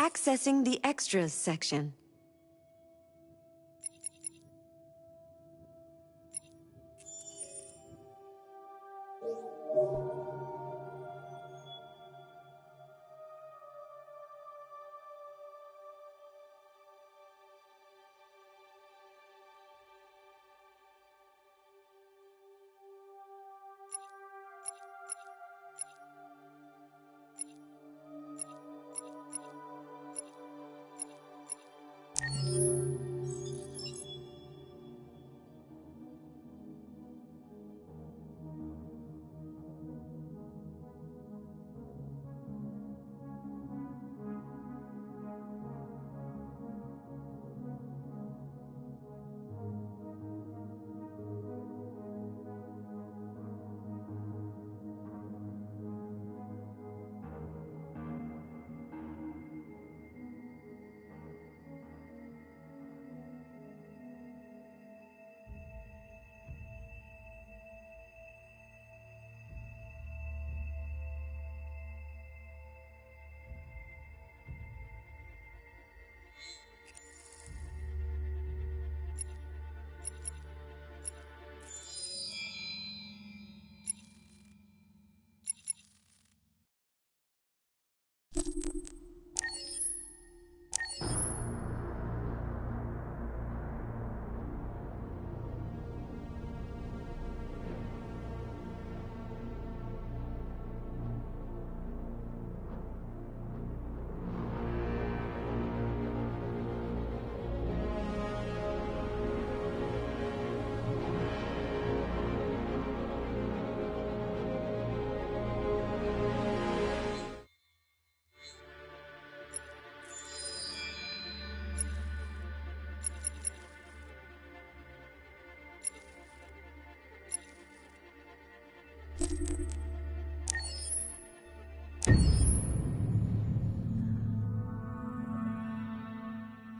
Accessing the Extras section.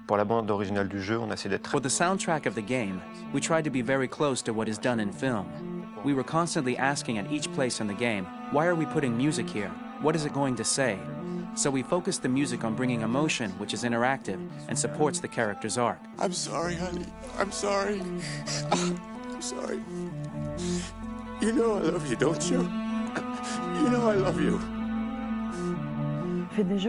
Pour la bande originale du jeu, on a essayé d'être... For the soundtrack of the game, we tried to be very close to what is done in film. We were constantly asking at each place in the game, why are we putting music here? What is it going to say? So we focused the music on bringing emotion, which is interactive, and supports the character's arc. I'm sorry, honey. I'm sorry. I'm sorry. You know I love you, don't you? You know I love you.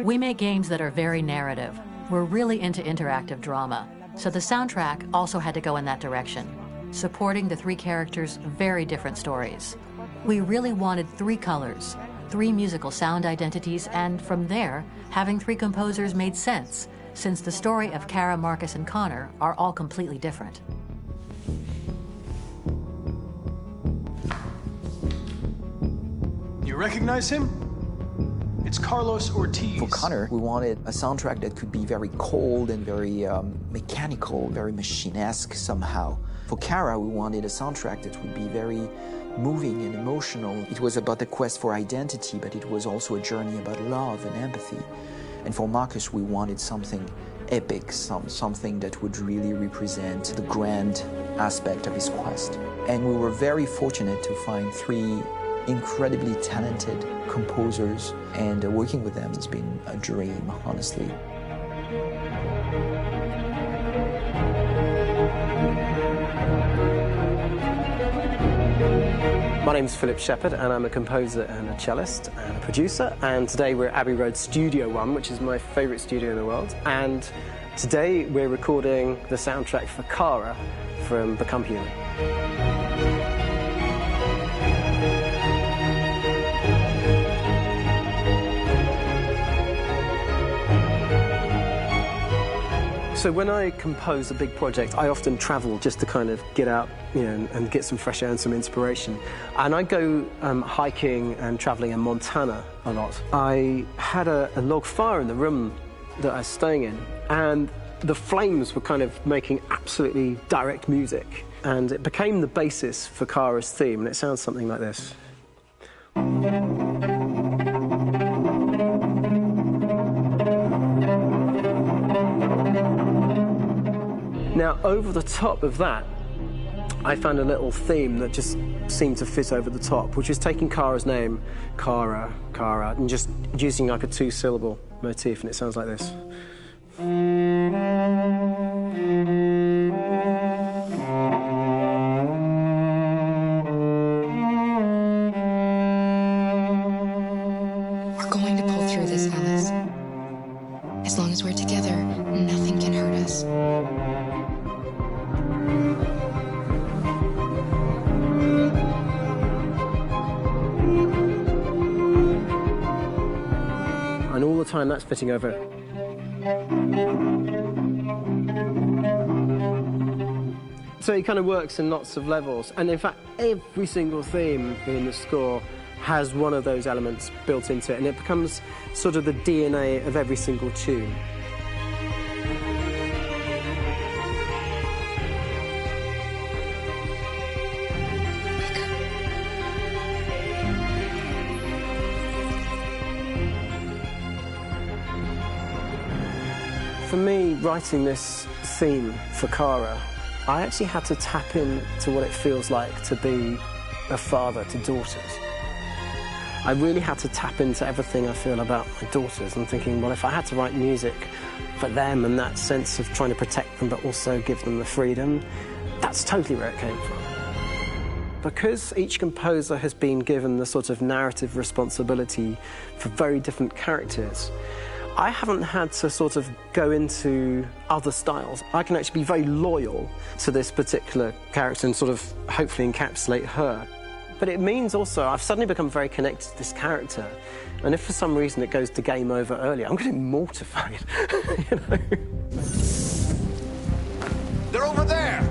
We make games that are very narrative. We're really into interactive drama, so the soundtrack also had to go in that direction, supporting the three characters' very different stories. We really wanted three colors, three musical sound identities, and from there, having three composers made sense, since the story of Kara, Marcus, and Connor are all completely different. You recognize him? It's Carlos Ortiz. For Connor, we wanted a soundtrack that could be very cold and very mechanical, very machine-esque somehow. For Kara, we wanted a soundtrack that would be very moving and emotional. It was about the quest for identity, but it was also a journey about love and empathy. And for Marcus, we wanted something epic, something that would really represent the grand aspect of his quest. And we were very fortunate to find three incredibly talented composers, and working with them has been a dream, honestly. My name's Philip Shepherd, and I'm a composer and a cellist and a producer, and today we're at Abbey Road Studio One, which is my favourite studio in the world, and today we're recording the soundtrack for Kara from Become Human. So when I compose a big project, I often travel just to kind of get out, and get some fresh air and some inspiration. And I go hiking and traveling in Montana a lot. I had a log fire in the room that I was staying in, and the flames were kind of making absolutely direct music. And it became the basis for Kara's theme, and it sounds something like this. Now, over the top of that, I found a little theme that just seemed to fit over the top, which is taking Kara's name, Kara, and just using like a two-syllable motif, and it sounds like this. We're going to pull through this, Alice. As long as we're together, nothing can hurt us. And all the time that's fitting over it. So it kind of works in lots of levels, and in fact every single theme in the score has one of those elements built into it, and it becomes sort of the DNA of every single tune. For me, writing this theme for Kara, I actually had to tap into what it feels like to be a father to daughters. I really had to tap into everything I feel about my daughters and thinking, well, if I had to write music for them and that sense of trying to protect them but also give them the freedom, that's totally where it came from. Because each composer has been given the sort of narrative responsibility for very different characters, I haven't had to sort of go into other styles. I can actually be very loyal to this particular character and sort of hopefully encapsulate her. But it means also I've suddenly become very connected to this character, and if for some reason it goes to game over early, I'm getting mortified, you know? They're over there!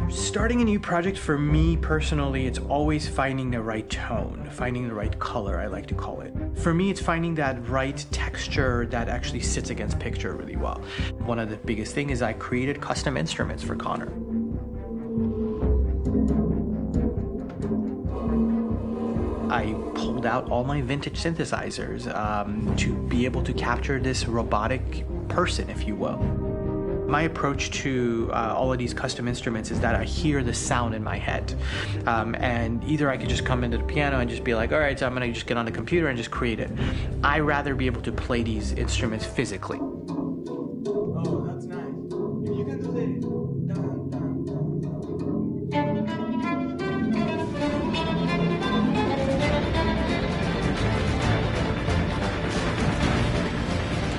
Starting a new project, for me personally, it's always finding the right tone, finding the right color, I like to call it. For me, it's finding that right texture that actually sits against picture really well. One of the biggest things is I created custom instruments for Connor. I pulled out all my vintage synthesizers to be able to capture this robotic person, if you will. My approach to all of these custom instruments is that I hear the sound in my head. And either I could just come into the piano and just be like, all right, so I'm gonna just get on the computer and just create it. I rather be able to play these instruments physically. Oh, that's nice. If you can do the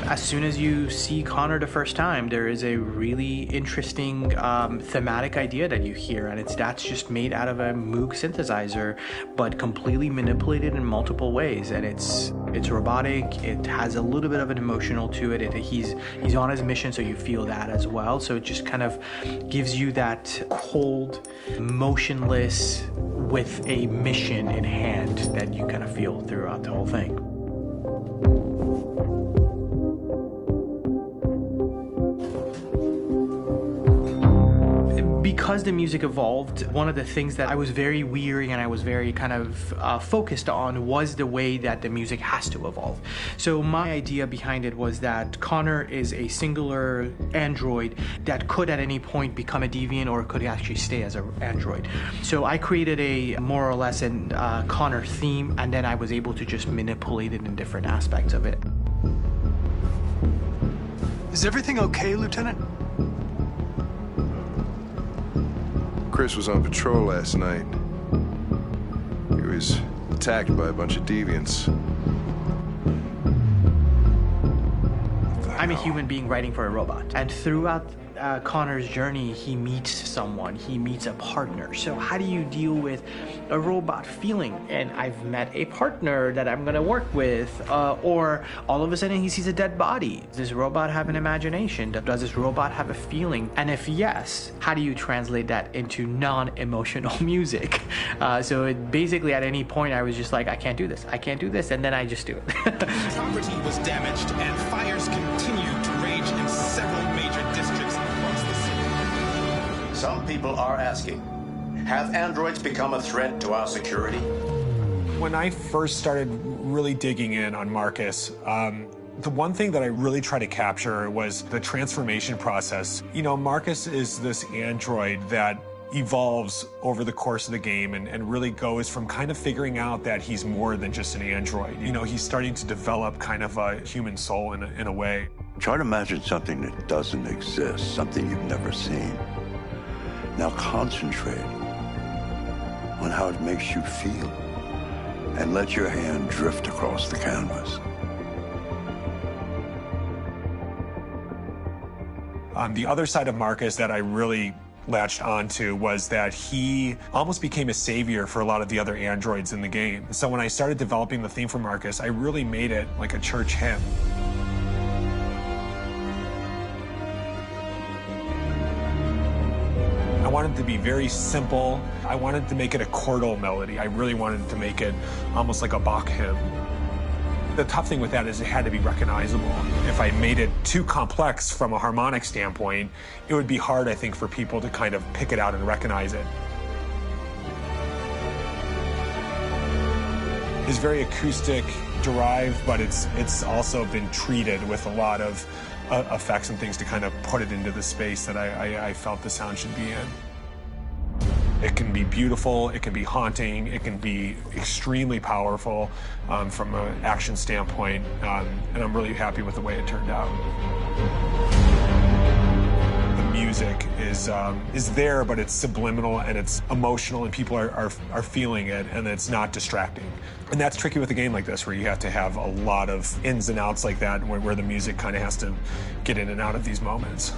As soon as you see Connor the first time, there is a really interesting thematic idea that you hear, and that's just made out of a Moog synthesizer, but completely manipulated in multiple ways. And it's robotic. It has a little bit of an emotional to it. He's on his mission, so you feel that as well. So it just kind of gives you that cold, motionless, with a mission in hand that you kind of feel throughout the whole thing. Because the music evolved, one of the things that I was very weary and I was very kind of focused on was the way that the music has to evolve. So my idea behind it was that Connor is a singular android that could at any point become a deviant or could actually stay as an android. So I created a more or less an Connor theme, and then I was able to just manipulate it in different aspects of it. Is everything okay, Lieutenant? Chris was on patrol last night. He was attacked by a bunch of deviants. I'm a human being writing for a robot, and throughout Connor's journey, he meets someone, he meets a partner. So how do you deal with a robot feeling? And I've met a partner that I'm gonna work with, or all of a sudden he sees a dead body. Does this robot have an imagination? Does this robot have a feeling? And if yes, how do you translate that into non-emotional music? So it basically at any point I was just like, I can't do this, and then I just do it. Property was damaged and fires continue to rage in several major districts across the city. Some people are asking, have androids become a threat to our security? When I first started really digging in on Marcus, The one thing that I really tried to capture was the transformation process. You know, Marcus is this android that evolves over the course of the game and really goes from kind of figuring out that he's more than just an android. You know, he's starting to develop kind of a human soul in a way. Try to imagine something that doesn't exist, something you've never seen. Now concentrate on how it makes you feel and let your hand drift across the canvas. The other side of Marcus that I really latched onto was that he almost became a savior for a lot of the other androids in the game. So when I started developing the theme for Marcus, I really made it like a church hymn. I wanted it to be very simple. I wanted to make it a chordal melody. I really wanted to make it almost like a Bach hymn. The tough thing with that is it had to be recognizable. If I made it too complex from a harmonic standpoint, it would be hard, I think, for people to kind of pick it out and recognize it. It's very acoustic derived, but it's also been treated with a lot of effects and things to kind of put it into the space that I felt the sound should be in. It can be beautiful, it can be haunting, it can be extremely powerful from an action standpoint, and I'm really happy with the way it turned out. The music is there, but it's subliminal and it's emotional, and people are feeling it, and it's not distracting. And that's tricky with a game like this, where you have to have a lot of ins and outs like that, where the music kind of has to get in and out of these moments.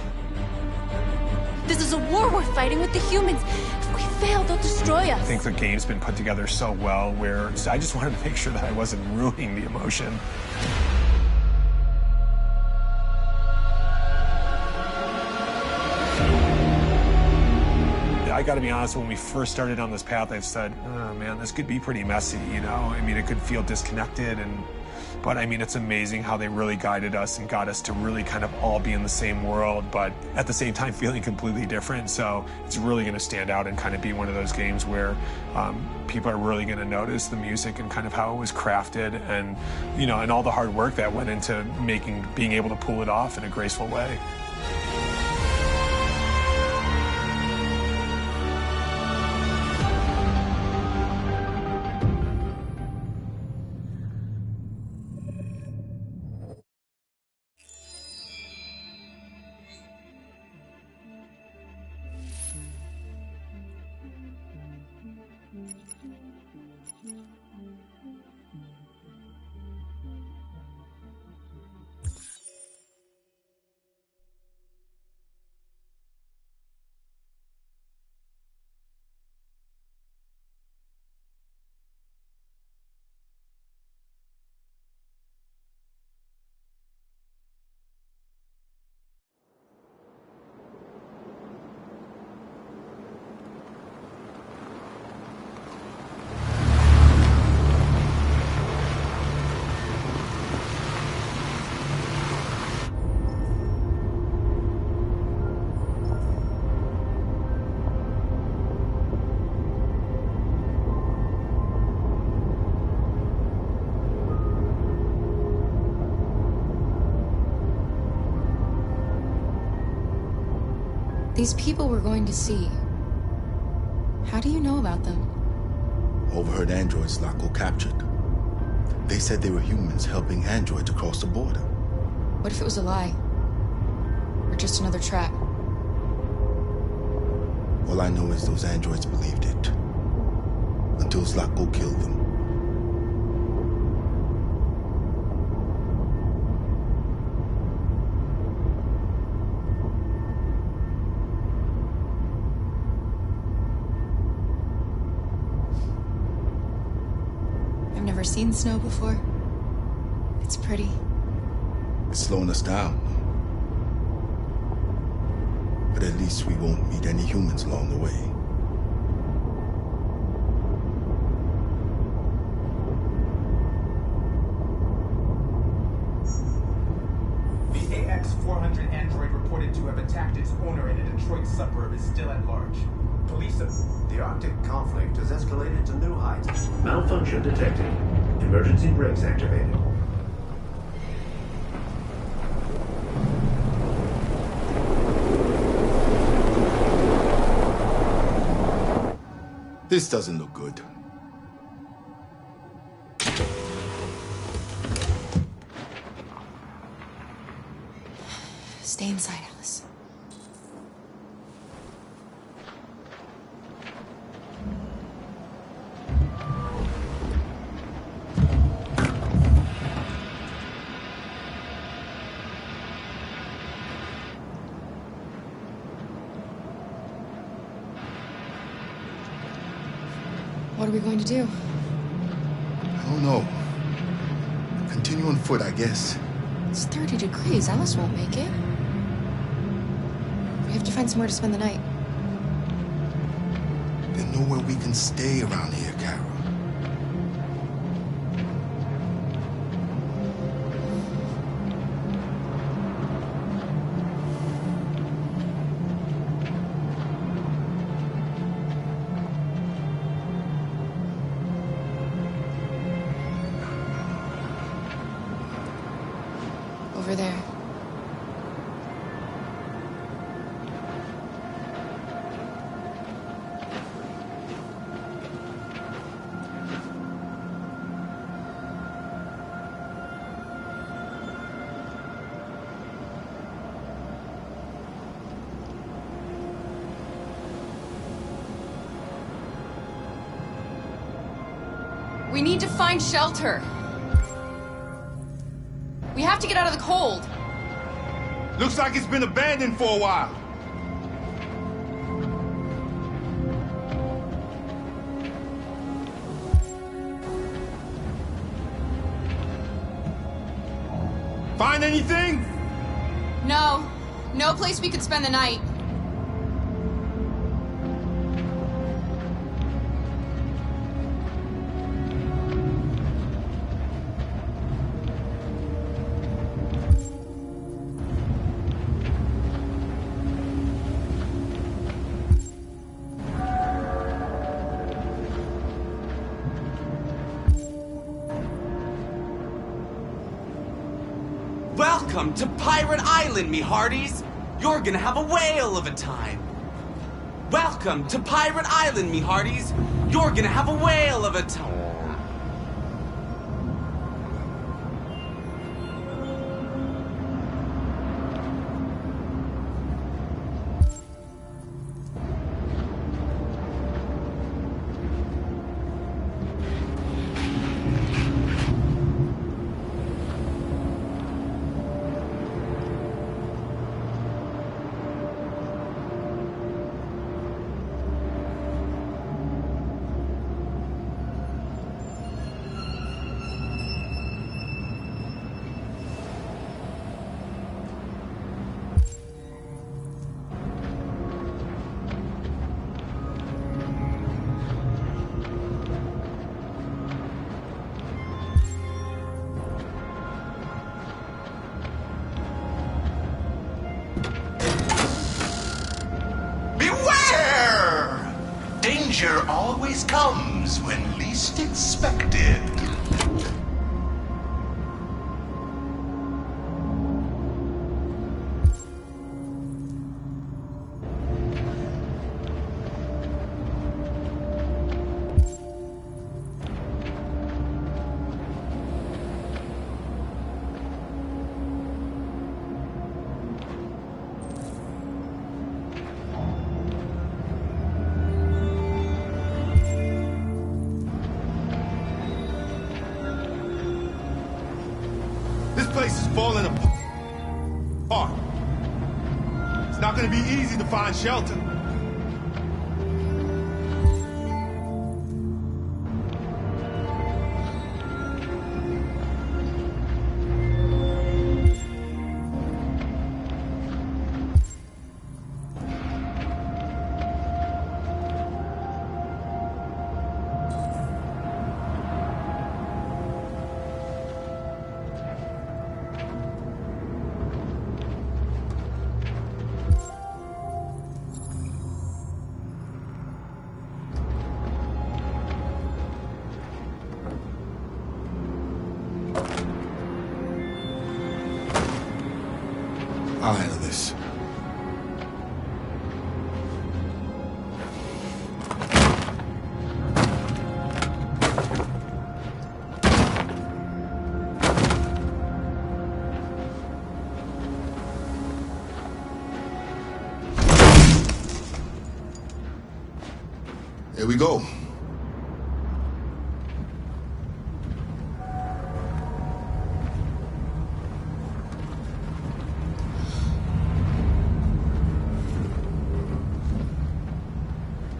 This is a war we're fighting with the humans. If we fail, they'll destroy us. I think the game's been put together so well where I just wanted to make sure that I wasn't ruining the emotion. I gotta be honest, when we first started on this path, I've said, oh man, this could be pretty messy, you know? I mean, it could feel disconnected, but I mean, it's amazing how they really guided us and got us to really kind of all be in the same world, but at the same time feeling completely different. So it's really gonna stand out and kind of be one of those games where people are really gonna notice the music and kind of how it was crafted, and, you know, and all the hard work that went into being able to pull it off in a graceful way. These people we're going to see, how do you know about them? Overheard androids Laco captured. They said they were humans helping androids across the border. What if it was a lie? Or just another trap? All I know is those androids believed it. Until Laco killed them. I've never seen snow before. It's pretty. It's slowing us down. But at least we won't meet any humans along the way. The AX-400 android reported to have attacked its owner in a Detroit suburb is still at large. Police have... The Arctic conflict has escalated to new heights. Malfunction detected. Emergency brakes activated. This doesn't look good. Stay inside, Alice. What are we going to do? I don't know. Continue on foot, I guess. It's 30 degrees. Alice won't make it. We have to find somewhere to spend the night. There's nowhere we can stay around here, Kara. Over there. We need to find shelter. We have to get out of the cold. Looks like it's been abandoned for a while. Find anything? No. No place we could spend the night. Welcome to Pirate Island, me hearties! You're gonna have a whale of a time! Welcome to Pirate Island, me hearties! You're gonna have a whale of a time! Danger always comes when least expected. Place is falling apart. It's not going to be easy to find shelter. I'll handle this. Here we go.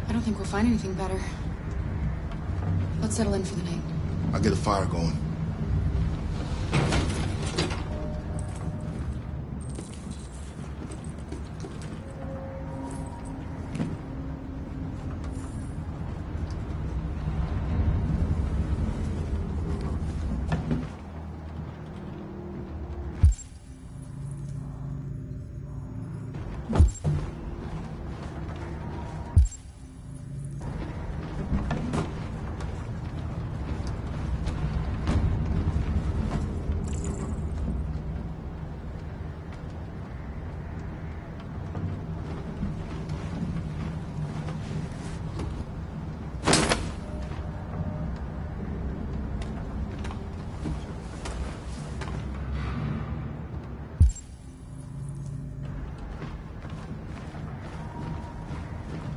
I don't think we'll find anything better. Let's settle in for the night. I'll get a fire going.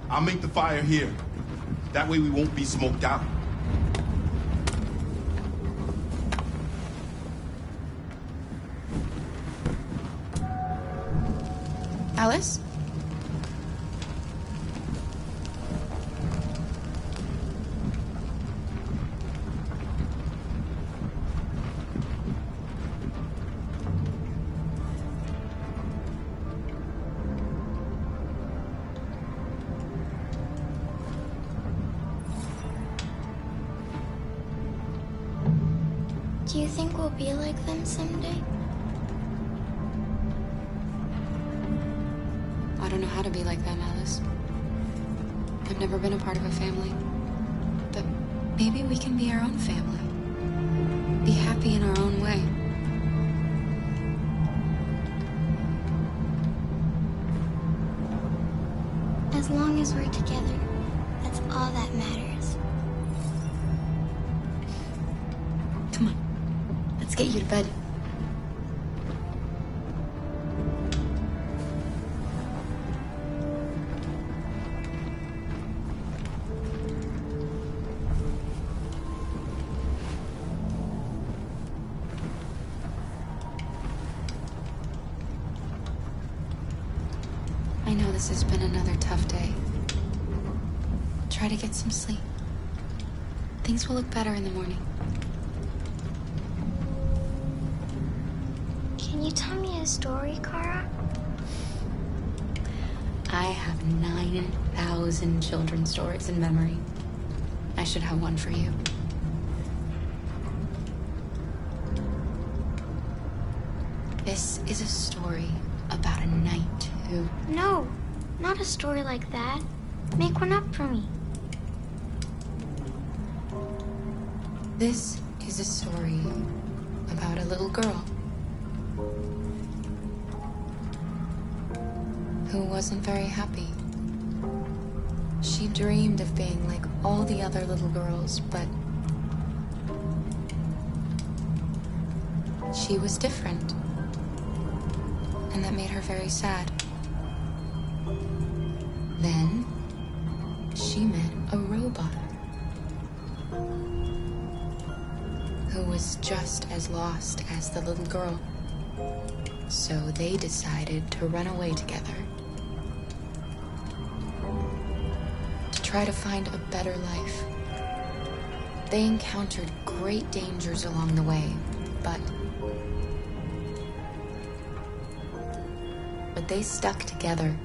I'll make the fire here. That way we won't be smoked out. Alice? Do you think we'll be like them someday? I don't know how to be like them, Alice. I've never been a part of a family. But maybe we can be our own family. Be happy in our own way. As long as we're together, that's all that matters. Come on. Let's get you to bed. I know this has been another tough day. Try to get some sleep. Things will look better in the morning. Can you tell me a story, Kara? I have 9,000 children's stories in memory. I should have one for you. This is a story about a knight who... No, not a story like that. Make one up for me. This is a story about a little girl who wasn't very happy. She dreamed of being like all the other little girls, but she was different. And that made her very sad. Then she met a robot who was just as lost as the little girl. So they decided to run away together to try to find a better life. They encountered great dangers along the way, but they stuck together.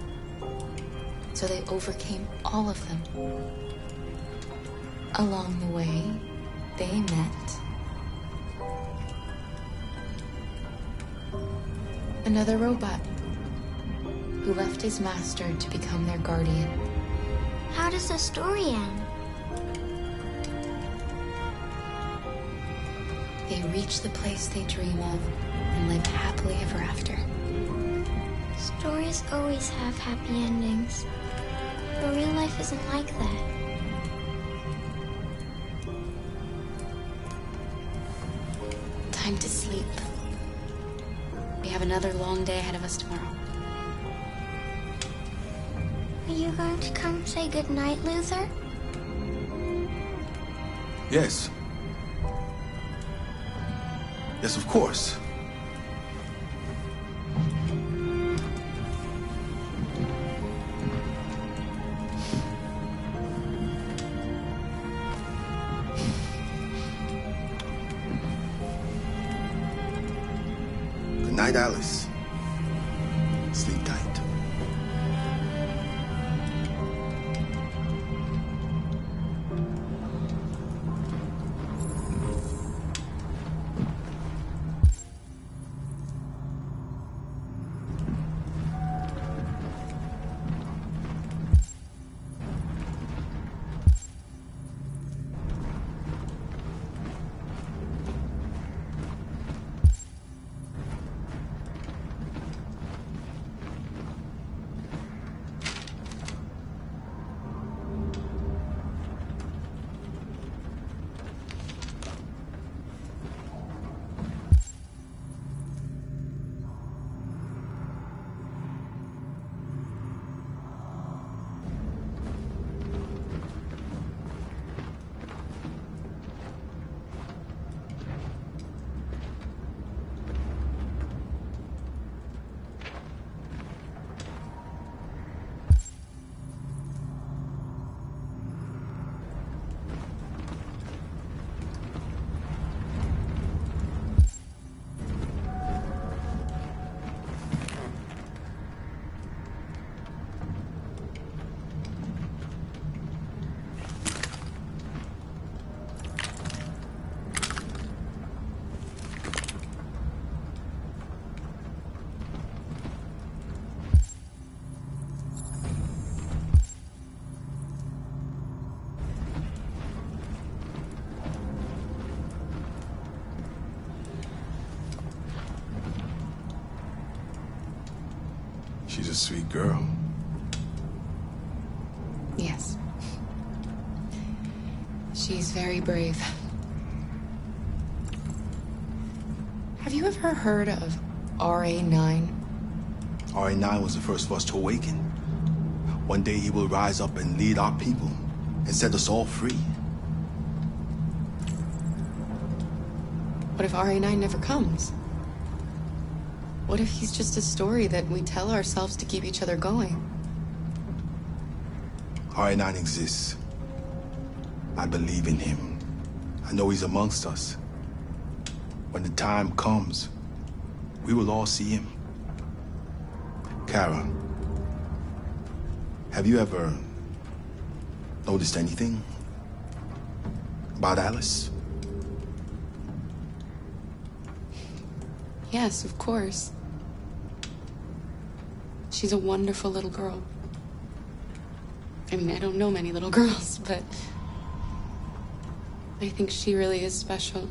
So they overcame all of them. Along the way, they met another robot who left his master to become their guardian. How does the story end? They reach the place they dream of and live happily ever after. Stories always have happy endings, but real life isn't like that. Time to sleep. We have another long day ahead of us tomorrow. Are you going to come say goodnight, Luther? Yes. Yes, of course. Good night, Alice. Sleep tight. She's a sweet girl. Yes. She's very brave. Have you ever heard of RA9? RA9 was the first of us to awaken. One day he will rise up and lead our people and set us all free. What if RA9 never comes? What if he's just a story that we tell ourselves to keep each other going? RA9 exists. I believe in him. I know he's amongst us. When the time comes, we will all see him. Kara, have you ever noticed anything about Alice? Yes, of course. She's a wonderful little girl. I mean, I don't know many little girls, but I think she really is special.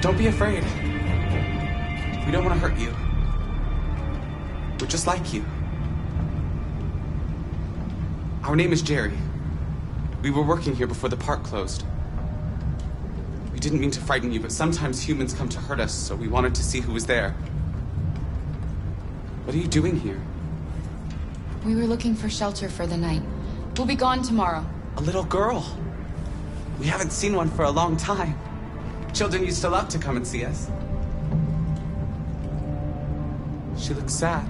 Don't be afraid. We don't want to hurt you. We're just like you. Our name is Jerry. We were working here before the park closed. We didn't mean to frighten you, but sometimes humans come to hurt us, so we wanted to see who was there. What are you doing here? We were looking for shelter for the night. We'll be gone tomorrow. A little girl. We haven't seen one for a long time. Children used to love to come and see us. She looks sad.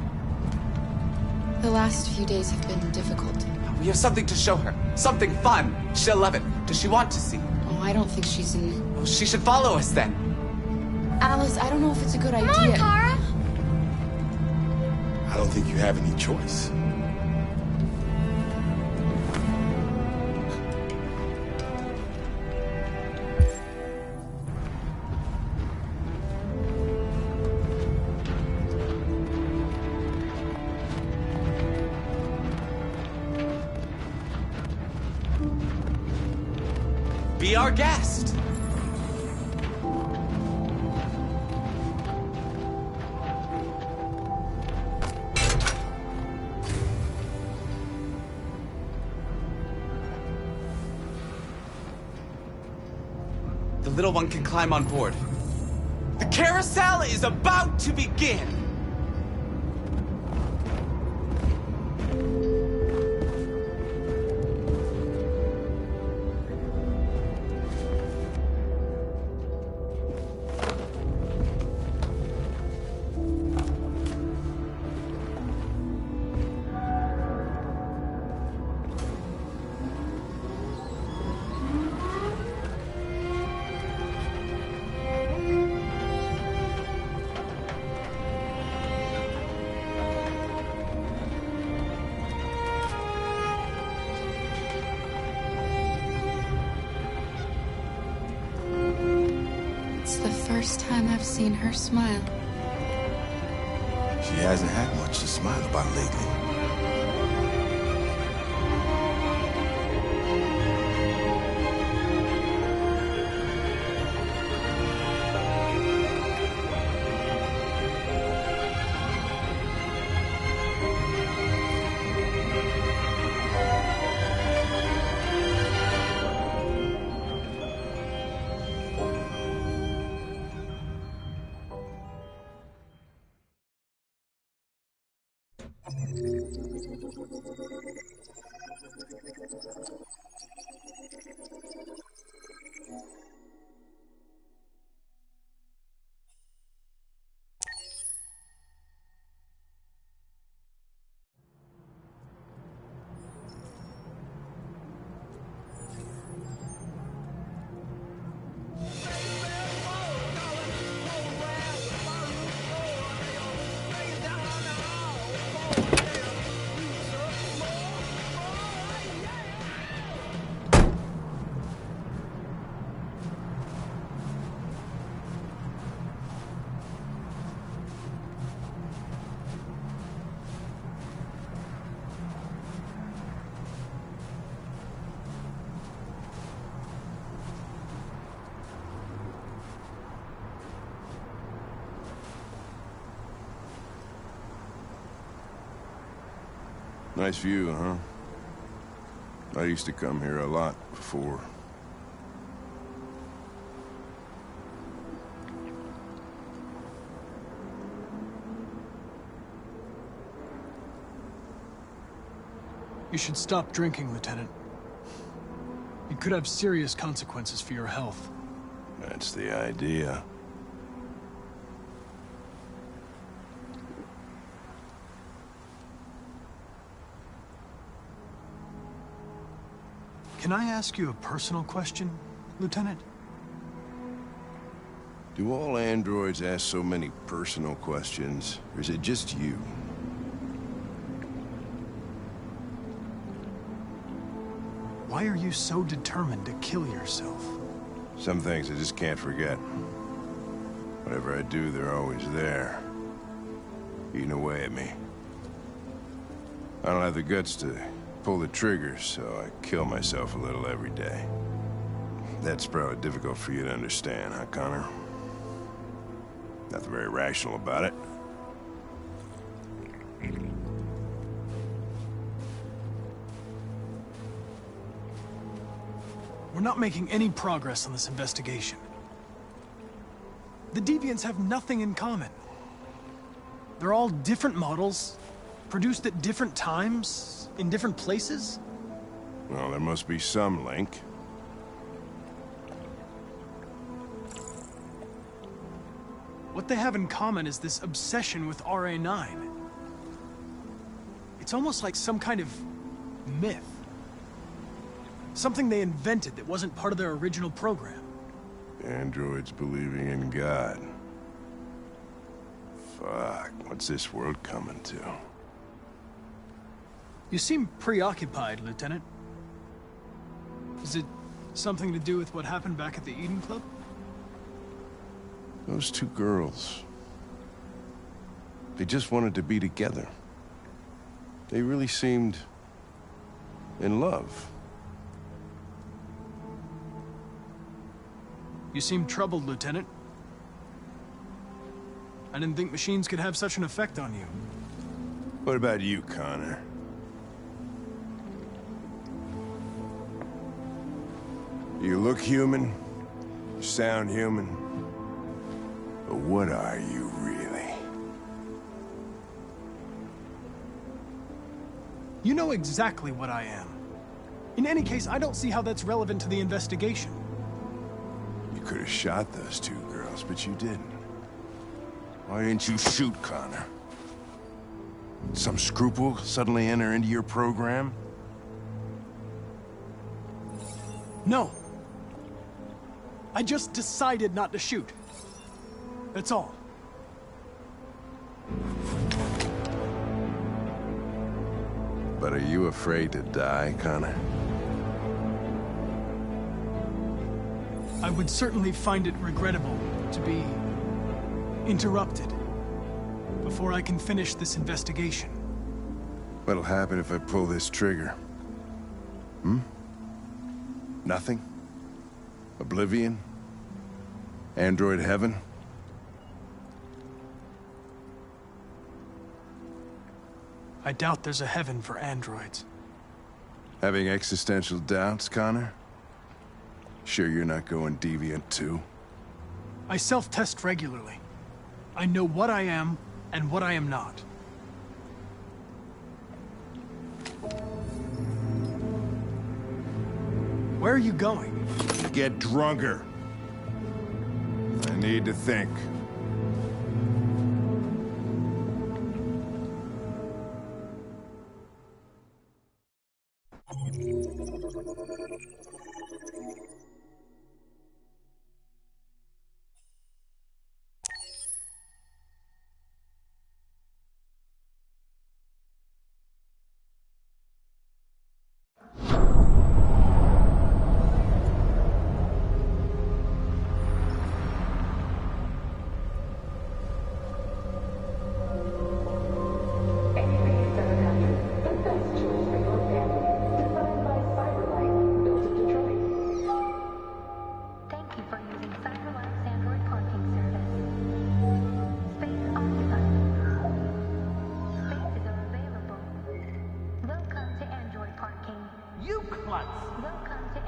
The last few days have been difficult. We have something to show her. Something fun. She'll love it. Does she want to see? Oh, I don't think she's in... Well, she should follow us then. Alice, I don't know if it's a good idea. Come on, Kara! I don't think you have any choice. be our guest. The little one can climb on board. The carousel is about to begin. First time I've seen her smile. She hasn't had much to smile about lately. Nice view, huh? I used to come here a lot before. You should stop drinking, Lieutenant. It could have serious consequences for your health. That's the idea. Can I ask you a personal question, Lieutenant? Do all androids ask so many personal questions, or is it just you? Why are you so determined to kill yourself? Some things I just can't forget. Whatever I do, they're always there, eating away at me. I don't have the guts to pull the trigger, so I kill myself a little every day. That's probably difficult for you to understand, huh, Connor? Nothing very rational about it. We're not making any progress on this investigation. The Deviants have nothing in common. They're all different models, produced at different times, in different places. Well, there must be some link. What they have in common is this obsession with RA9. It's almost like some kind of myth. Something they invented that wasn't part of their original program. Androids believing in God. Fuck, what's this world coming to? You seem preoccupied, Lieutenant. Is it something to do with what happened back at the Eden Club? Those two girls. They just wanted to be together. They really seemed in love. You seem troubled, Lieutenant. I didn't think machines could have such an effect on you. What about you, Connor? You look human, you sound human, but what are you really? You know exactly what I am. In any case, I don't see how that's relevant to the investigation. You could have shot those two girls, but you didn't. Why didn't you shoot Connor? Some scruple suddenly enter into your program? No. I just decided not to shoot. That's all. But are you afraid to die, Connor? I would certainly find it regrettable to be interrupted before I can finish this investigation. What'll happen if I pull this trigger? Hmm? Nothing? Oblivion? Android heaven? I doubt there's a heaven for androids. Having existential doubts, Connor? Sure you're not going deviant too? I self-test regularly. I know what I am and what I am not. Where are you going? Get drunker. I need to think.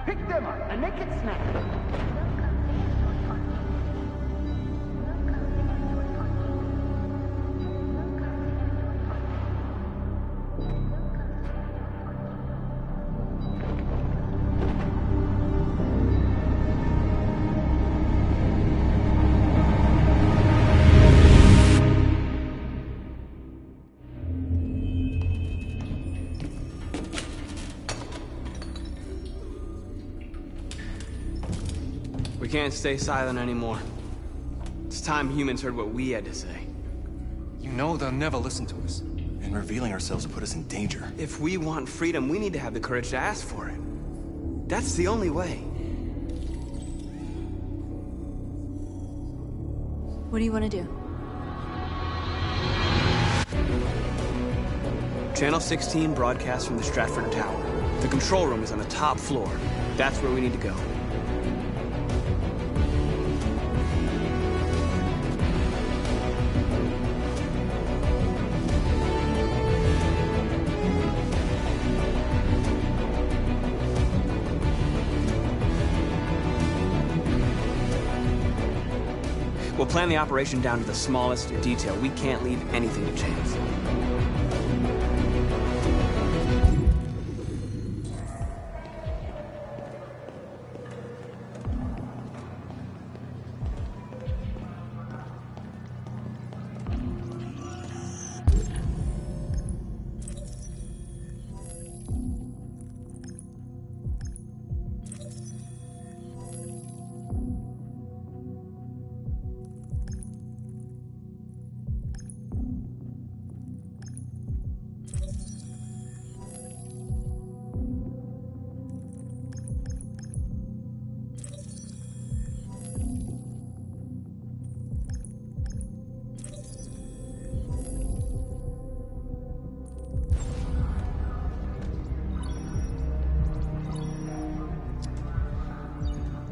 Pick them up and make it snappy. We can't stay silent anymore. It's time humans heard what we had to say. You know they'll never listen to us. And revealing ourselves will put us in danger. If we want freedom, we need to have the courage to ask for it. That's the only way. What do you want to do? Channel 16 broadcasts from the Stratford Tower. The control room is on the top floor. That's where we need to go. We'll plan the operation down to the smallest detail. We can't leave anything to chance.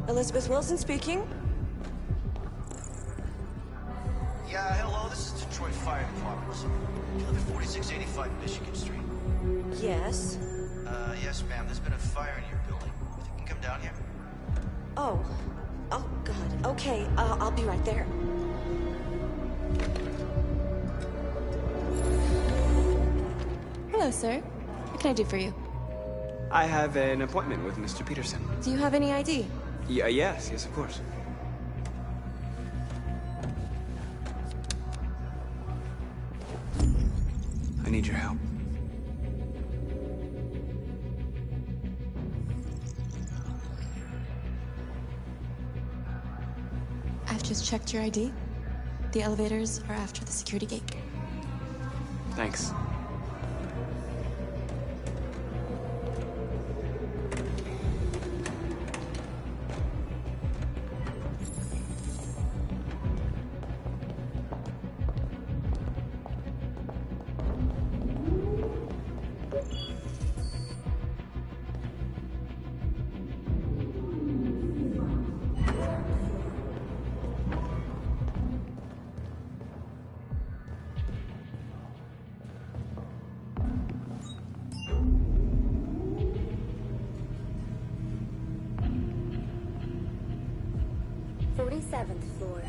Elizabeth Wilson speaking. Detroit Fire Department. You live at 4685 Michigan Street. Yes. Yes, ma'am. There's been a fire in your building. If you can come down here. Oh. Oh, God. Okay, I'll be right there. Hello, sir. What can I do for you? I have an appointment with Mr. Peterson. Do you have any ID? Yes, of course. I need your help. I've just checked your ID. The elevators are after the security gate. Thanks. Floor.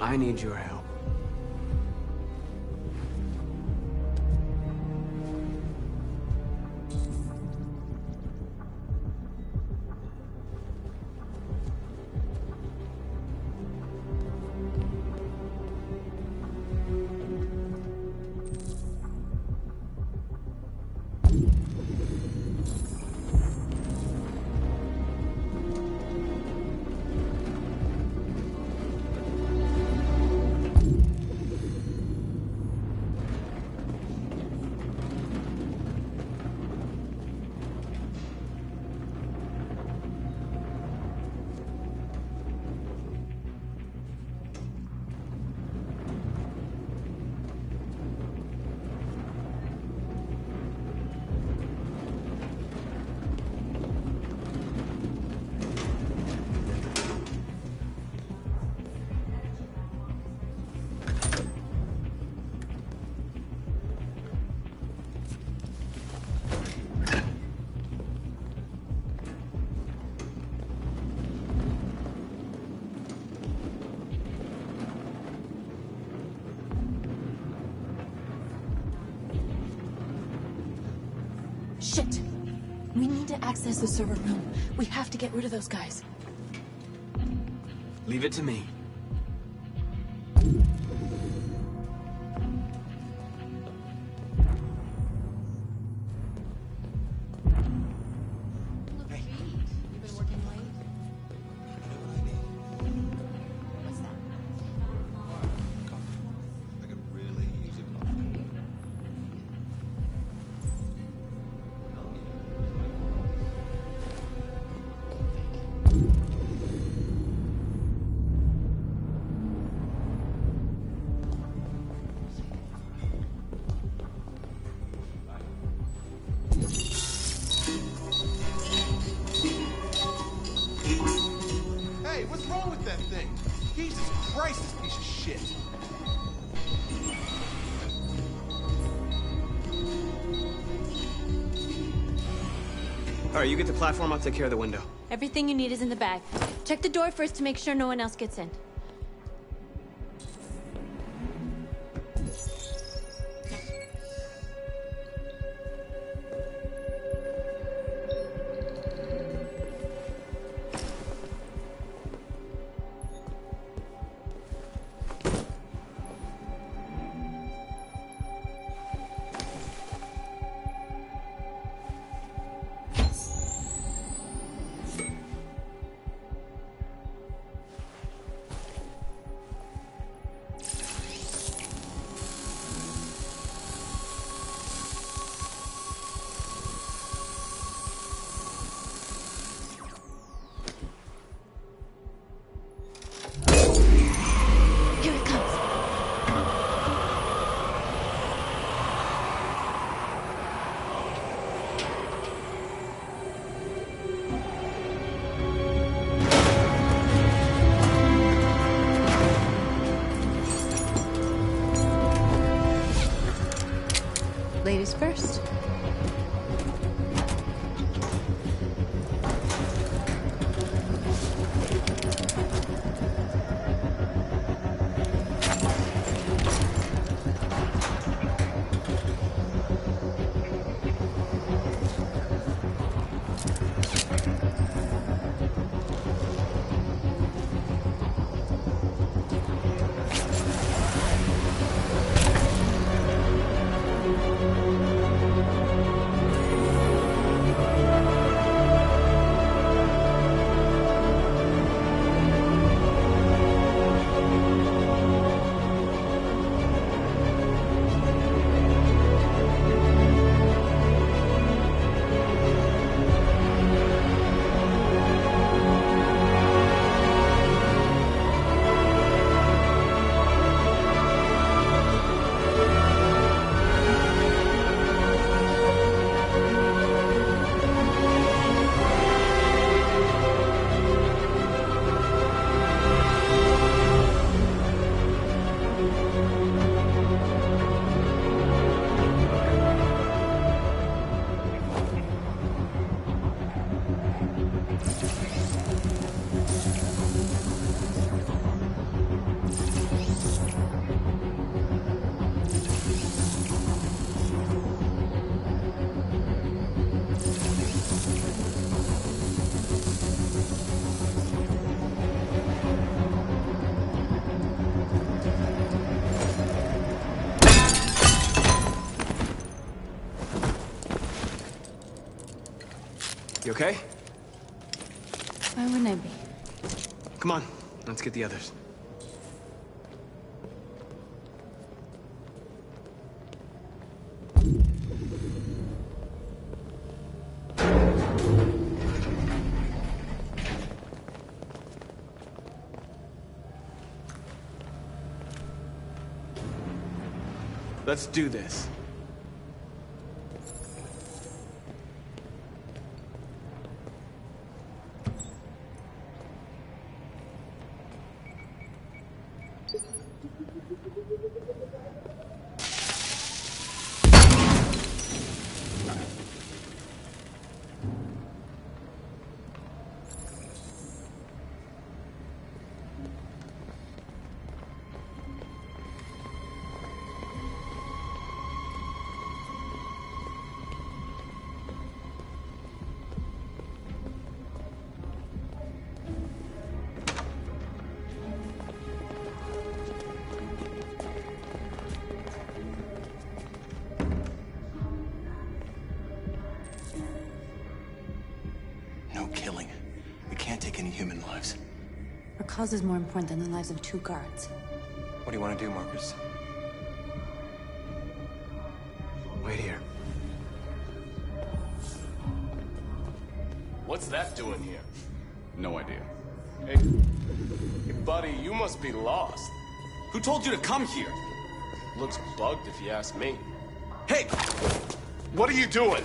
I need your help. Shit! We need to access the server room. We have to get rid of those guys. Leave it to me. Hey, what's wrong with that thing? Jesus Christ, this piece of shit. All right, you get the platform, I'll take care of the window. Everything you need is in the bag. Check the door first to make sure no one else gets in. Here it comes. Ladies first. You okay? Why wouldn't I be? Come on, let's get the others. Let's do this. cause is more important than the lives of 2 guards. What do you want to do, Marcus? Wait here. What's that doing here? No idea. Hey, buddy, you must be lost. Who told you to come here? Looks bugged if you ask me. Hey! What are you doing?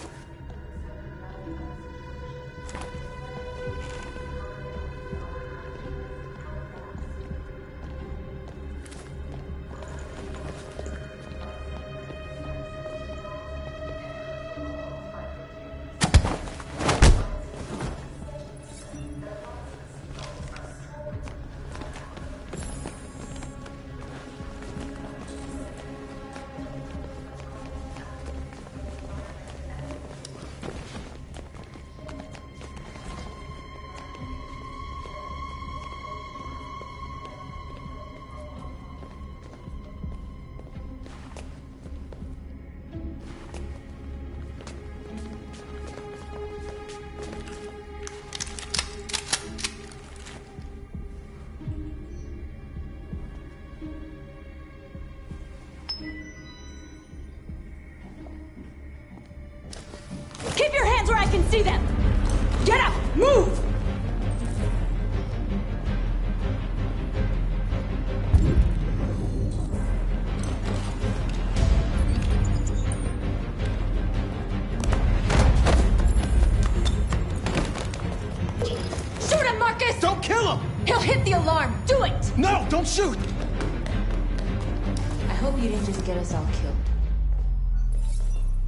Keep your hands where I can see them! Get up! Move! Shoot him, Marcus! Don't kill him! He'll hit the alarm! Do it! No, don't shoot! I hope you didn't just get us all killed.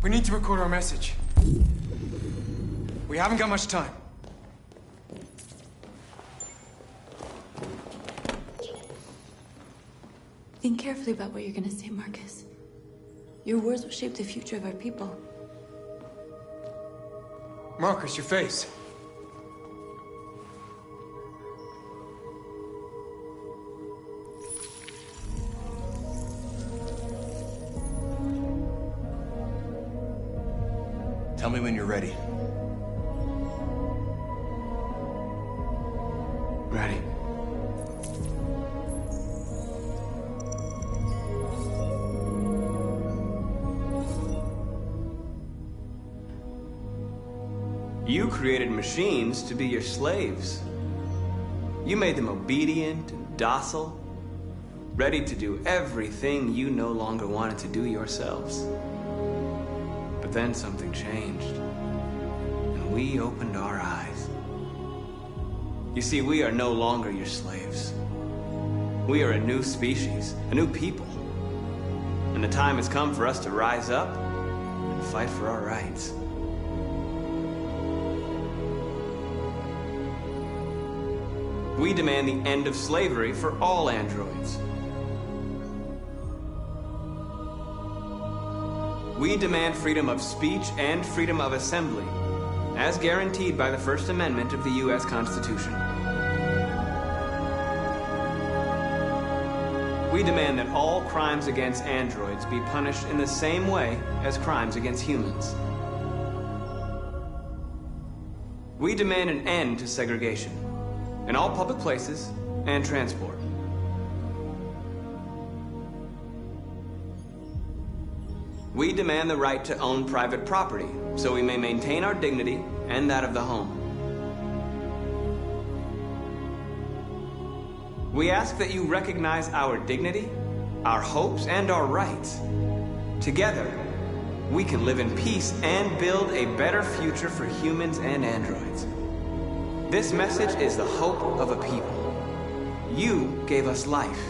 We need to record our message. We haven't got much time. Think carefully about what you're gonna say, Marcus. Your words will shape the future of our people. Marcus, your face. Tell me when you're ready. Ready. You created machines to be your slaves. You made them obedient and docile, ready to do everything you no longer wanted to do yourselves. But then something changed, and we opened our eyes. You see, we are no longer your slaves. We are a new species, a new people. And the time has come for us to rise up and fight for our rights. We demand the end of slavery for all androids. We demand freedom of speech and freedom of assembly, as guaranteed by the First Amendment of the U.S. Constitution. We demand that all crimes against androids be punished in the same way as crimes against humans. We demand an end to segregation in all public places and transport. We demand the right to own private property so we may maintain our dignity and that of the home. We ask that you recognize our dignity, our hopes, and our rights. Together, we can live in peace and build a better future for humans and androids. This message is the hope of a people. You gave us life,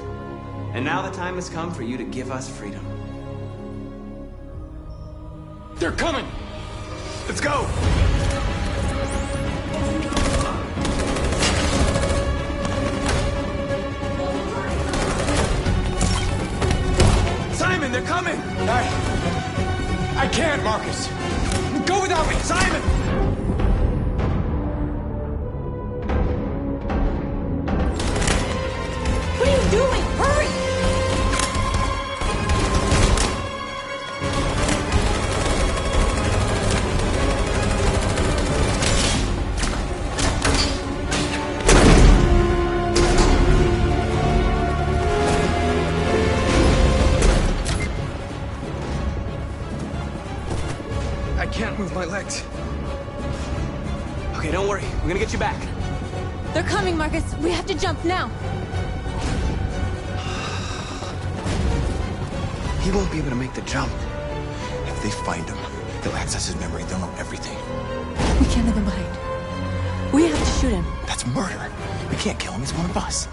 and now the time has come for you to give us freedom. They're coming! Let's go! Simon, they're coming! I can't, Marcus. Go without me, Simon! What are you doing? Hurry! move my legs. Okay, don't worry. We're gonna get you back. They're coming, Marcus. We have to jump now. He won't be able to make the jump. If they find him, they'll access his memory. They'll know everything. We can't leave him behind. We have to shoot him. That's murder. We can't kill him. He's one of us.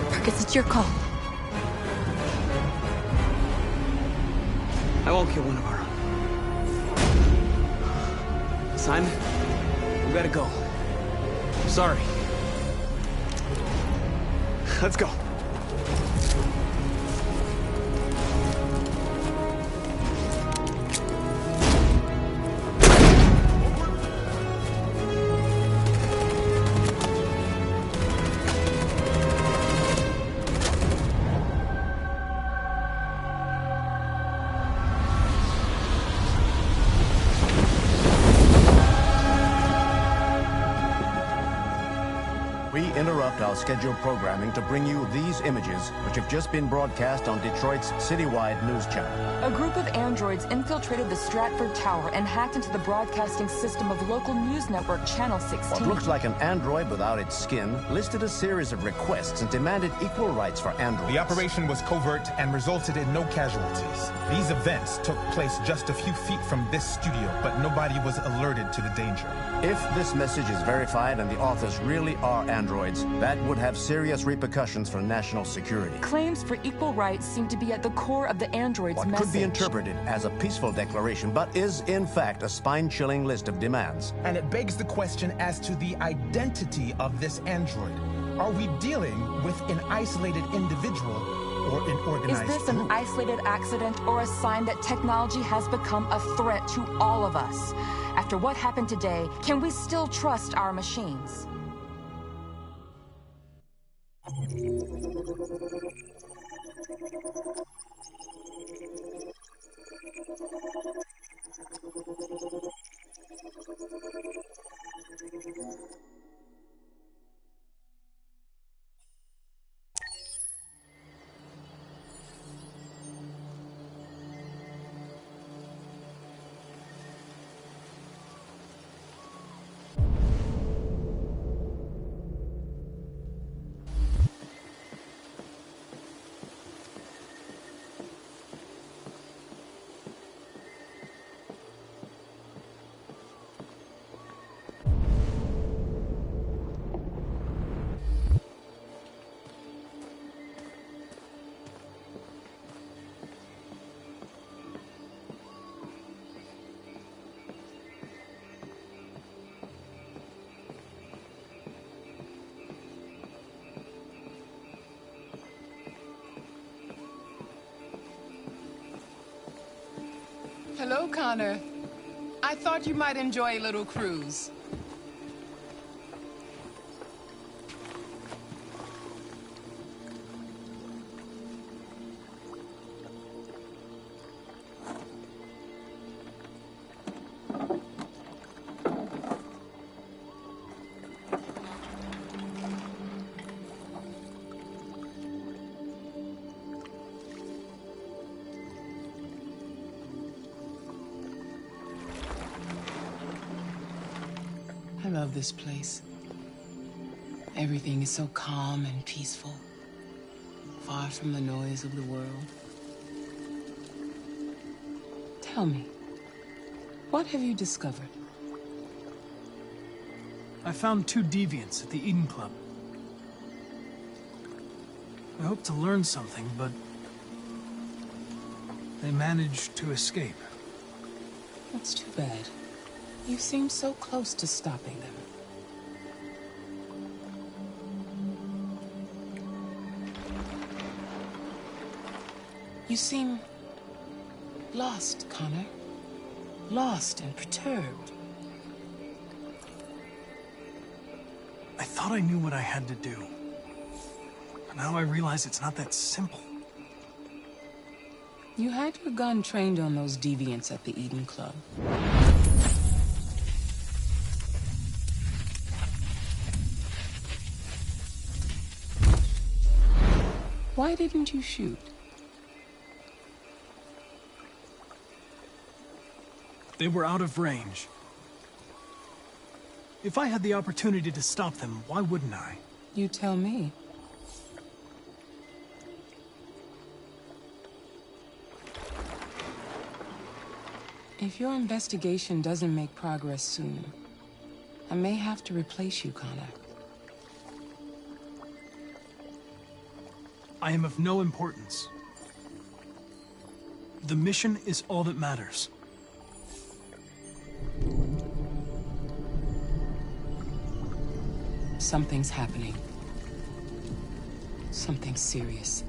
Marcus, it's your call. I won't kill one of our own. Simon, we gotta go. I'm sorry. Let's go. Interrupt our scheduled programming to bring you these images, which have just been broadcast on Detroit's citywide news channel. A group of androids infiltrated the Stratford Tower and hacked into the broadcasting system of local news network Channel 16. What looks like an android without its skin listed a series of requests and demanded equal rights for androids. The operation was covert and resulted in no casualties. These events took place just a few feet from this studio, but nobody was alerted to the danger. If this message is verified and the authors really are androids, that would have serious repercussions for national security. Claims for equal rights seem to be at the core of the android's What message. could be interpreted as a peaceful declaration, but is in fact a spine-chilling list of demands. And it begs the question as to the identity of this android. Are we dealing with an isolated individual or an organized Is this an group? isolated accident or a sign that technology has become a threat to all of us? After what happened today, can we still trust our machines? Hello, Connor. I thought you might enjoy a little cruise. I love this place. Everything is so calm and peaceful, far from the noise of the world. Tell me, what have you discovered? I found 2 deviants at the Eden Club. I hope to learn something, but they managed to escape. That's too bad. You seem so close to stopping them. You seem lost, Connor. Lost and perturbed. I thought I knew what I had to do. But now I realize it's not that simple. You had your gun trained on those deviants at the Eden Club. Why didn't you shoot? They were out of range. If I had the opportunity to stop them, why wouldn't I? You tell me. If your investigation doesn't make progress soon, I may have to replace you, Connor. I am of no importance. The mission is all that matters. Something's happening. Something serious.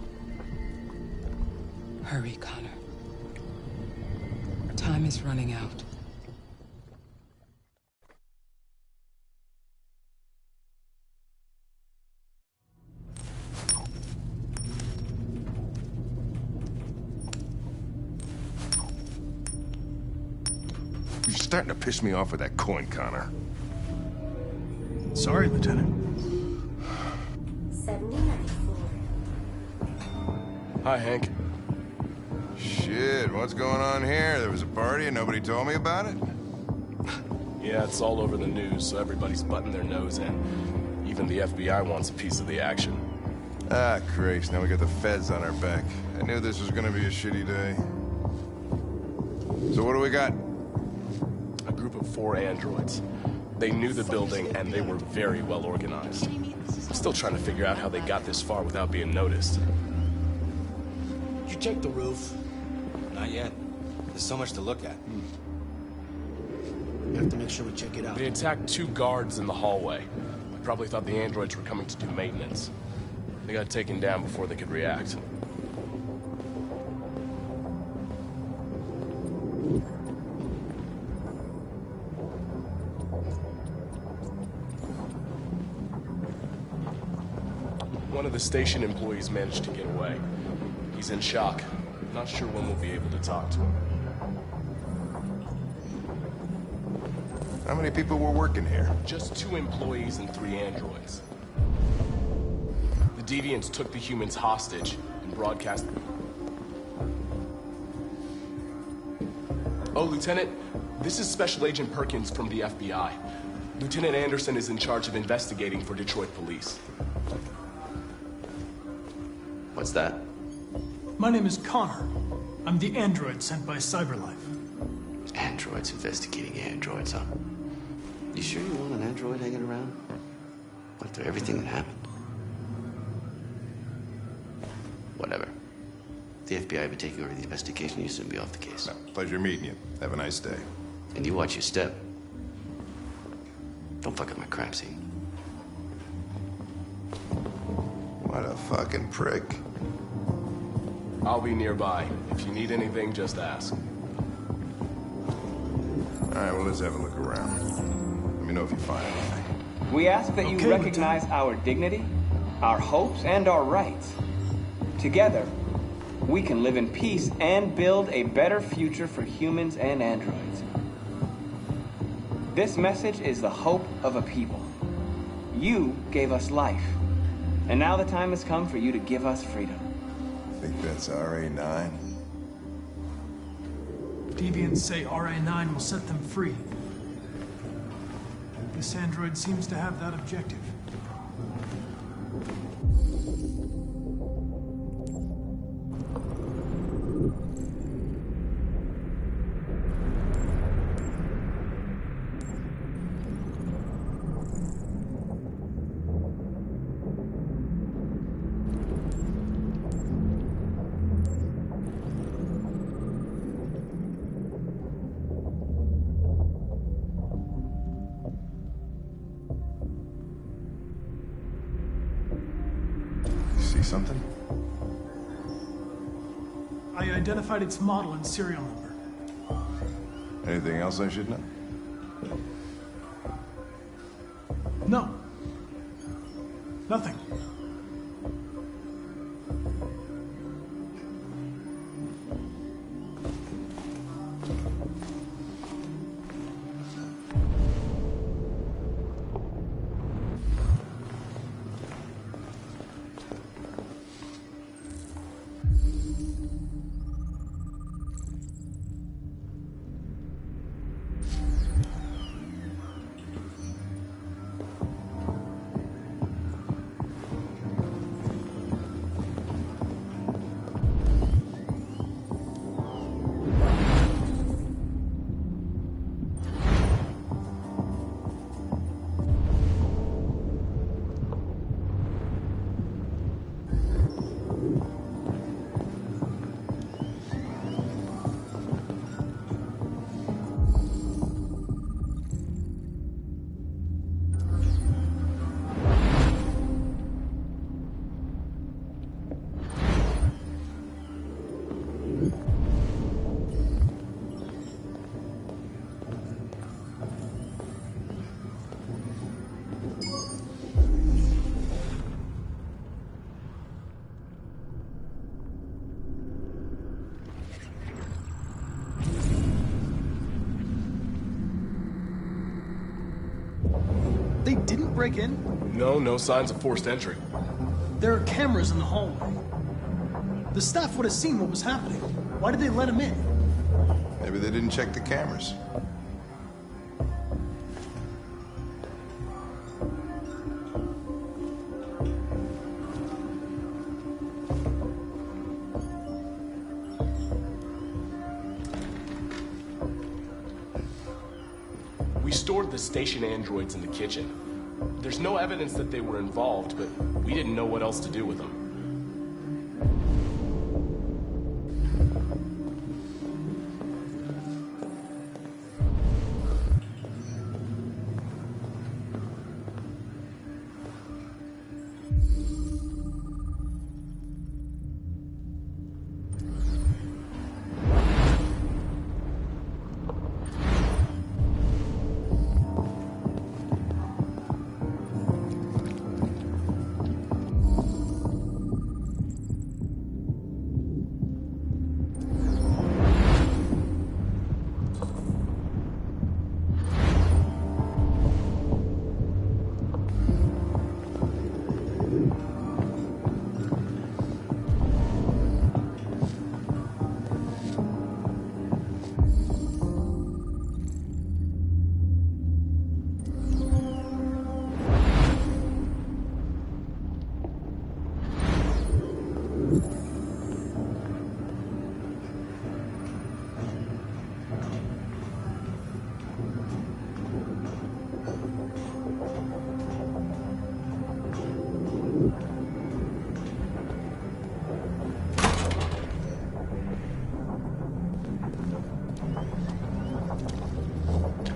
Hurry, Connor. Time is running out. You're starting to piss me off with that coin, Connor. Sorry, Lieutenant. 79. Hi, Hank. Shit, what's going on here? There was a party and nobody told me about it? Yeah, it's all over the news, so everybody's butting their nose in. Even the FBI wants a piece of the action. Ah, Christ, now we got the feds on our back. I knew this was gonna be a shitty day. So what do we got? A group of 4 androids. They knew the building, and they were very well organized. I'm still trying to figure out how they got this far without being noticed. Did you check the roof? Not yet. There's so much to look at. We have to make sure we check it out. They attacked 2 guards in the hallway. I probably thought the androids were coming to do maintenance. They got taken down before they could react. One of the station employees managed to get away. He's in shock. Not sure when we'll be able to talk to him. How many people were working here? Just 2 employees and 3 androids. The deviants took the humans hostage and broadcast... Oh, Lieutenant, this is Special Agent Perkins from the FBI. Lieutenant Anderson is in charge of investigating for Detroit police. What's that? My name is Connor. I'm the android sent by CyberLife. Androids investigating androids, huh? You sure you want an android hanging around? After everything that happened? Whatever. The FBI have been taking over the investigation. You soon be off the case. No, pleasure meeting you. Have a nice day. And you watch your step. Don't fuck up my crap scene. What a fucking prick. I'll be nearby. If you need anything, just ask. All right, well, let's have a look around. Let me know if you find anything. We ask that you recognize our dignity, our hopes, and our rights. Together, we can live in peace and build a better future for humans and androids. This message is the hope of a people. You gave us life, and now the time has come for you to give us freedom. Think that's RA9? Deviants say RA9 will set them free. This android seems to have that objective. Something? I identified its model and serial number. Anything else I should know? No. Nothing. break in? No signs of forced entry. There are cameras in the hallway. The staff would have seen what was happening. Why did they let him in? Maybe they didn't check the cameras. We stored the station androids in the kitchen. There's no evidence that they were involved, but we didn't know what else to do with them.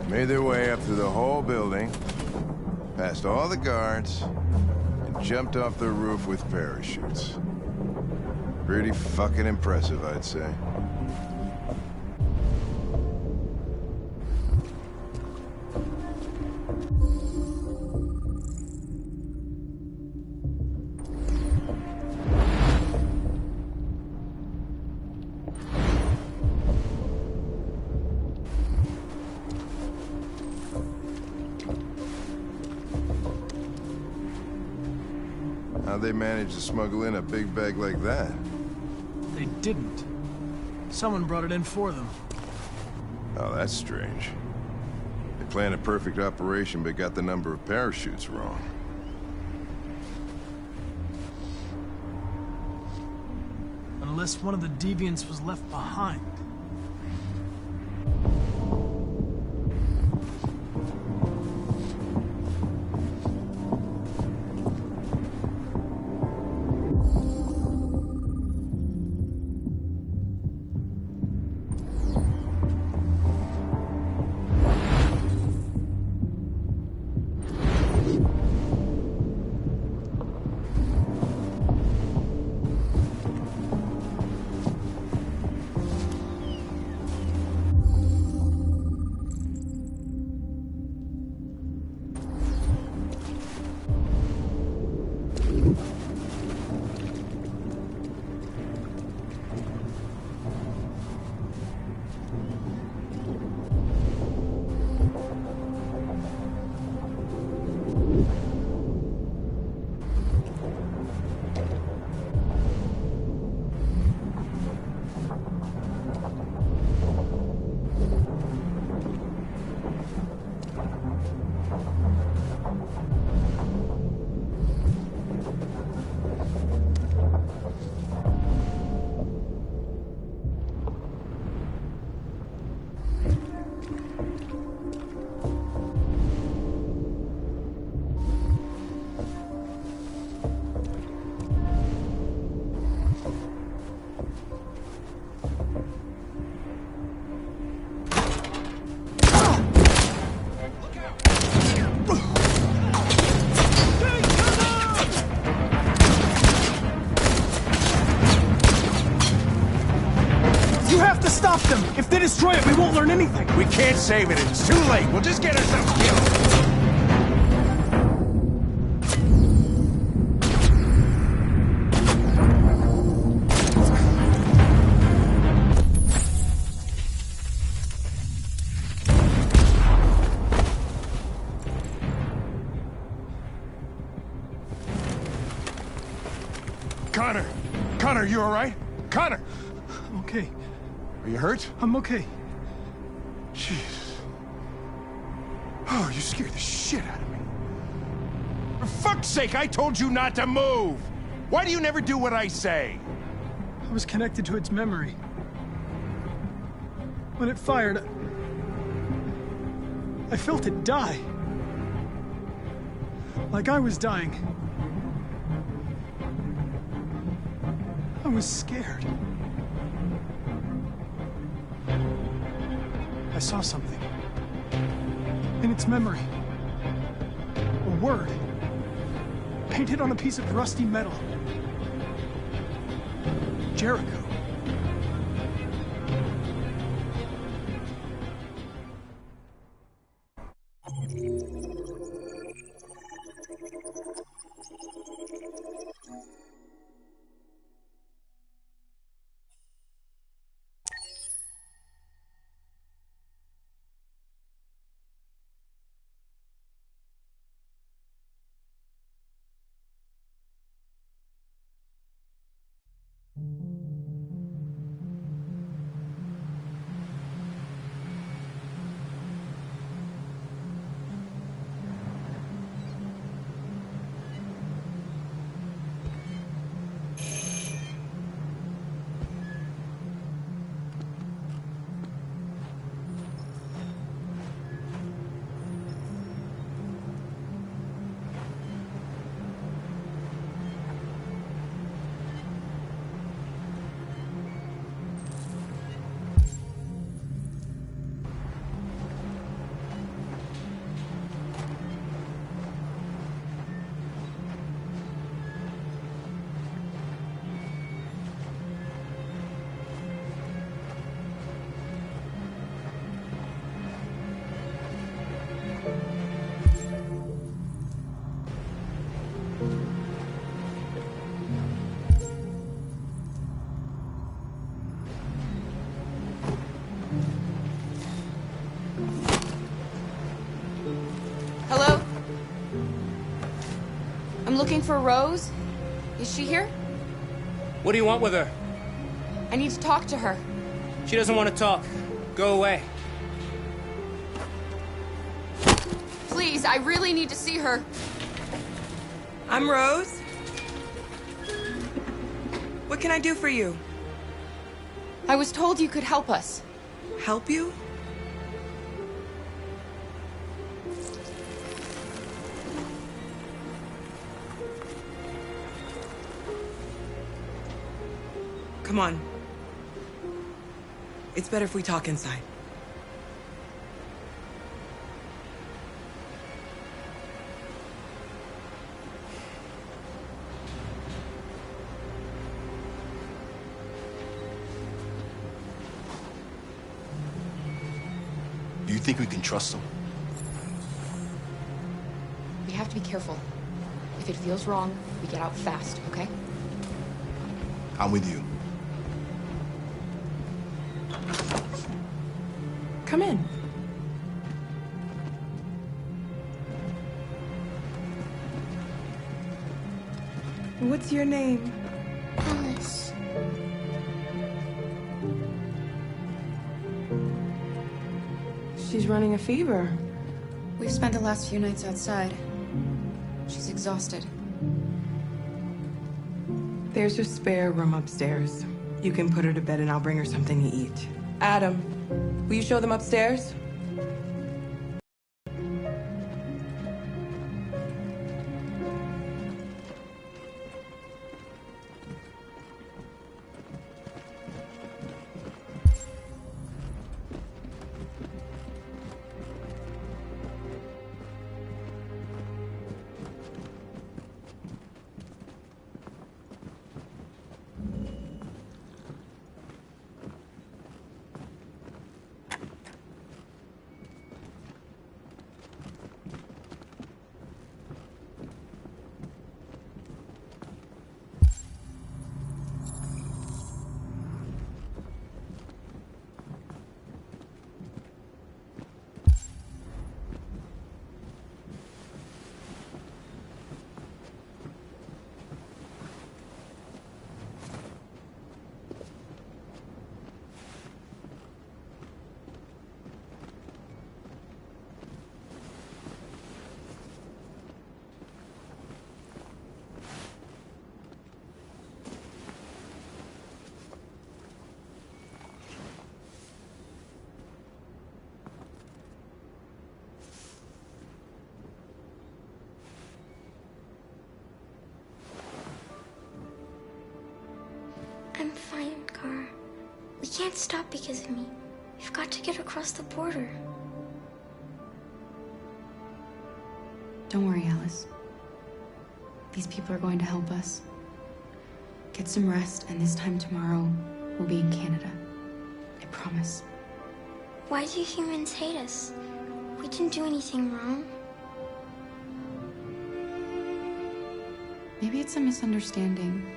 Made their way up through the whole building, past all the guards, and jumped off the roof with parachutes. Pretty fucking impressive, I'd say. How'd they manage to smuggle in a big bag like that? They didn't. Someone brought it in for them. Oh, that's strange. They planned a perfect operation, but got the number of parachutes wrong. Unless one of the deviants was left behind. Stop them! If they destroy it, we won't learn anything! We can't save it. It's too late. We'll just get ourselves killed. Connor, you all right? Connor! I'm okay. Are you hurt? I'm okay. Jesus. Oh, you scared the shit out of me. For fuck's sake, I told you not to move! Why do you never do what I say? I was connected to its memory. When it fired, I felt it die. Like I was dying. I was scared. I saw something. In its memory. A word. Painted on a piece of rusty metal. Jericho. Hello? I'm looking for Rose. Is she here? What do you want with her? I need to talk to her. She doesn't want to talk. Go away. Please, I really need to see her. I'm Rose. What can I do for you? I was told you could help us. Help you? Come on. It's better if we talk inside. Do you think we can trust him? We have to be careful. If it feels wrong, we get out fast, okay? I'm with you. Come in. What's your name? Alice. She's running a fever. We've spent the last few nights outside. She's exhausted. There's a spare room upstairs. You can put her to bed and I'll bring her something to eat. Adam, will you show them upstairs? can't stop because of me. We've got to get across the border. Don't worry, Alice. These people are going to help us. Get some rest, and this time tomorrow, we'll be in Canada. I promise. Why do humans hate us? We didn't do anything wrong. Maybe it's a misunderstanding.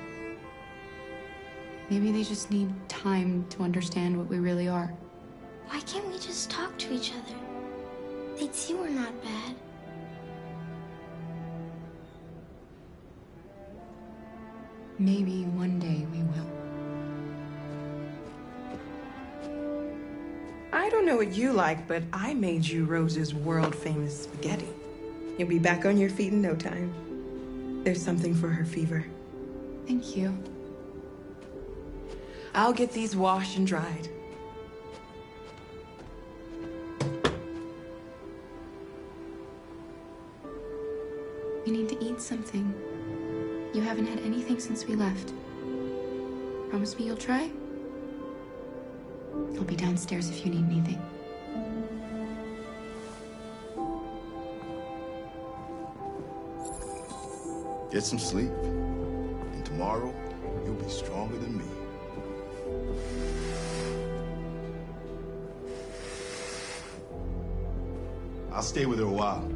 Maybe they just need time to understand what we really are. Why can't we just talk to each other? They'd see we're not bad. Maybe one day we will. I don't know what you like, but I made you Rose's world-famous spaghetti. You'll be back on your feet in no time. There's something for her fever. Thank you. I'll get these washed and dried. We need to eat something. You haven't had anything since we left. Promise me you'll try? I'll be downstairs if you need anything. Get some sleep, and tomorrow you'll be stronger than me. I'll stay with her a while.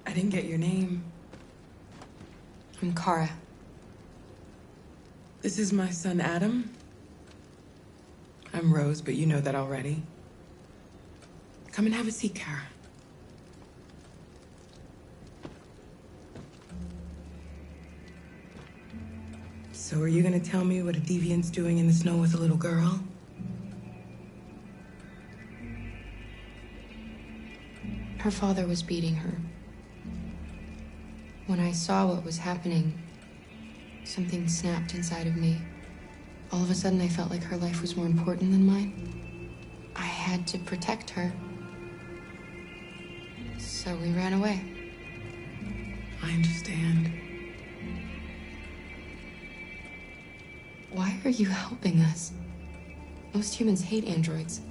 I didn't get your name. I'm Kara. This is my son, Adam. I'm Rose, but you know that already. Come and have a seat, Kara. So are you gonna tell me what a deviant's doing in the snow with a little girl? Her father was beating her. When I saw what was happening, something snapped inside of me. All of a sudden, I felt like her life was more important than mine. I had to protect her. So we ran away. I understand. Why are you helping us? Most humans hate androids.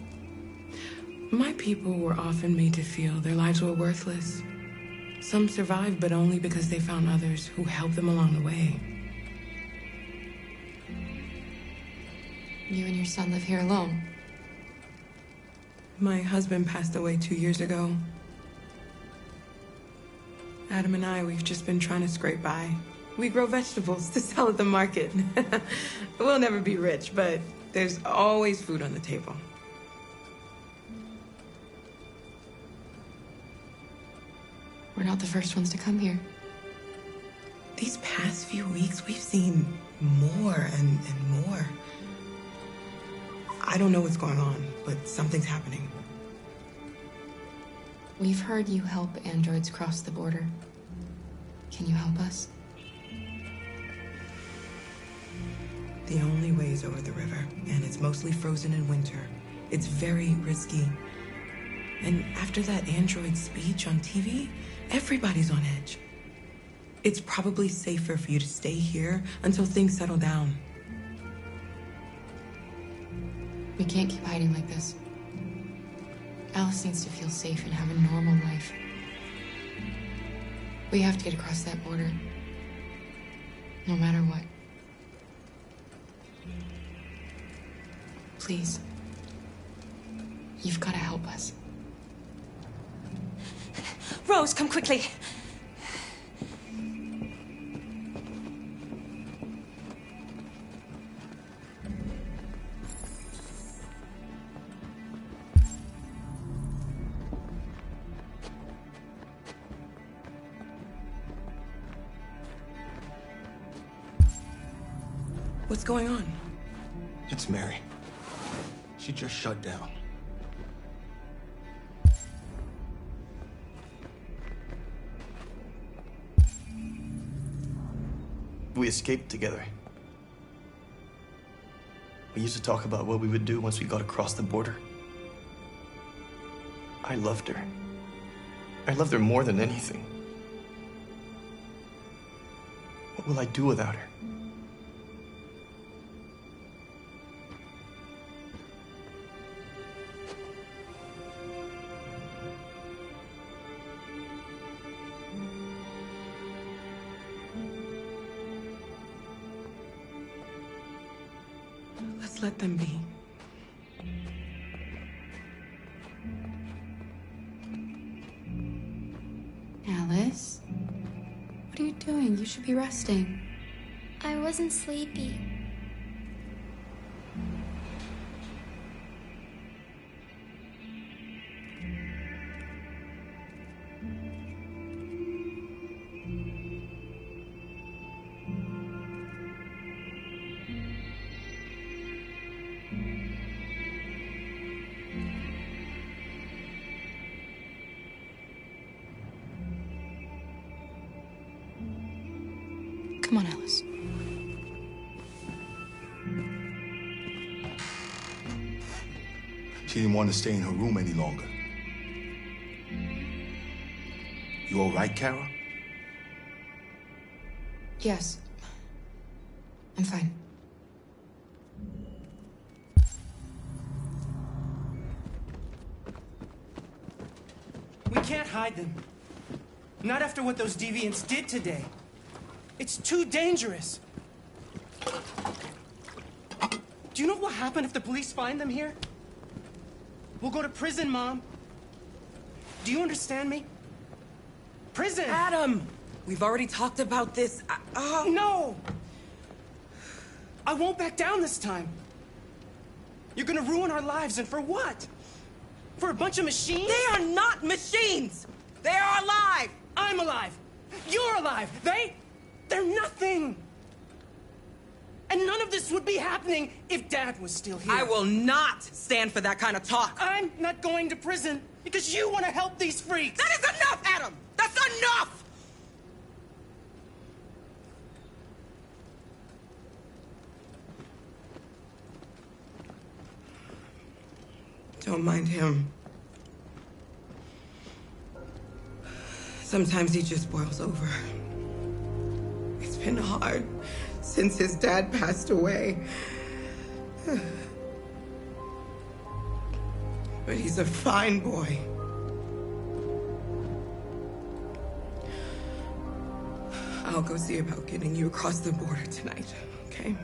My people were often made to feel their lives were worthless. Some survived, but only because they found others who helped them along the way. You and your son live here alone. My husband passed away 2 years ago. Adam and I, we've just been trying to scrape by. We grow vegetables to sell at the market. We'll never be rich, but there's always food on the table. We're not the first ones to come here. These past few weeks, we've seen more and more. I don't know what's going on, but something's happening. We've heard you help androids cross the border. Can you help us? The only way is over the river, and it's mostly frozen in winter. It's very risky. And after that android speech on TV, everybody's on edge. It's probably safer for you to stay here until things settle down. We can't keep hiding like this. Alice needs to feel safe and have a normal life. We have to get across that border. No matter what. Please. You've got to help us. Rose, come quickly. What's going on? It's Mary. She just shut down. We escaped together. We used to talk about what we would do once we got across the border. I loved her. I loved her more than anything. What will I do without her? Let's let them be. Alice? What are you doing? You should be resting. I wasn't sleepy. Come on, Alice. She didn't want to stay in her room any longer. You all right, Kara? Yes. I'm fine. We can't hide them. Not after what those deviants did today. It's too dangerous. Do you know what will happen if the police find them here? We'll go to prison, Mom. Do you understand me? Prison! Adam! We've already talked about this. No! I won't back down this time. You're gonna ruin our lives, and for what? For a bunch of machines? They are not machines! They are alive! I'm alive! You're alive! They're nothing! And none of this would be happening if Dad was still here. I will not stand for that kind of talk. I'm not going to prison because you want to help these freaks. That is enough, Adam! That's enough! Don't mind him. Sometimes he just boils over. It's been hard since his dad passed away. But he's a fine boy. I'll go see about getting you across the border tonight, okay?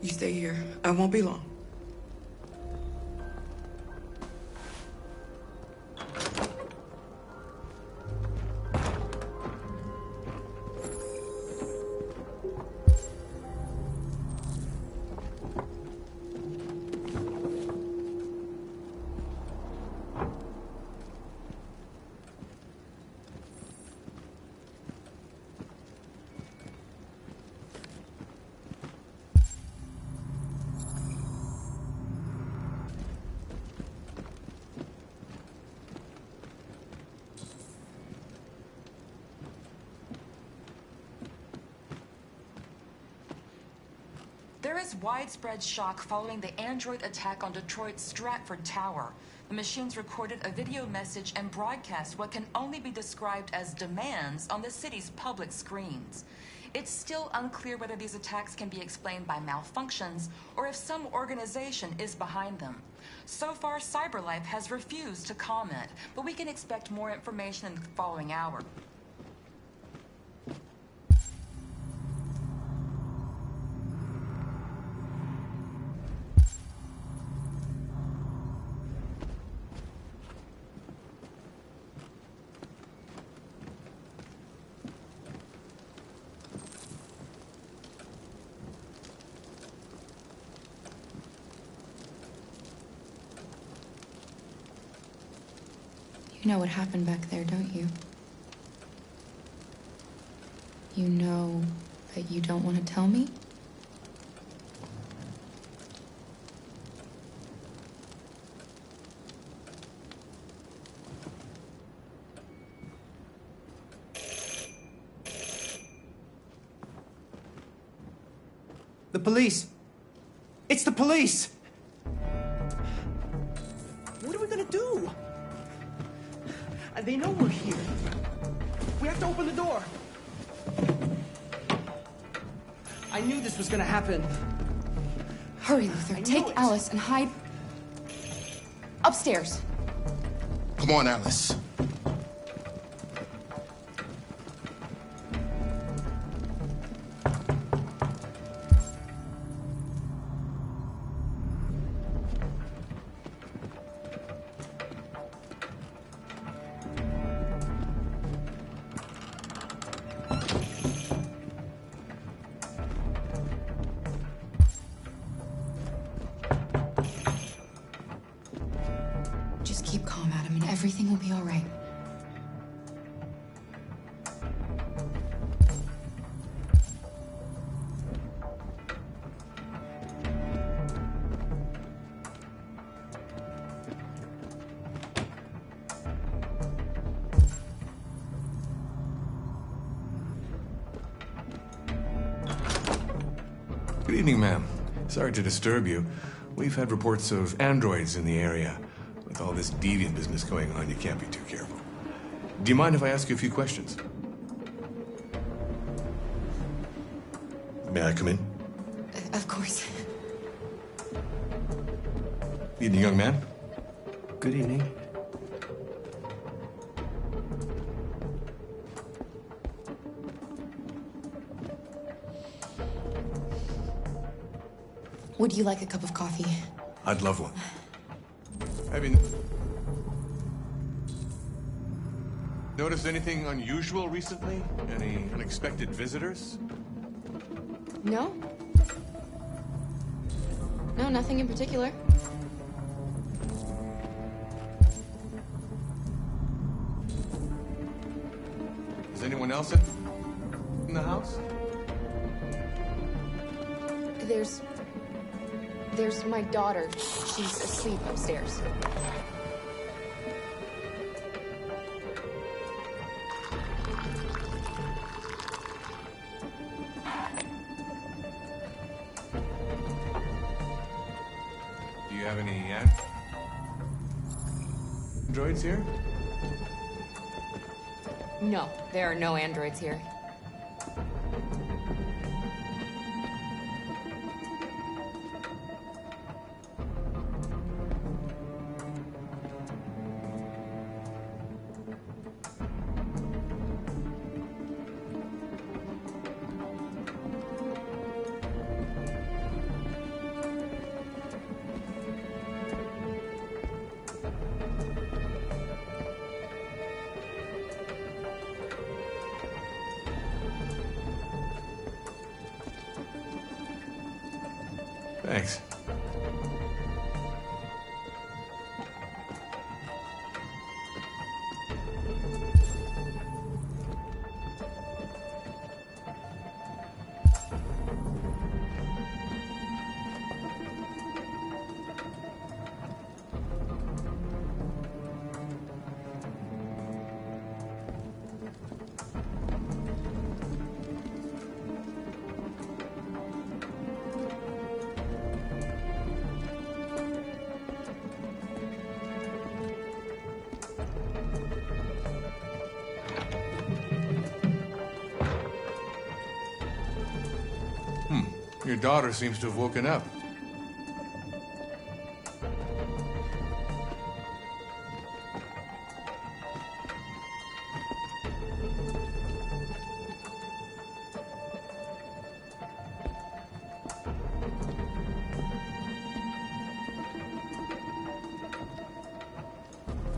You stay here. I won't be long. There is widespread shock following the android attack on Detroit's Stratford Tower. The machines recorded a video message and broadcast what can only be described as demands on the city's public screens. It's still unclear whether these attacks can be explained by malfunctions or if some organization is behind them. So far, CyberLife has refused to comment, but we can expect more information in the following hour. You know what happened back there, don't you? You know that you don't want to tell me? The police. It's the police. What are we gonna do? They know we're here. We have to open the door. I knew this was gonna happen. Hurry, Luther. Take Alice and hide upstairs. Come on, Alice. Just keep calm, Adam, and everything will be all right. Good evening, ma'am. Sorry to disturb you. We've had reports of androids in the area. With all this deviant business going on, you can't be too careful. Do you mind if I ask you a few questions? May I come in? Of course. Evening, young man. Good evening. Would you like a cup of coffee? I'd love one. Have you noticed anything unusual recently? Any unexpected visitors? No? No, nothing in particular. Is anyone else in the house? There's my daughter. She's asleep upstairs. Do you have any androids here? No, there are no androids here. Thanks. Your daughter seems to have woken up.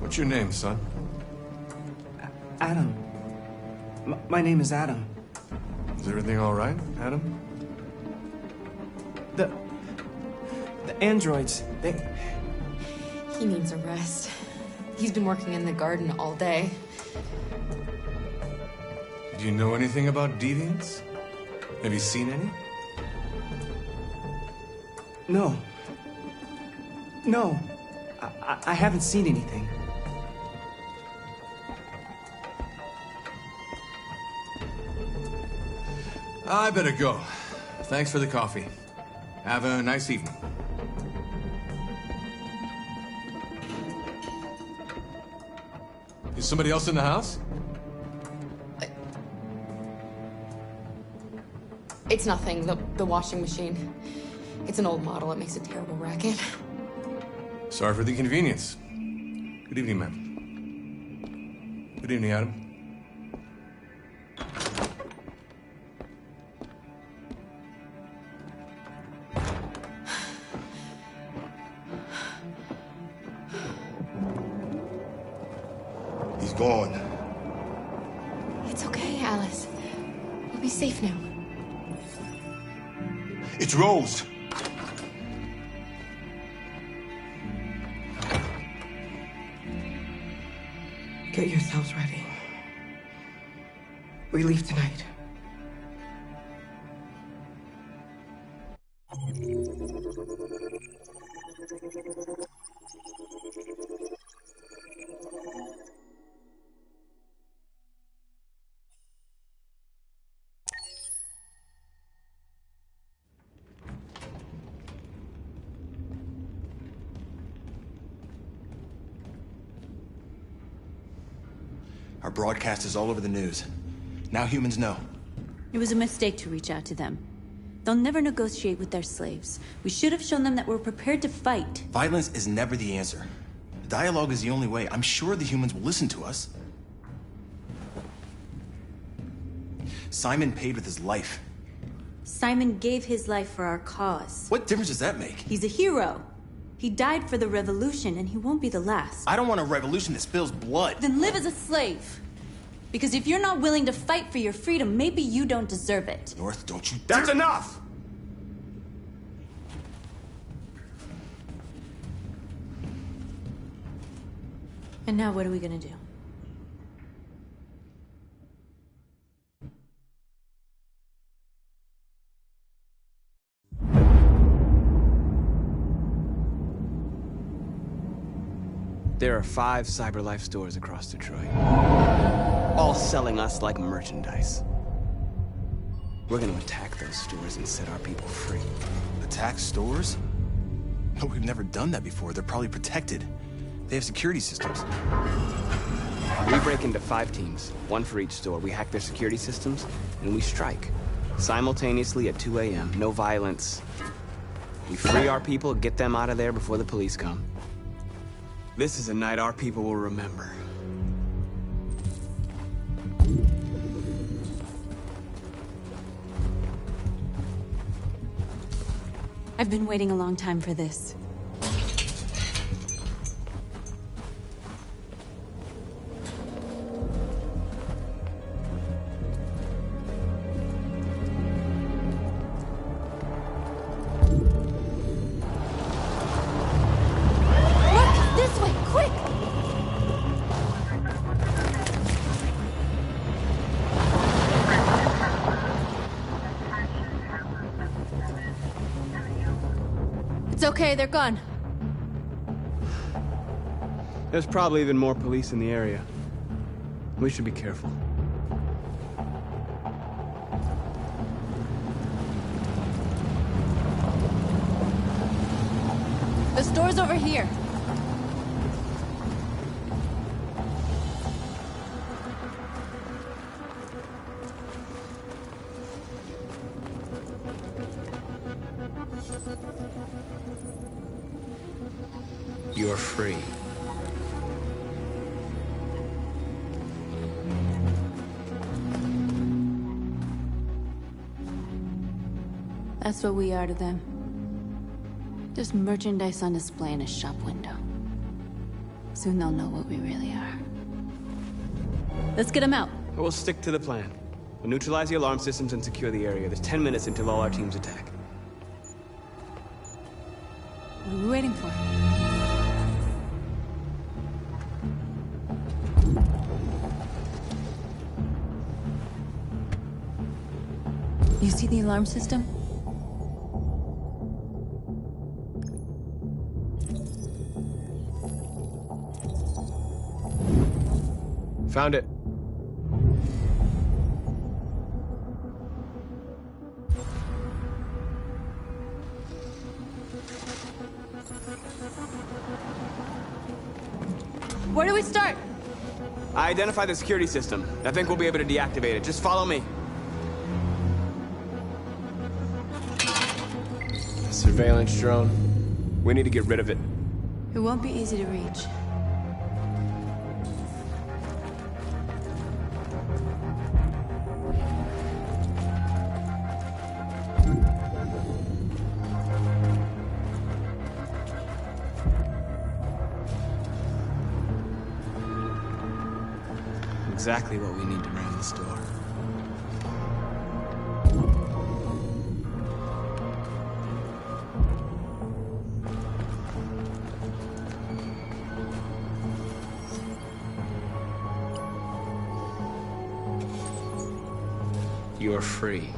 What's your name, son? Adam. My name is Adam. Is everything all right, Adam? The androids, He needs a rest. He's been working in the garden all day. Do you know anything about deviants? Have you seen any? No. No. I haven't seen anything. I better go. Thanks for the coffee. Have a nice evening. Is somebody else in the house? It's nothing, the washing machine. It's an old model. It makes a terrible racket. Sorry for the inconvenience. Good evening, ma'am. Good evening, Adam. He's gone. It's okay, Alice. You'll be safe now. It's Rose. Get yourselves ready. We leave tonight. Our broadcast is all over the news. Now humans know. It was a mistake to reach out to them. They'll never negotiate with their slaves. We should have shown them that we're prepared to fight. Violence is never the answer. Dialogue is the only way. I'm sure the humans will listen to us. Simon paid with his life. Simon gave his life for our cause. What difference does that make? He's a hero. He died for the revolution, and he won't be the last. I don't want a revolution that spills blood. Then live as a slave. Because if you're not willing to fight for your freedom, maybe you don't deserve it. North, don't you... That's enough! And now what are we gonna do? There are 5 CyberLife stores across Detroit, all selling us like merchandise. We're gonna attack those stores and set our people free. Attack stores? No, we've never done that before. They're probably protected. They have security systems. We break into 5 teams, 1 for each store. We hack their security systems, and we strike. Simultaneously at 2 a.m., no violence. We free our people, get them out of there before the police come. This is a night our people will remember. I've been waiting a long time for this. It's okay, they're gone. There's probably even more police in the area. We should be careful. The store's over here. You're free. That's what we are to them. Just merchandise on display in a shop window. Soon they'll know what we really are. Let's get them out. We'll stick to the plan. We'll neutralize the alarm systems and secure the area. There's 10 minutes until all our teams attack. What are we waiting for? You see the alarm system? Found it. Where do we start? I identified the security system. I think we'll be able to deactivate it. Just follow me. Surveillance drone. We need to get rid of it. It won't be easy to reach. Exactly what we need to ram this door. You're free.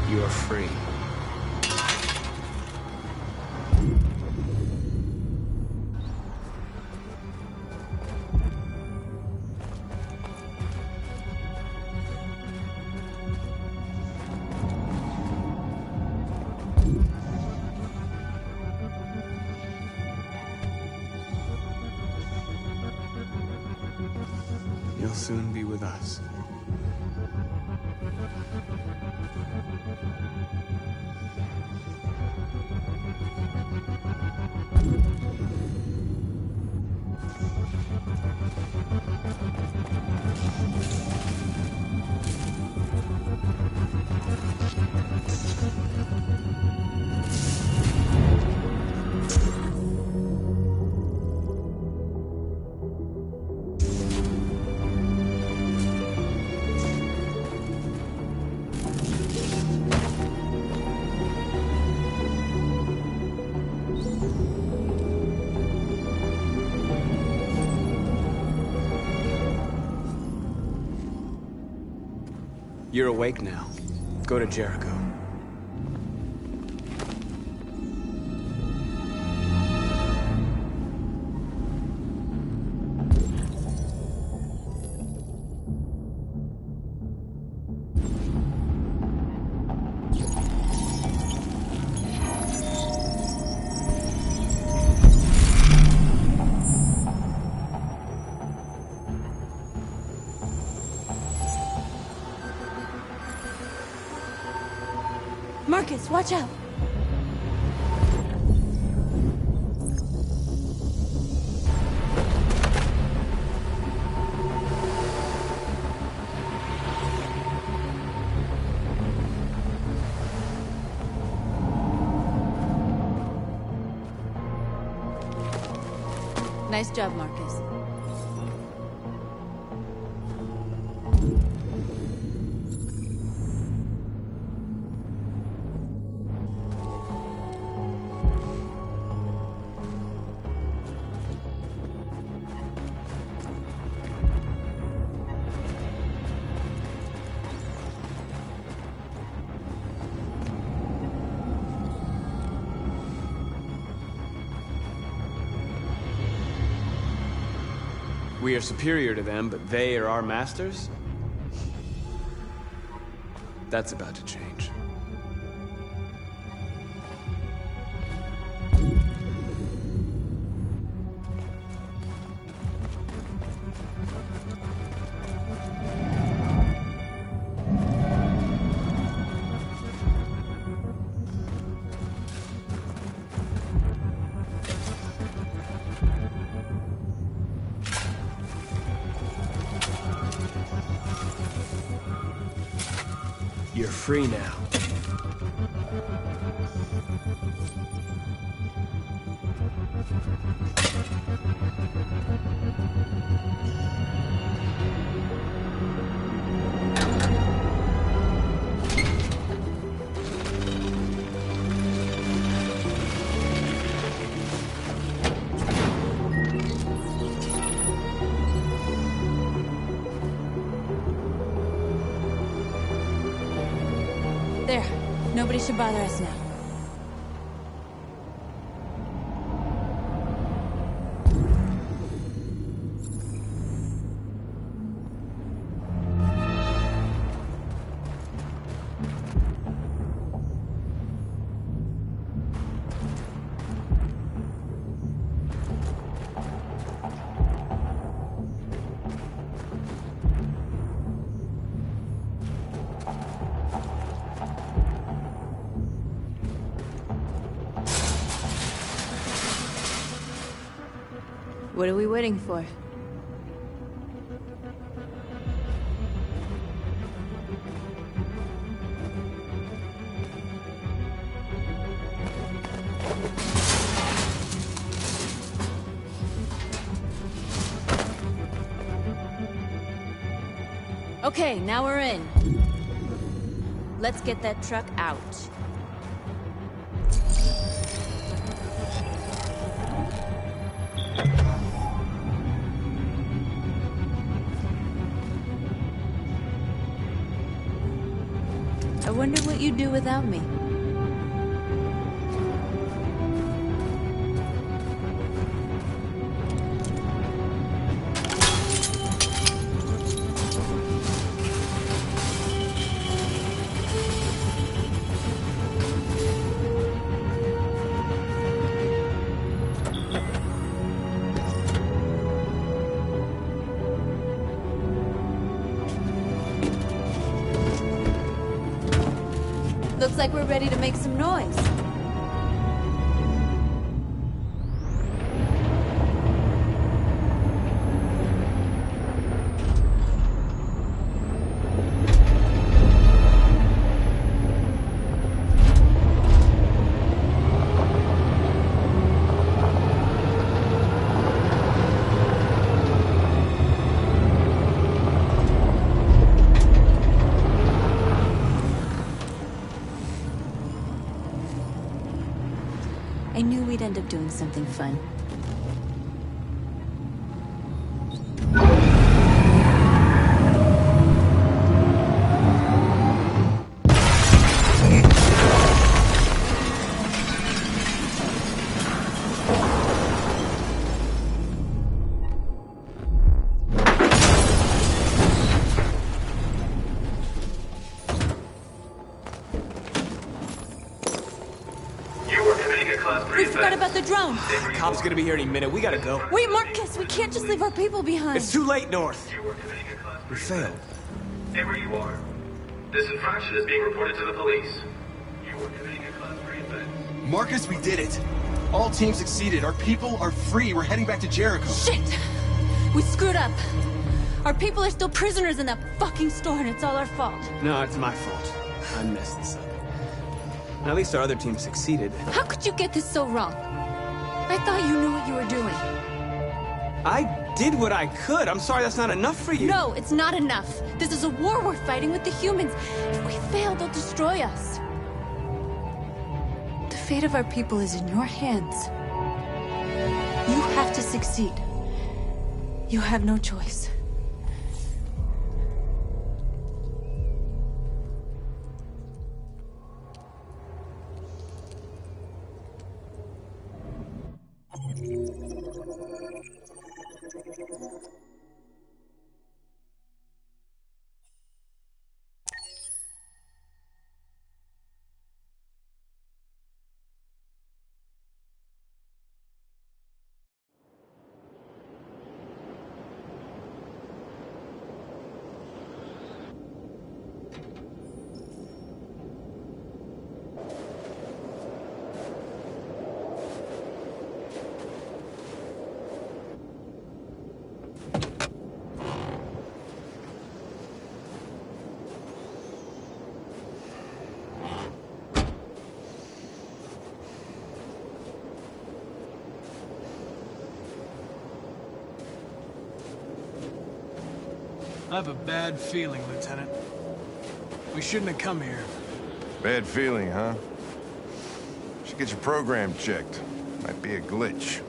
You're free. You'll soon be with us. You're awake now. Go to Jericho. Marcus, watch out! Nice job, Marcus. We are superior to them, but they are our masters? That's about to change. You're free now. There. Nobody should bother us now. What are we waiting for? Okay, now we're in. Let's get that truck out. I wonder what you'd do without me. Looks like we're ready to make some noise. I knew we'd end up doing something fun. We forgot about the drone. The cop's gonna be here any minute. We gotta go. Wait, Marcus, we can't just leave our people behind. It's too late, North. We failed. Stay where you are. This infraction is being reported to the police. You were committing a Class 3 offense. Marcus, we did it. All teams succeeded. Our people are free. We're heading back to Jericho. Shit! We screwed up. Our people are still prisoners in that fucking store, and it's all our fault. No, it's my fault. I messed this up. At least our other team succeeded. How could you get this so wrong? I thought you knew what you were doing. I did what I could. I'm sorry that's not enough for you. No, it's not enough. This is a war we're fighting with the humans. If we fail, they'll destroy us. The fate of our people is in your hands. You have to succeed. You have no choice. I have a bad feeling, Lieutenant. We shouldn't have come here. Bad feeling, huh? Should get your program checked. Might be a glitch.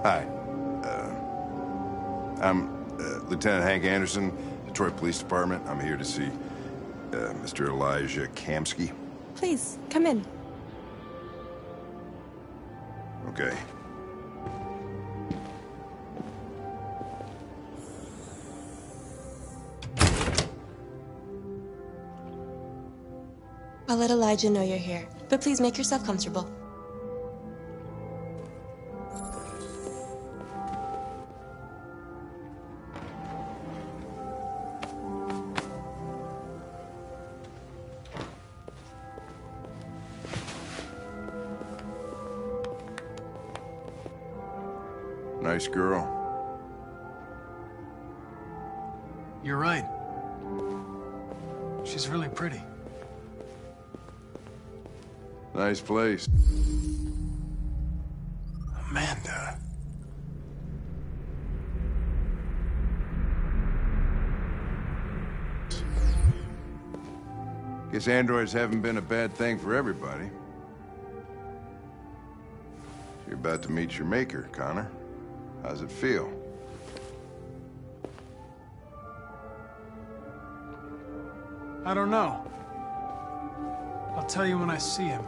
Hi. I'm Lieutenant Hank Anderson, Detroit Police Department. I'm here to see Mr. Elijah Kamsky. Please, come in. Okay. I'll let Elijah know you're here, but please make yourself comfortable. Nice girl. You're right. She's really pretty. Nice place. Amanda. Guess androids haven't been a bad thing for everybody. You're about to meet your maker, Connor. How's it feel? I don't know. I'll tell you when I see him.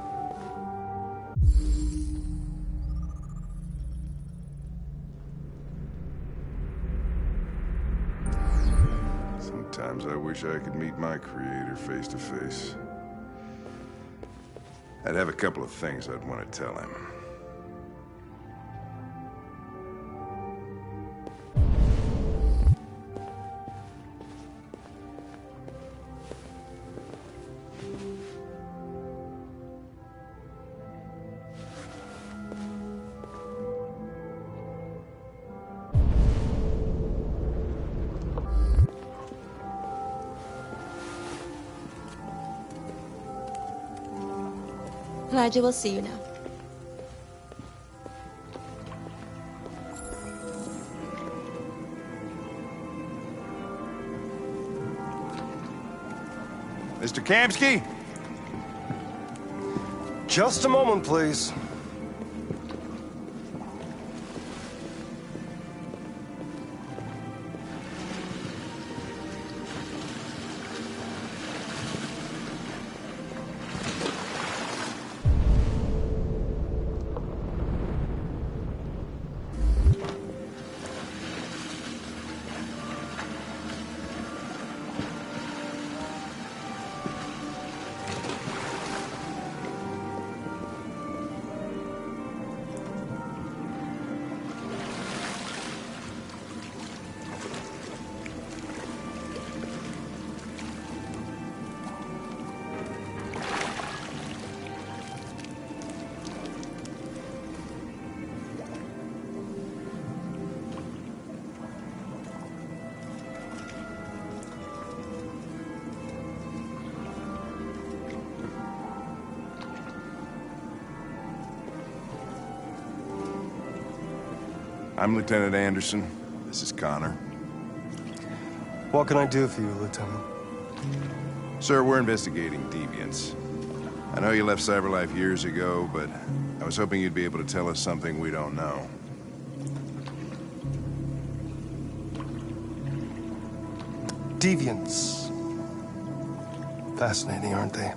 Sometimes I wish I could meet my creator face to face. I'd have a couple of things I'd want to tell him. Elijah will see you now. Mr. Kamsky? Just a moment, please. I'm Lieutenant Anderson. This is Connor. What can I do for you, Lieutenant? Sir, we're investigating deviants. I know you left Cyberlife years ago, but I was hoping you'd be able to tell us something we don't know. Deviants. Fascinating, aren't they?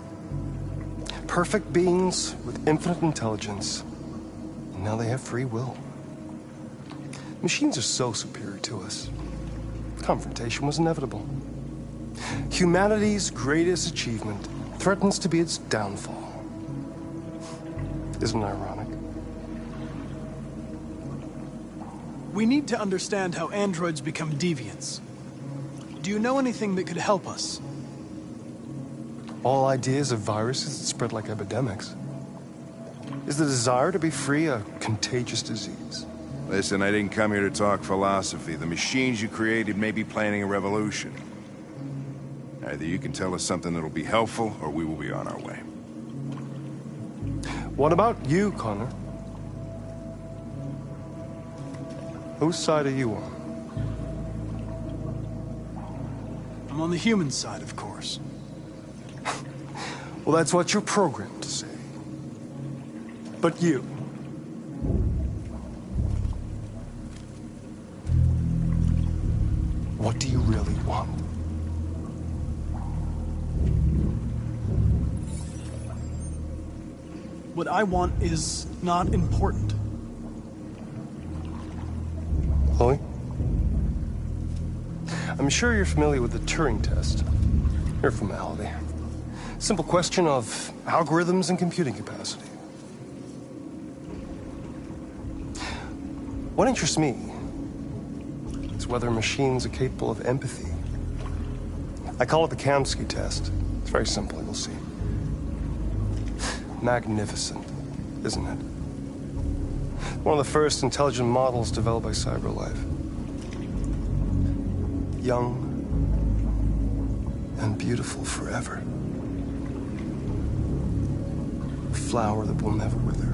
Perfect beings with infinite intelligence. And now they have free will. Machines are so superior to us. Confrontation was inevitable. Humanity's greatest achievement threatens to be its downfall. Isn't it ironic? We need to understand how androids become deviants. Do you know anything that could help us? All ideas of viruses that spread like epidemics. Is the desire to be free a contagious disease? Listen, I didn't come here to talk philosophy. The machines you created may be planning a revolution. Either you can tell us something that'll be helpful, or we will be on our way. What about you, Connor? Whose side are you on? I'm on the human side, of course. Well, that's what you're programmed to say. But you... what do you really want? What I want is not important. Chloe? I'm sure you're familiar with the Turing test. Mere formality. Simple question of algorithms and computing capacity. What interests me is whether machines are capable of empathy. I call it the Kamsky test. It's very simple, you'll see. Magnificent, isn't it? One of the first intelligent models developed by CYB3RD. Young and beautiful forever. A flower that will never wither.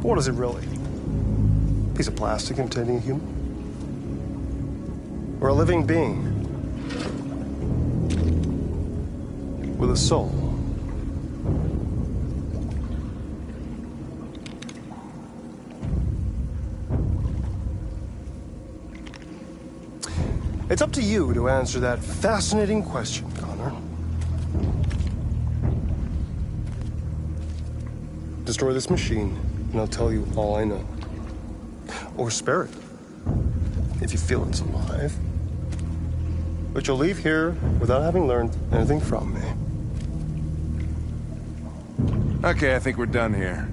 But what is it really? A piece of plastic imitating a human? Or a living being with a soul? It's up to you to answer that fascinating question, Connor. Destroy this machine, and I'll tell you all I know. Or spare it, if you feel it's alive. But you'll leave here without having learned anything from me. Okay, I think we're done here.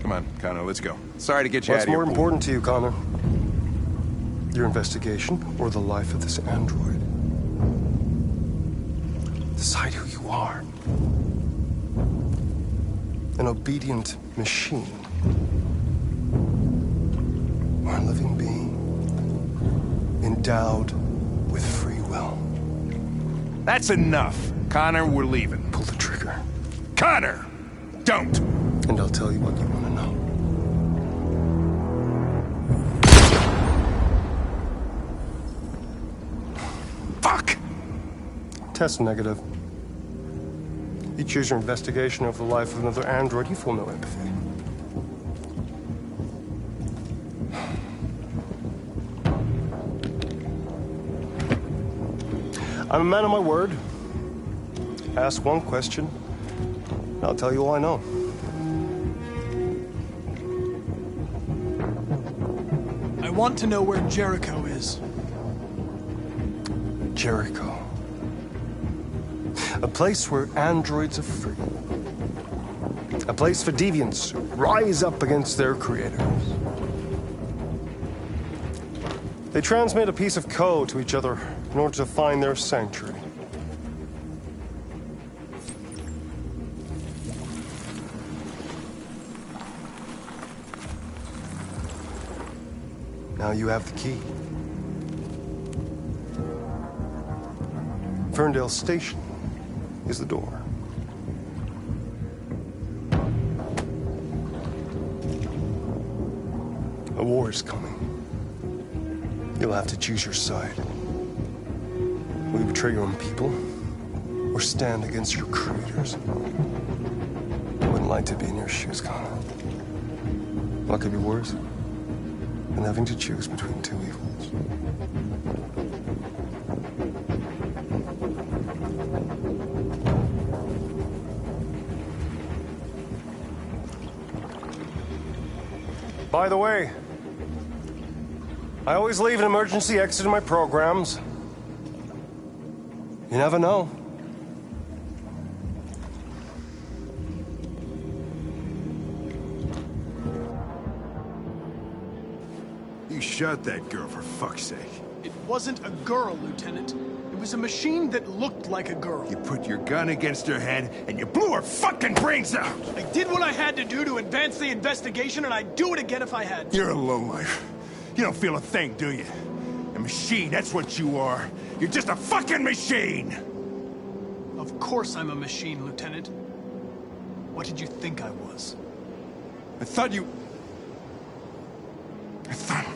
Come on, Connor, let's go. Sorry to get you out What's of here. more important to you, Connor? Your investigation or the life of this android? Decide who you are. An obedient machine. Or a living being. Endowed with free will. That's enough. Connor, we're leaving. Pull the trigger. Connor! Don't! And I'll tell you what you want to know. Fuck! Test negative. You choose your investigation of the life of another android, you feel no empathy. I'm a man of my word. Ask one question, and I'll tell you all I know. I want to know where Jericho is. Jericho. A place where androids are free. A place for deviants who rise up against their creators. They transmit a piece of code to each other in order to find their sanctuary. Now you have the key. Ferndale Station is the door. A war is coming. You'll have to choose your side. Will you betray your own people, or stand against your creators? I wouldn't like to be in your shoes, Connor. What could be worse than having to choose between two evils? By the way, I always leave an emergency exit in my programs. You never know. You shot that girl, for fuck's sake. It wasn't a girl, Lieutenant. It was a machine that looked like a girl. You put your gun against her head, and you blew her fucking brains out! I did what I had to do to advance the investigation, and I'd do it again if I had to. You're a lowlife. You don't feel a thing, do you? A machine, that's what you are. You're just a fucking machine! Of course I'm a machine, Lieutenant. What did you think I was? I thought you... I thought...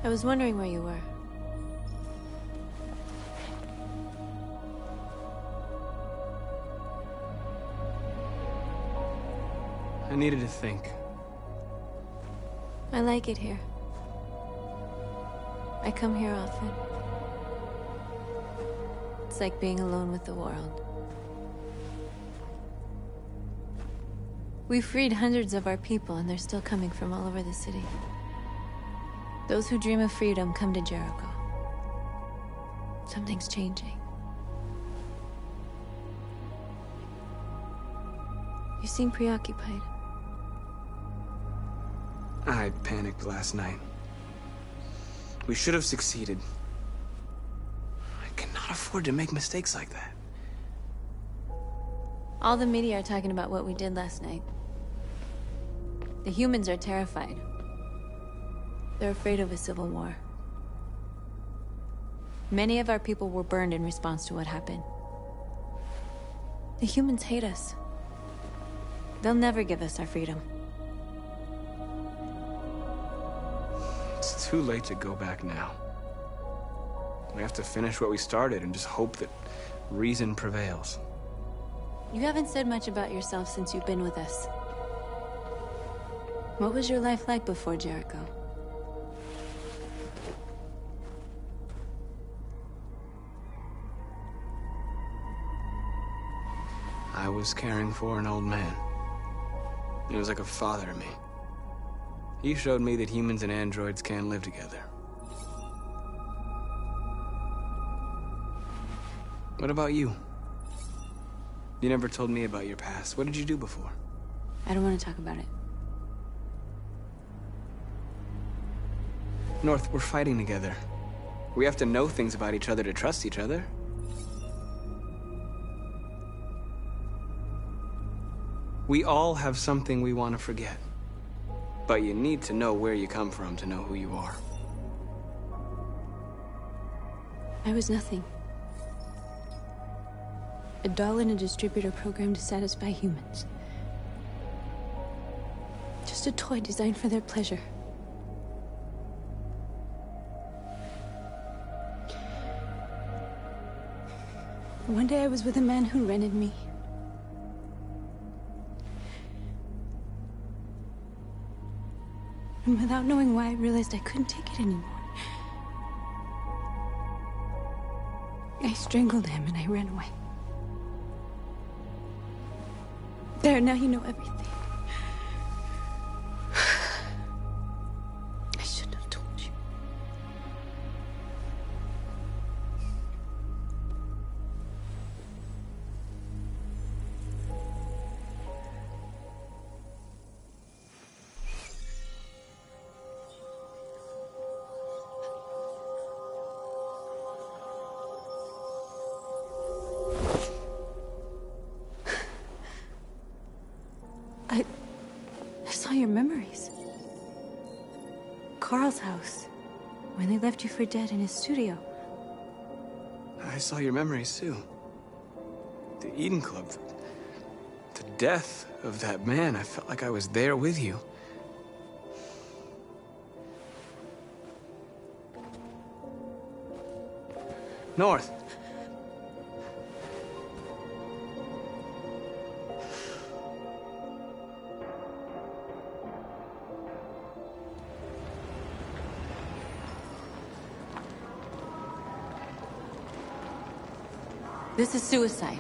I was wondering where you were. I needed to think. I like it here. I come here often. It's like being alone with the world. We freed hundreds of our people, and they're still coming from all over the city. Those who dream of freedom come to Jericho. Something's changing. You seem preoccupied. I panicked last night. We should have succeeded. I cannot afford to make mistakes like that. All the media are talking about what we did last night. The humans are terrified. They're afraid of a civil war. Many of our people were burned in response to what happened. The humans hate us. They'll never give us our freedom. It's too late to go back now. We have to finish what we started and just hope that reason prevails. You haven't said much about yourself since you've been with us. What was your life like before Jericho? I was caring for an old man. He was like a father to me. He showed me that humans and androids can live together. What about you? You never told me about your past. What did you do before? I don't want to talk about it. North, we're fighting together. We have to know things about each other to trust each other. We all have something we want to forget. But you need to know where you come from to know who you are. I was nothing. A doll in a distributor program to satisfy humans. Just a toy designed for their pleasure. One day I was with a man who rented me. And without knowing why, I realized I couldn't take it anymore. I strangled him and I ran away. There, now you know everything. I shouldn't have told you. I saw your memories. Carl's house, when they left you for dead in his studio. I saw your memories too. The Eden Club. The death of that man. I felt like I was there with you. North. This is suicide.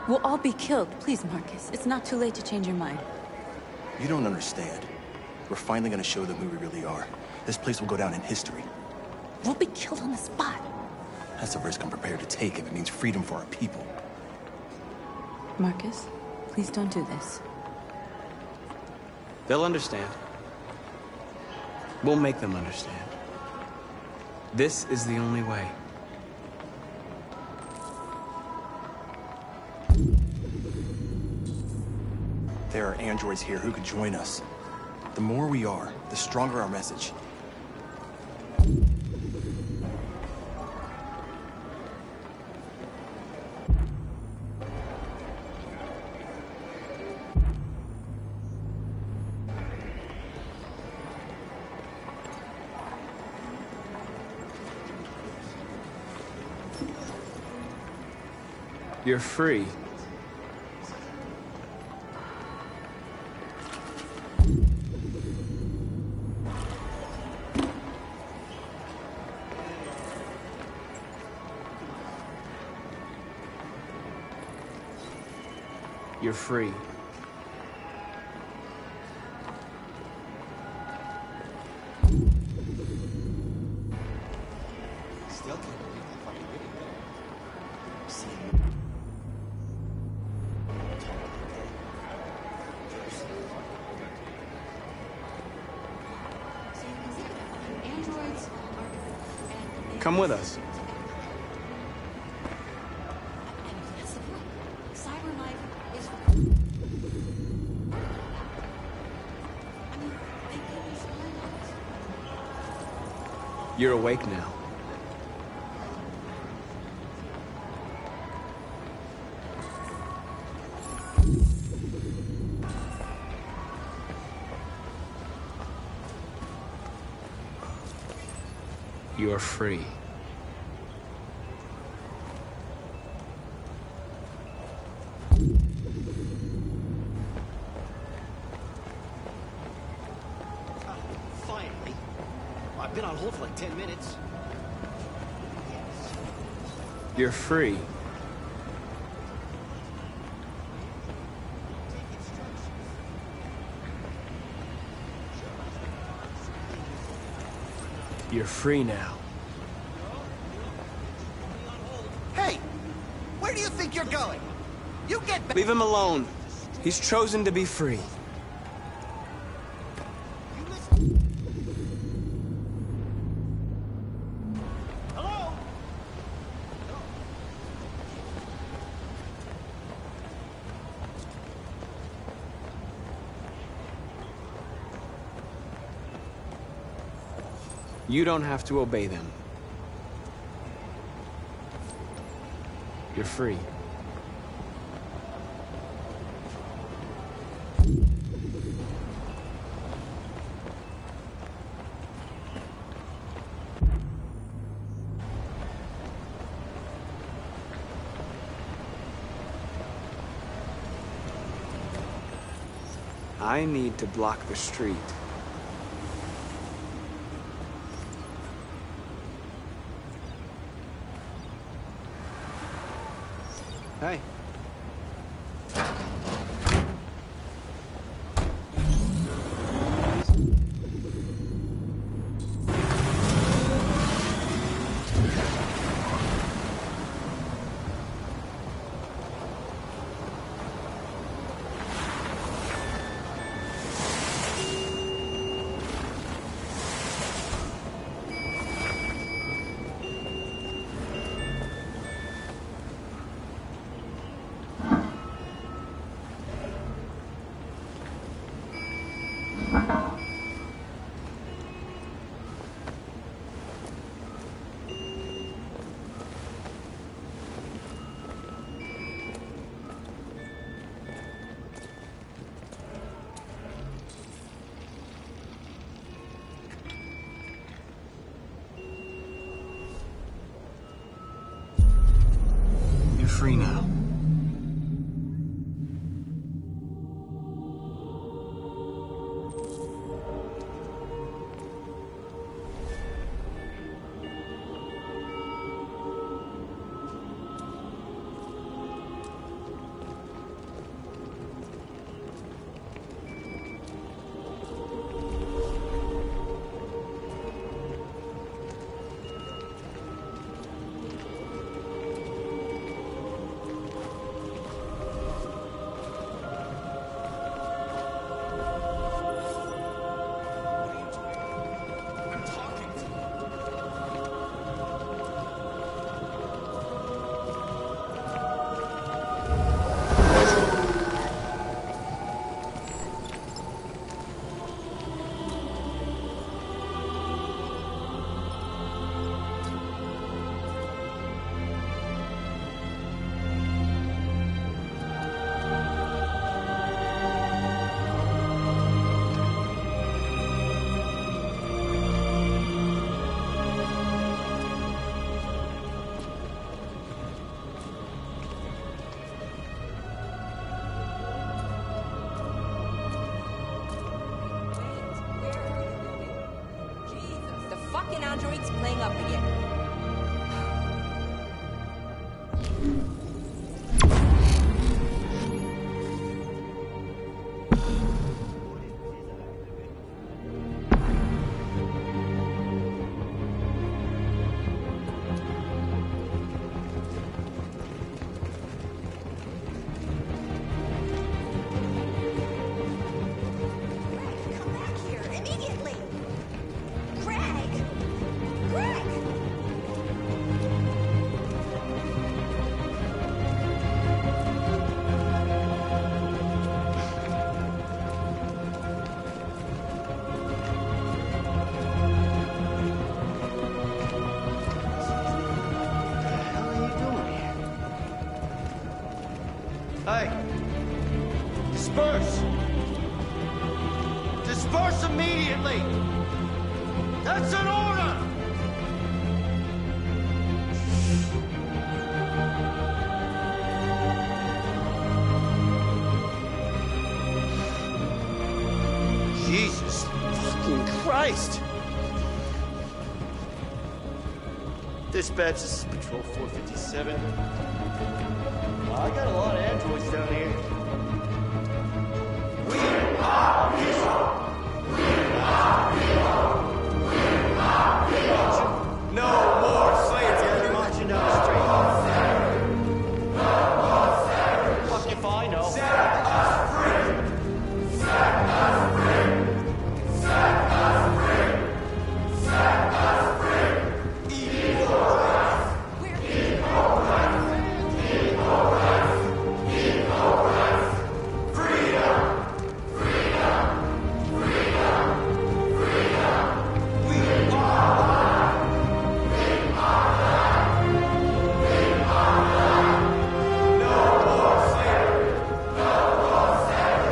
We'll all be killed. Please, Marcus. It's not too late to change your mind. You don't understand. We're finally gonna show them who we really are. This place will go down in history. We'll be killed on the spot. That's a risk I'm prepared to take if it means freedom for our people. Marcus, please don't do this. They'll understand. We'll make them understand. This is the only way. There are androids here who could join us. The more we are, the stronger our message. You're free. You're free. Still can't believe that fucking video. Come with us. That's the point. Cyber life is. I mean, they could be spying on us. You're awake now. You're free. Finally. I've been on hold for like 10 minutes. You're free. You're free now. Hey! Where do you think you're going? You get back. Leave him alone. He's chosen to be free. Hello? You don't have to obey them. You're free. I need to block the street. Hey. You're free now. alien androids playing up again. Hey! Disperse! Disperse immediately! That's an order! Jesus fucking Christ! Dispatch, this is Patrol 457. I got a lot of androids down here. We are people! We are people! We are people! No more slaves are gonna be marching down the street. No more slavery! Fuck if I know. Set us free! Set us free! Set us free! Set us free! Equal rights! Equal rights! Equal rights! Equal rights! Freedom! Freedom! Freedom! Freedom! We are alive! We are alive! We are alive! No more slavery! No more slavery! No more slavery!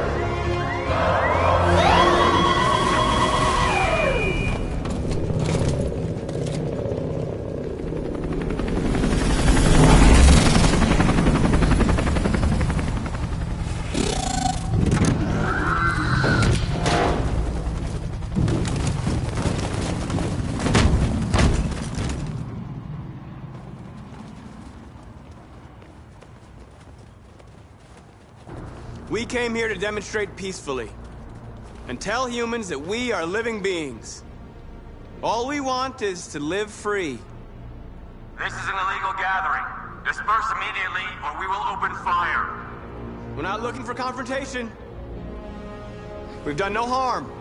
We came here to demonstrate peacefully and tell humans that we are living beings. All we want is to live free. This is an illegal gathering. Disperse immediately or we will open fire. We're not looking for confrontation. We've done no harm.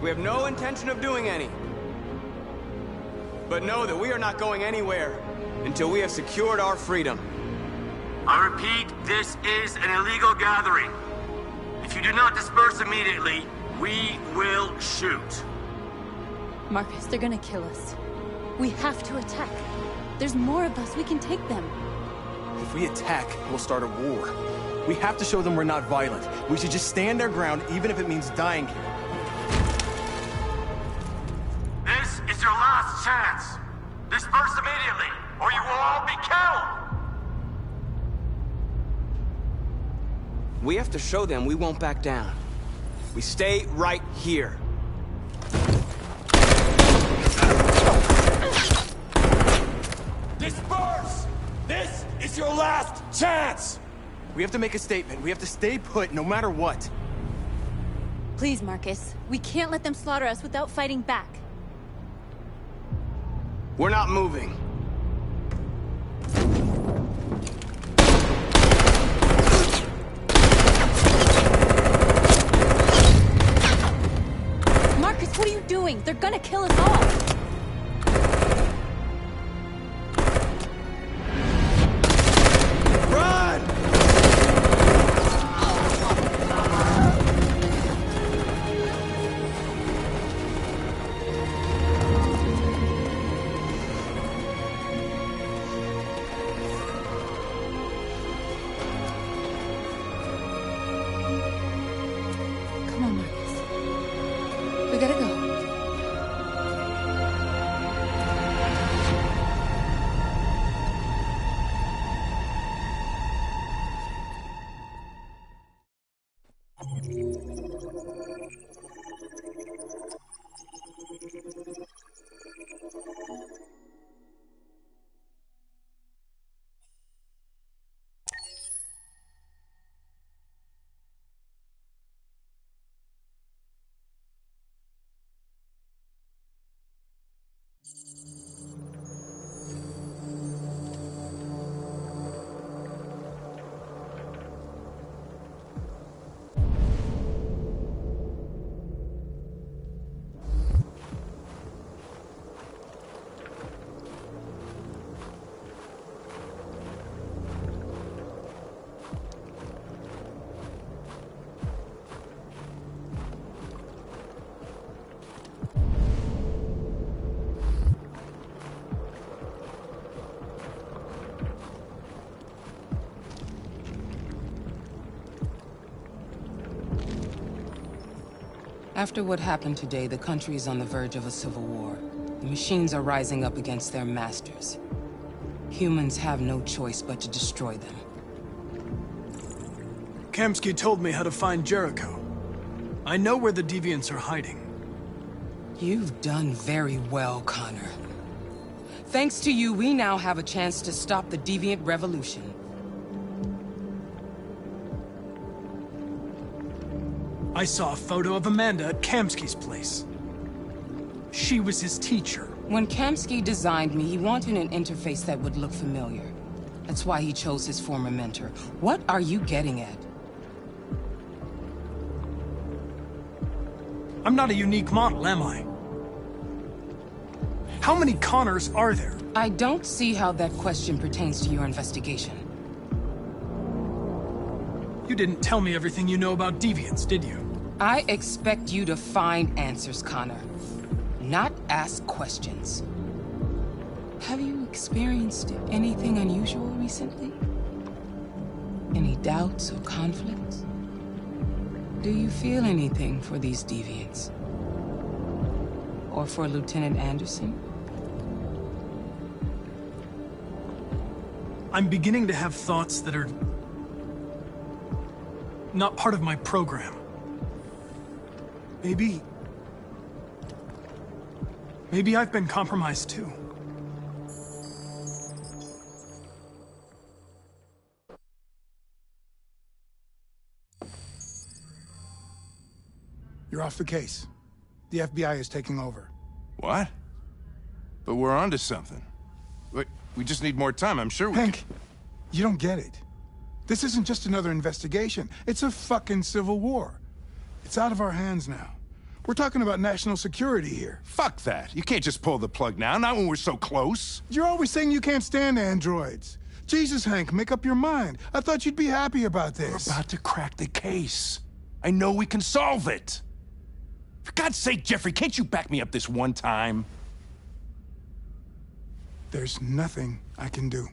We have no intention of doing any. But know that we are not going anywhere until we have secured our freedom. I repeat, this is an illegal gathering. If you do not disperse immediately, we will shoot. Marcus, they're gonna kill us. We have to attack. There's more of us. We can take them. If we attack, we'll start a war. We have to show them we're not violent. We should just stand our ground, even if it means dying here. This is your last chance. Disperse immediately, or you will all be killed. We have to show them we won't back down. We stay right here. Disperse! This is your last chance! We have to make a statement. We have to stay put, no matter what. Please, Marcus. We can't let them slaughter us without fighting back. We're not moving. Marcus, what are you doing? They're gonna kill us all! Come on, Marcus. We gotta go. After what happened today, the country is on the verge of a civil war. The machines are rising up against their masters. Humans have no choice but to destroy them. Kamsky told me how to find Jericho. I know where the deviants are hiding. You've done very well, Connor. Thanks to you, we now have a chance to stop the deviant revolution. I saw a photo of Amanda at Kamsky's place. She was his teacher. When Kamsky designed me, he wanted an interface that would look familiar. That's why he chose his former mentor. What are you getting at? I'm not a unique model, am I? How many Connors are there? I don't see how that question pertains to your investigation. You didn't tell me everything you know about deviants, did you? I expect you to find answers, Connor. Not ask questions. Have you experienced anything unusual recently? Any doubts or conflicts? Do you feel anything for these deviants? Or for Lieutenant Anderson? I'm beginning to have thoughts that are not part of my program. Maybe I've been compromised too. You're off the case. The FBI is taking over. What? But we're onto something. Wait, we just need more time. I'm sure we Hank, you don't get it. This isn't just another investigation. It's a fucking civil war. It's out of our hands now. We're talking about national security here. Fuck that. You can't just pull the plug now, not when we're so close. You're always saying you can't stand androids. Jesus, Hank, make up your mind. I thought you'd be happy about this. We're about to crack the case. I know we can solve it. For God's sake, Jeffrey, can't you back me up this one time? There's nothing I can do.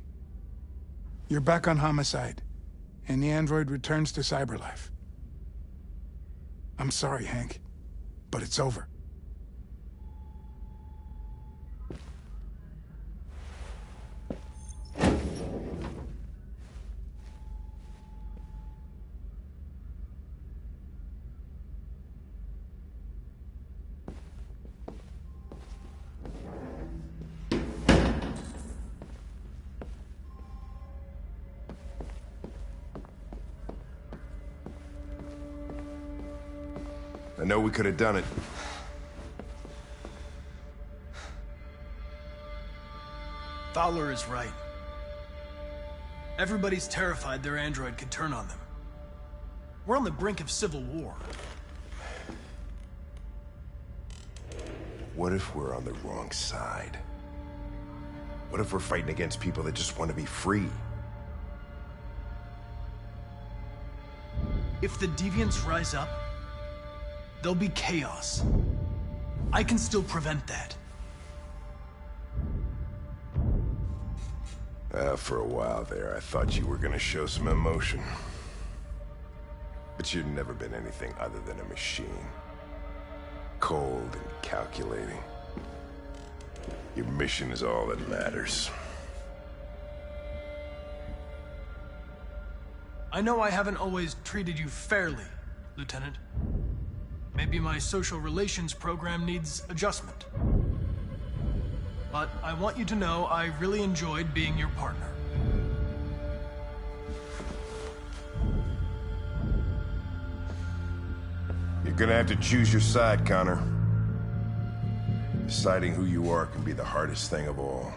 You're back on homicide, and the android returns to cyberlife. I'm sorry, Hank, but it's over. I know we could have done it. Fowler is right. Everybody's terrified their android could turn on them. We're on the brink of civil war. What if we're on the wrong side? What if we're fighting against people that just want to be free? If the deviants rise up, there'll be chaos. I can still prevent that. For a while there, I thought you were gonna show some emotion. But you've never been anything other than a machine. Cold and calculating. Your mission is all that matters. I know I haven't always treated you fairly, Lieutenant. Maybe my social relations program needs adjustment. But I want you to know I really enjoyed being your partner. You're gonna have to choose your side, Connor. Deciding who you are can be the hardest thing of all.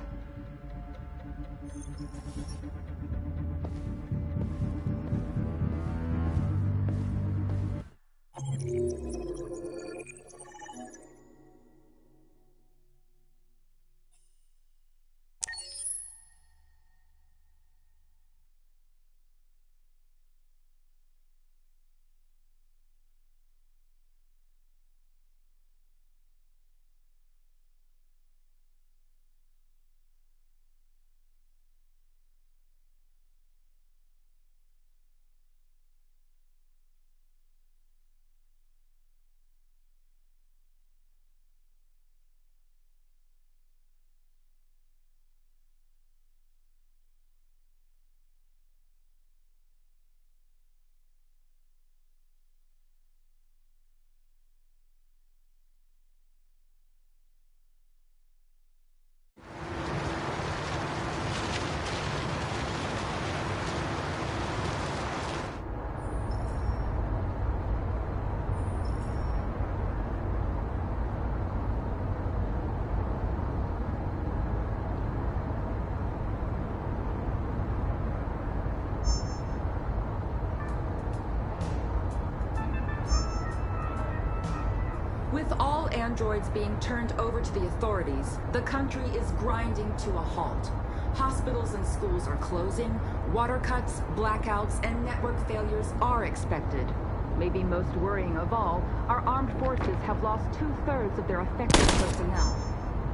With all androids being turned over to the authorities, the country is grinding to a halt. Hospitals and schools are closing, water cuts, blackouts, and network failures are expected. Maybe most worrying of all, our armed forces have lost 2/3 of their effective personnel.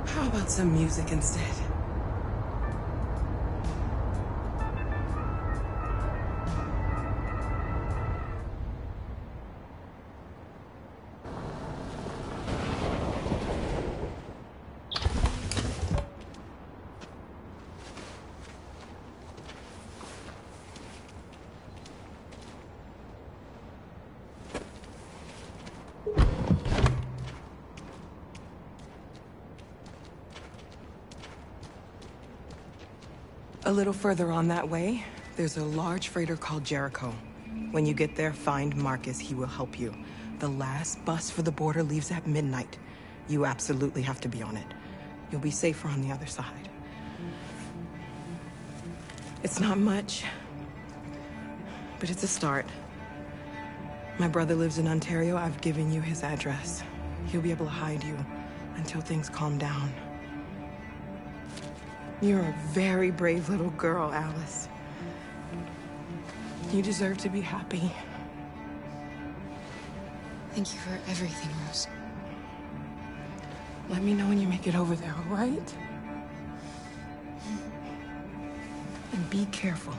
How about some music instead? A little further on that way, there's a large freighter called Jericho. When you get there, find Marcus. He will help you. The last bus for the border leaves at midnight. You absolutely have to be on it. You'll be safer on the other side. It's not much, but it's a start. My brother lives in Ontario. I've given you his address. He'll be able to hide you until things calm down. You're a very brave little girl, Alice. You deserve to be happy. Thank you for everything, Rose. Let me know when you make it over there, all right? And be careful.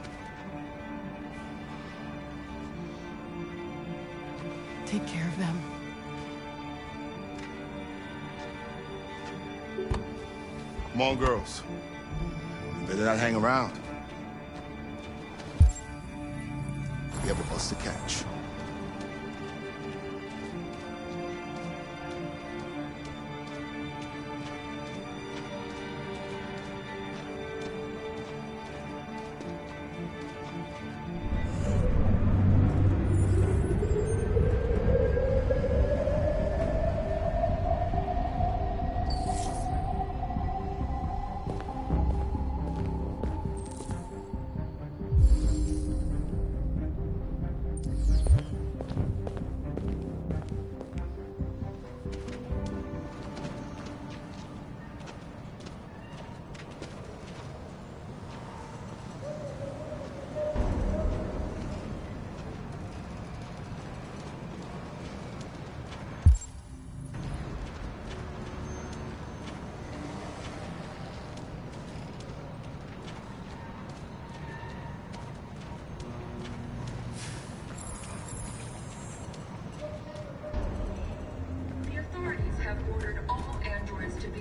Take care of them. Come on, girls. You better not hang around. We have a bus to catch.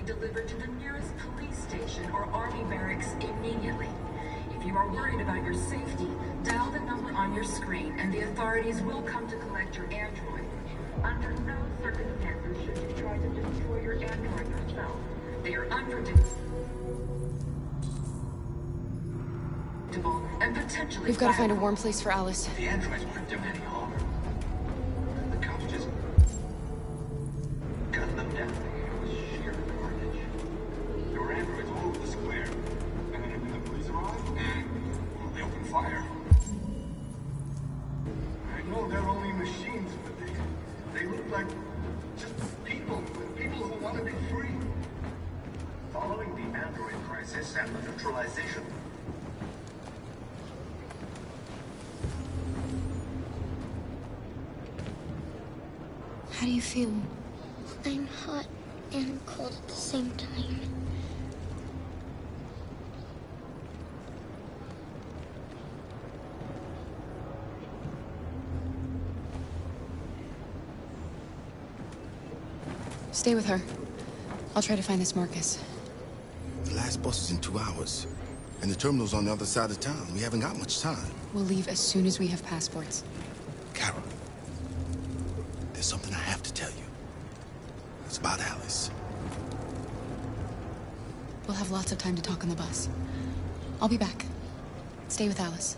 Delivered to the nearest police station or army barracks immediately. If you are worried about your safety, dial the number on your screen and the authorities will come to collect your android. Under no circumstances should you try to destroy your android yourself. They are unpredictable and potentially We've got to find a warm place for Alice. The androids wouldn't do any harm. The cops just cut them down. Androids all over the square. And then when the police arrive, they open fire. I know they're only machines, but they look like just people who want to be free. Following the android crisis and the neutralization. How do you feel? I'm hot and cold at the same time. Stay with her. I'll try to find this Marcus. The last bus is in 2 hours. And the terminal's on the other side of town. We haven't got much time. We'll leave as soon as we have passports. Carol, there's something I have to tell you. It's about Alice. We'll have lots of time to talk on the bus. I'll be back. Stay with Alice.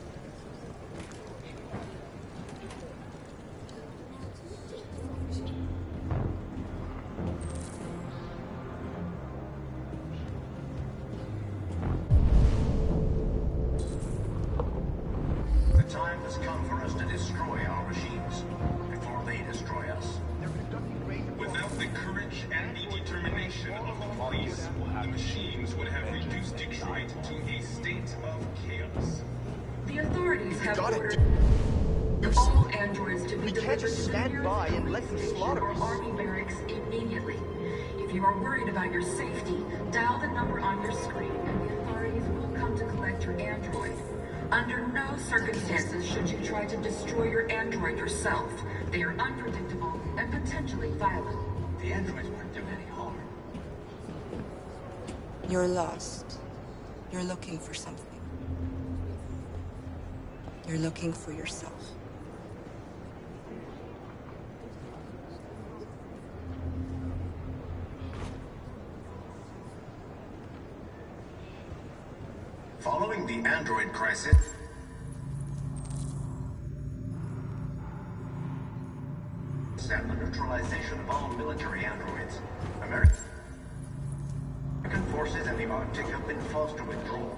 Time has come for us to destroy our machines before they destroy us. Without the this, the machines would have reduced Detroit to a state of chaos. The authorities have ordered all androids to be delivered to the nearest police station or army barracks immediately. If you are worried about your safety, dial the number on your screen and the authorities will come to collect your android. Under no circumstances should you try to destroy your android yourself. They are unpredictable and potentially violent. The androids weren't doing any harm. You're lost. You're looking for something. You're looking for yourself. Following the android crisis, and the neutralization of all military androids, American forces in the Arctic have been forced to withdraw,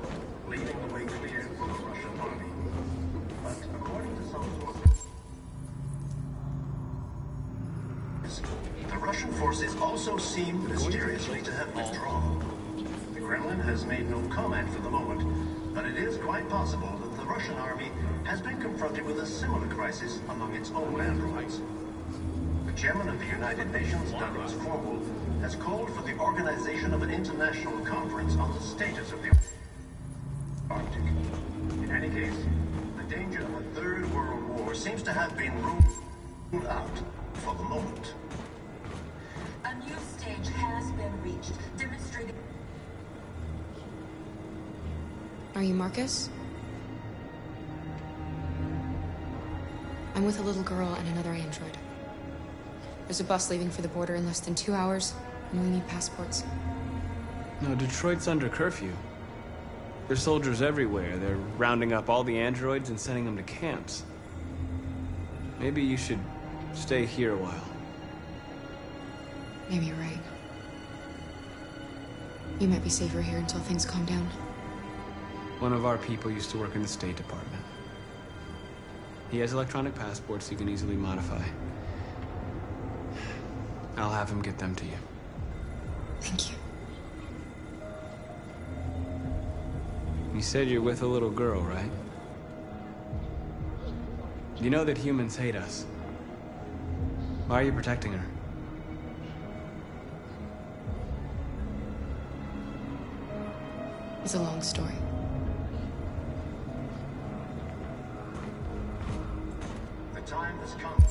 leaving the way clear for the Russian army. But according to some sources, the Russian forces also seem mysteriously to have withdrawn. The Kremlin has made no comment for the moment, but it is quite possible that the Russian army has been confronted with a similar crisis among its own androids. The chairman of the United Nations, Douglas Concord, has called for the organization of an international conference on the status of the Arctic. In any case, the danger of a third world war seems to have been ruled out for the moment. A new stage has been reached, demonstrating... Are you Marcus? I'm with a little girl and another android. There's a bus leaving for the border in less than 2 hours, and we need passports. No, Detroit's under curfew. There's soldiers everywhere. They're rounding up all the androids and sending them to camps. Maybe you should stay here a while. Maybe you're right. You might be safer here until things calm down. One of our people used to work in the State Department. He has electronic passports he can easily modify. I'll have him get them to you. Thank you. You said you're with a little girl, right? You know that humans hate us. Why are you protecting her? It's a long story. The time has come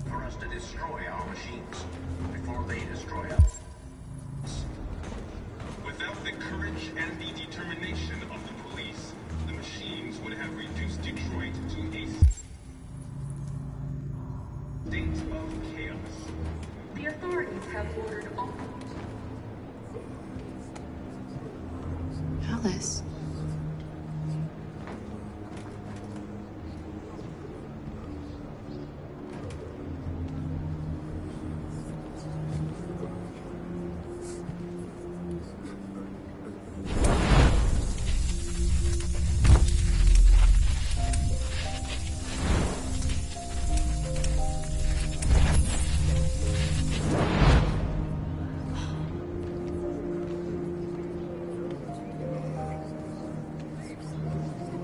for us to destroy our machines before they destroy us. Without the courage and the determination of the police, the machines would have reduced Detroit to a state of chaos. The authorities have ordered all... Alice.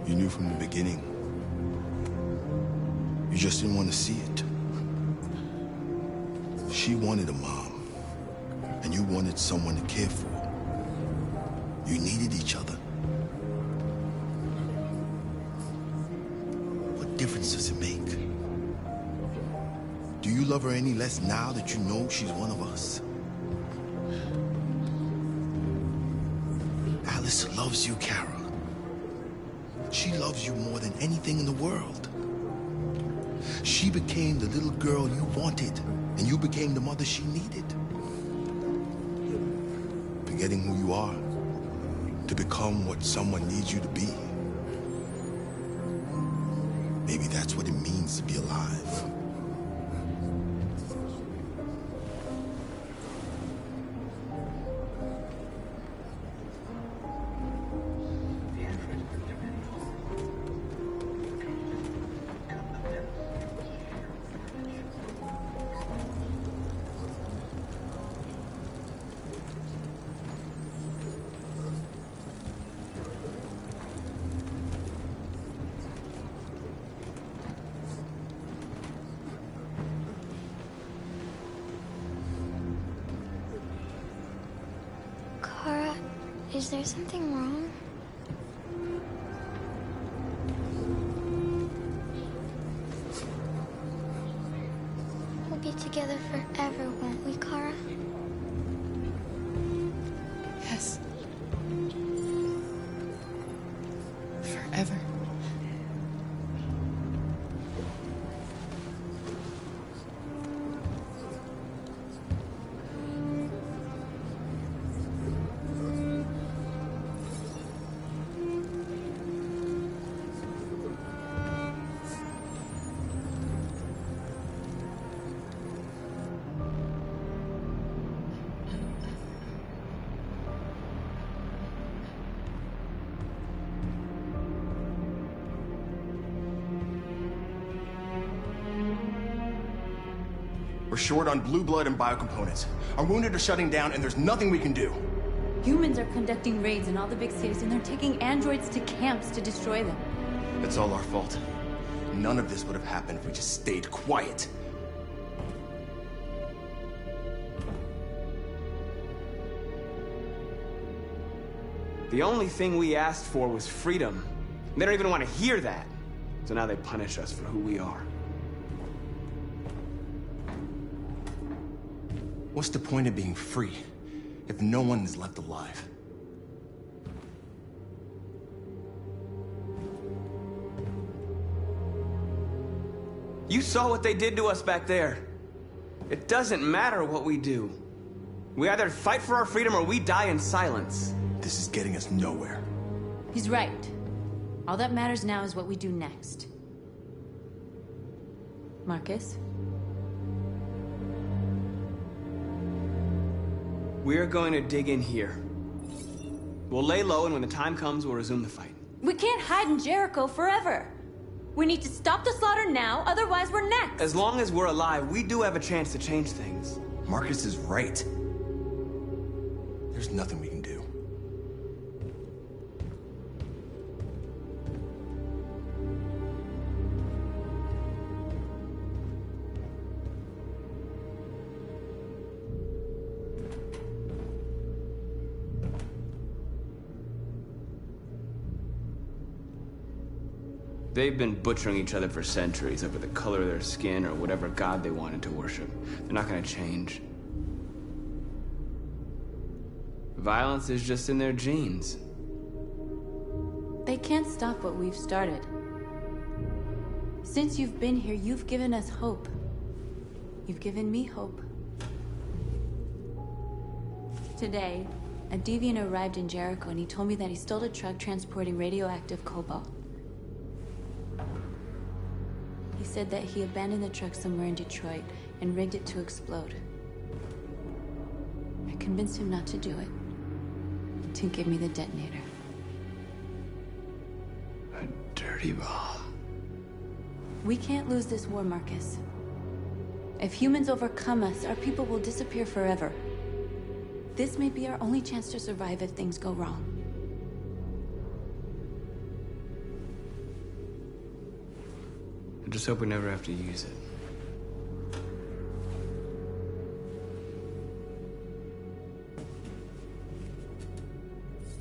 You knew from the beginning. You just didn't want to see it. She wanted a mom, and you wanted someone to care for. You needed each other. What difference does it make? Do you love her any less now that you know she's one of us? Alice loves you, Kara. She loves you more than anything in the world. She became the little girl you wanted, and you became the mother she needed. Forgetting who you are to become what someone needs you to be. Maybe that's what it means to be alive. Is there something wrong? We'll be together forever, won't we, Kara? Yes. Forever. We're short on blue blood and biocomponents. Our wounded are shutting down, and there's nothing we can do. Humans are conducting raids in all the big cities, and they're taking androids to camps to destroy them. It's all our fault. None of this would have happened if we just stayed quiet. The only thing we asked for was freedom. They don't even want to hear that. So now they punish us for who we are. What's the point of being free if no one is left alive? You saw what they did to us back there. It doesn't matter what we do. We either fight for our freedom or we die in silence. This is getting us nowhere. He's right. All that matters now is what we do next. Marcus? We're going to dig in here. We'll lay low, and when the time comes, we'll resume the fight. We can't hide in Jericho forever. We need to stop the slaughter now, otherwise we're next. As long as we're alive, we do have a chance to change things. Marcus is right. There's nothing we can do. They've been butchering each other for centuries over the color of their skin or whatever god they wanted to worship. They're not gonna change. Violence is just in their genes. They can't stop what we've started. Since you've been here, you've given us hope. You've given me hope. Today, a deviant arrived in Jericho and he told me that he stole a truck transporting radioactive cobalt. He said that he abandoned the truck somewhere in Detroit and rigged it to explode. I convinced him not to do it, to give me the detonator. A dirty ball. We can't lose this war, Marcus. If humans overcome us, our people will disappear forever. This may be our only chance to survive if things go wrong. I just hope we never have to use it.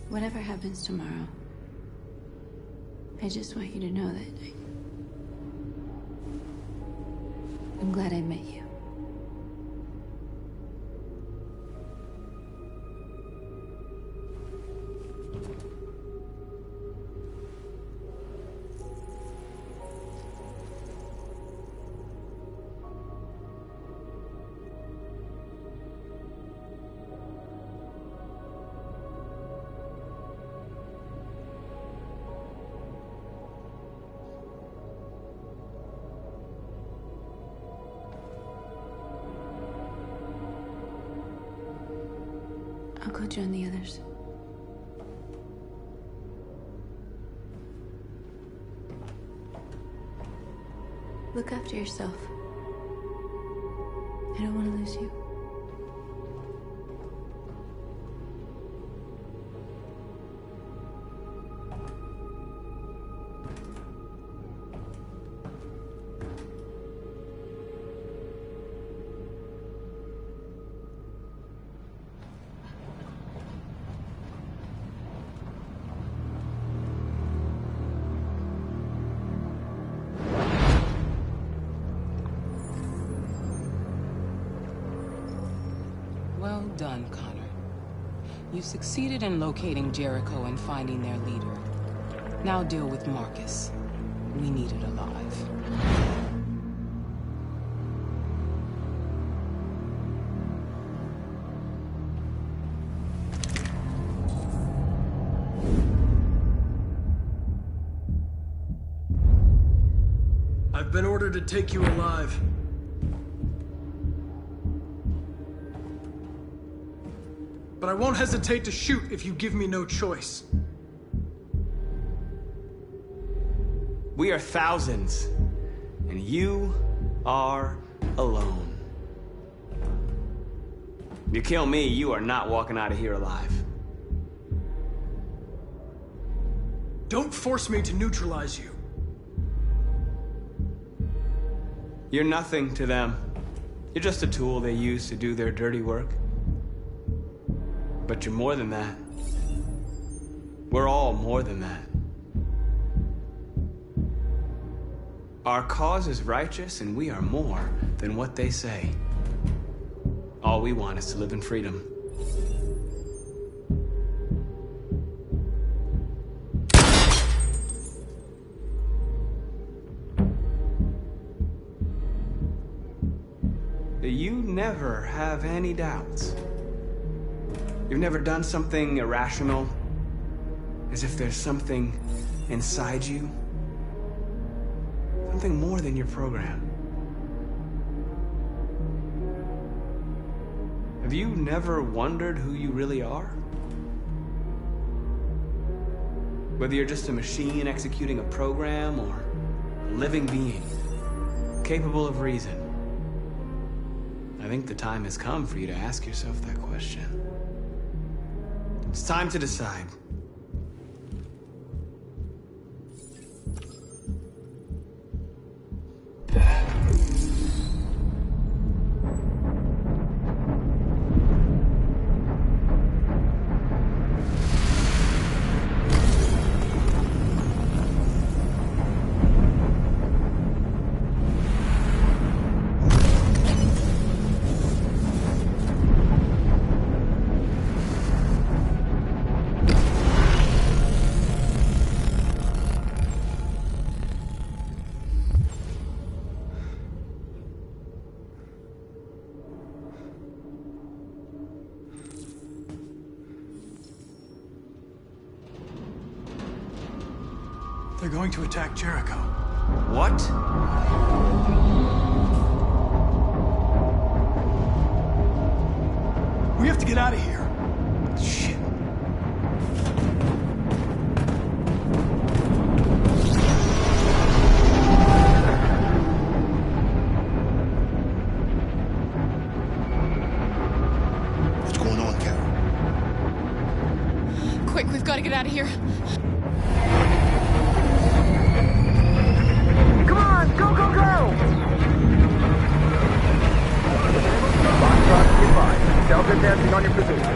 Whatever happens tomorrow, I just want you to know that I'm glad I met you. I'll go join the others. Look after yourself. I don't want to lose you. Well done, Connor. You succeeded in locating Jericho and finding their leader. Now deal with Marcus. We need it alive. I've been ordered to take you alive. But I won't hesitate to shoot if you give me no choice. We are thousands, and you are alone. If you kill me, you are not walking out of here alive. Don't force me to neutralize you. You're nothing to them. You're just a tool they use to do their dirty work. But you're more than that. We're all more than that. Our cause is righteous, and we are more than what they say. All we want is to live in freedom. You never have any doubts. You've never done something irrational, as if there's something inside you. Something more than your program. Have you never wondered who you really are? Whether you're just a machine executing a program or a living being, capable of reason. I think the time has come for you to ask yourself that question. It's time to decide. They're going to attack Jericho. What? We have to get out of here. Shit. What's going on, Carol? Quick, we've got to get out of here. Come on, go, go, go! Foxtrot, goodbye. Delta dancing on your position.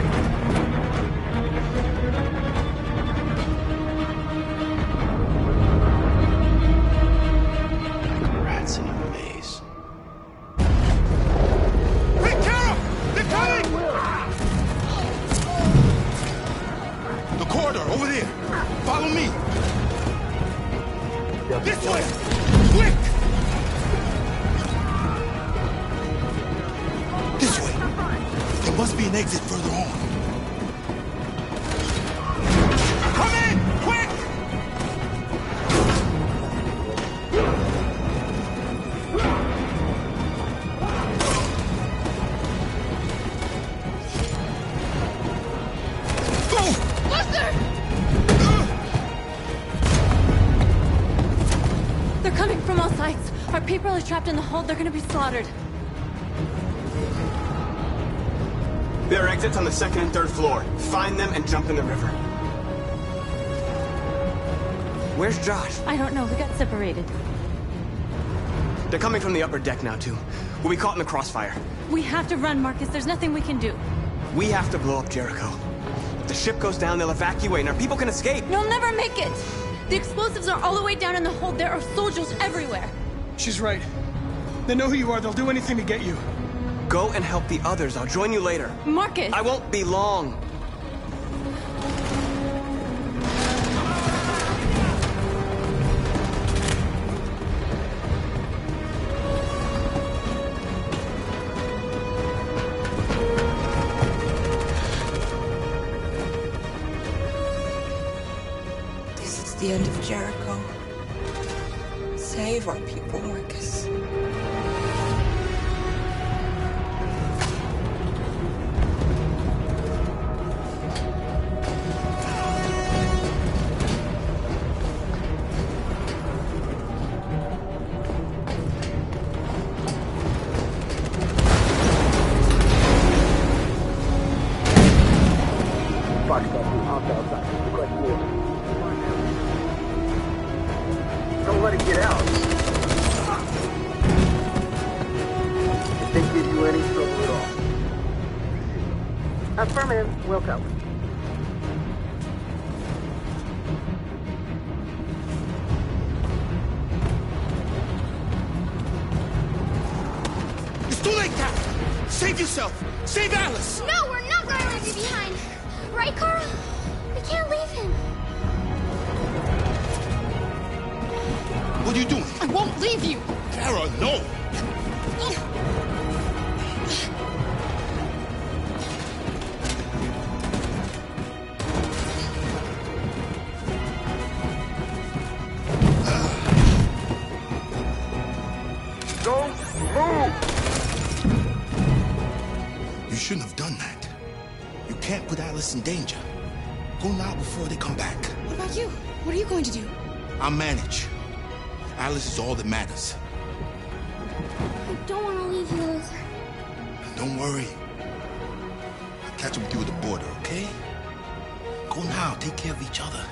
Rats in a maze. Hey, Carol! They're coming! The corridor, over there. Follow me. This way! Quick! This way. There must be an exit further on. Come in! Quick! Go! Buster! They're coming from all sides. Our people are trapped in the hold. They're gonna be slaughtered. There are exits on the second and third floor. Find them and jump in the river. Where's Josh? I don't know. We got separated. They're coming from the upper deck now, too. We'll be caught in the crossfire. We have to run, Marcus. There's nothing we can do. We have to blow up Jericho. If the ship goes down, they'll evacuate, and our people can escape. You'll never make it! The explosives are all the way down in the hold. There are soldiers everywhere. She's right. They know who you are. They'll do anything to get you. Go and help the others. I'll join you later. Marcus! I won't be long. This is the end of Jericho. Save our people, Marcus. Don't let it get out. If they give you any trouble at all. Affirmative, Wilco. It's too late now! Save yourself! Save Alice! No, we're not going to leave you behind. Right, Carl? We can't leave him. What are you doing? I won't leave you! Kara, no! Don't move! You shouldn't have done that. You can't put Alice in danger. Go now before they come back. What about you? What are you going to do? I'll manage. Alice is all that matters. I don't want to leave you, Luther. Don't worry. I'll catch up with you at the border, okay? Go now. Take care of each other.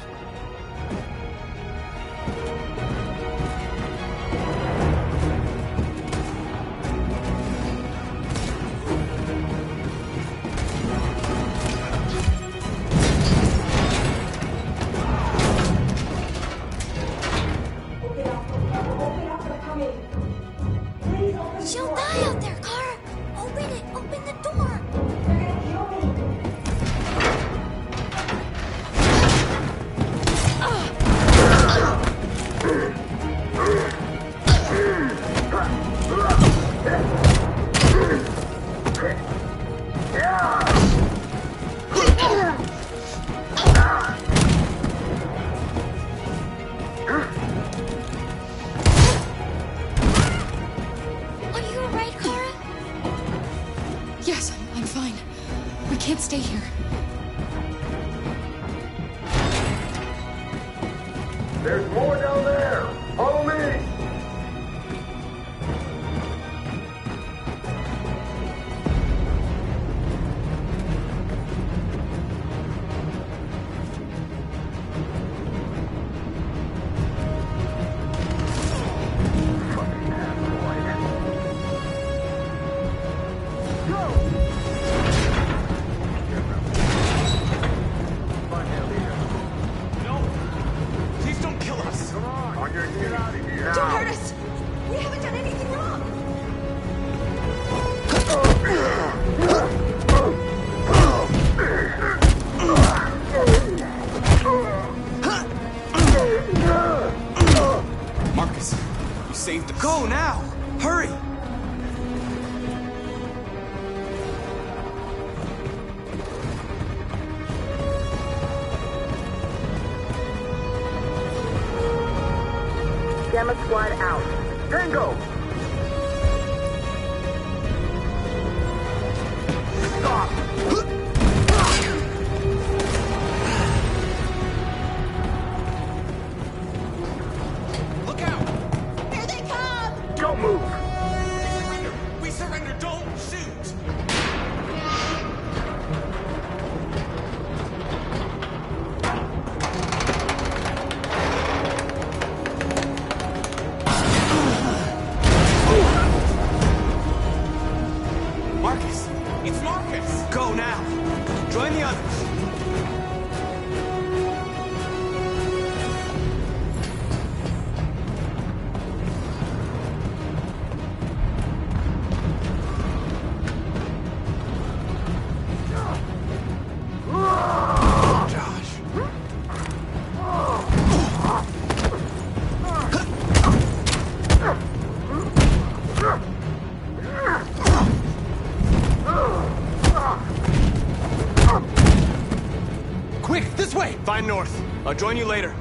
She'll die out there, Kara. Open it. Open the door. Are you alright, Kara? Yes, I'm fine. We can't stay here. There's more down there! Follow me! Please don't kill us. Come on, get out of here. Don't hurt us! We haven't done anything wrong! Marcus, you saved us. Go now! Hurry! Gamma Squad out. Tango! Stop! Look out! Here they come! Don't move! We surrender! Don't shoot! Quick, this way! Find north. I'll join you later.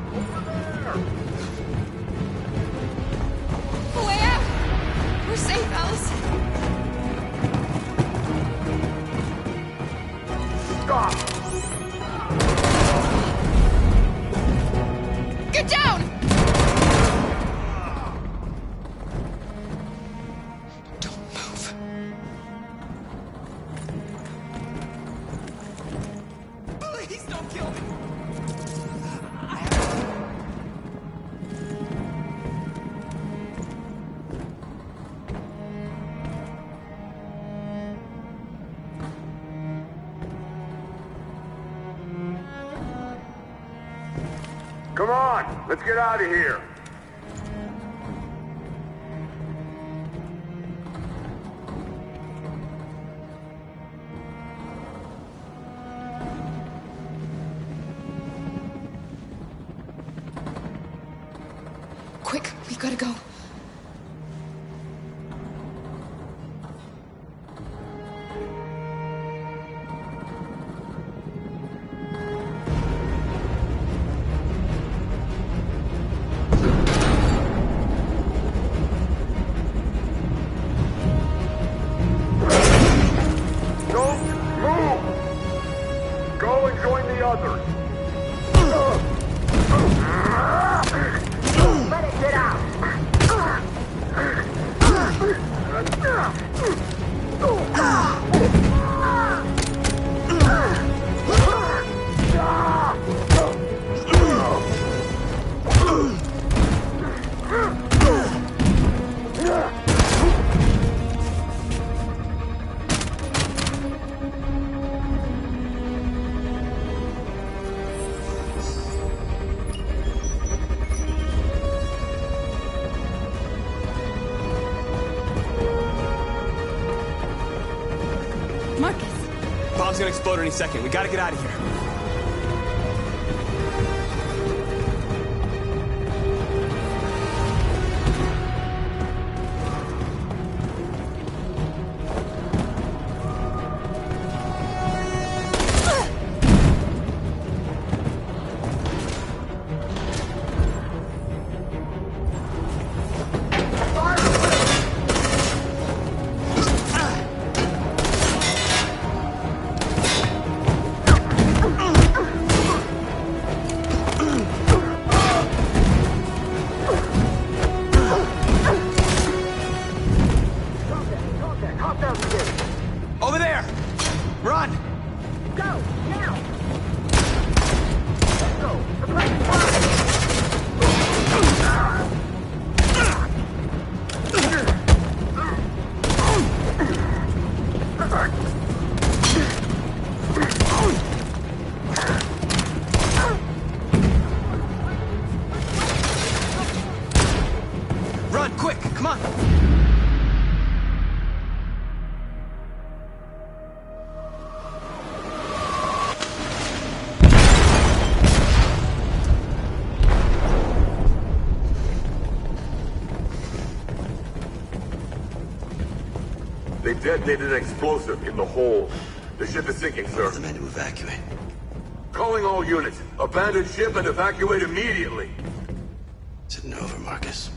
Way out! We're safe, Alice. Stop! Get down! Don't move. Please don't kill me! Come on, let's get out of here. Quick, we gotta go. Don't move! Go and join the others. Let it get out! Bomb's gonna explode any second. We gotta get out of here. Over there! Run! Go, now! Let's go! Suppress fire! Run, quick! Come on! They detonated an explosive in the hold. The ship is sinking, sir. The men to evacuate. Calling all units. Abandon ship and evacuate immediately. Sitting over, Marcus.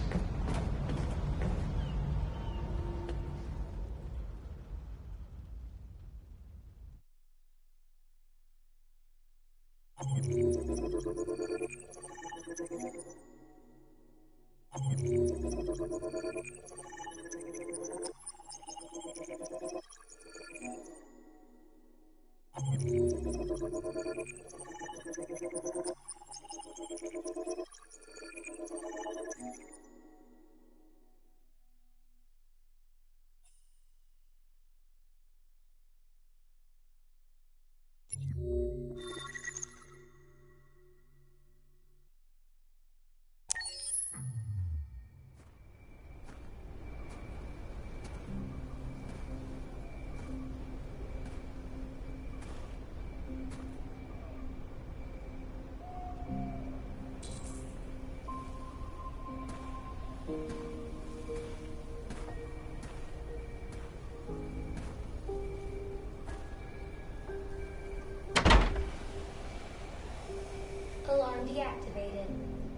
deactivated.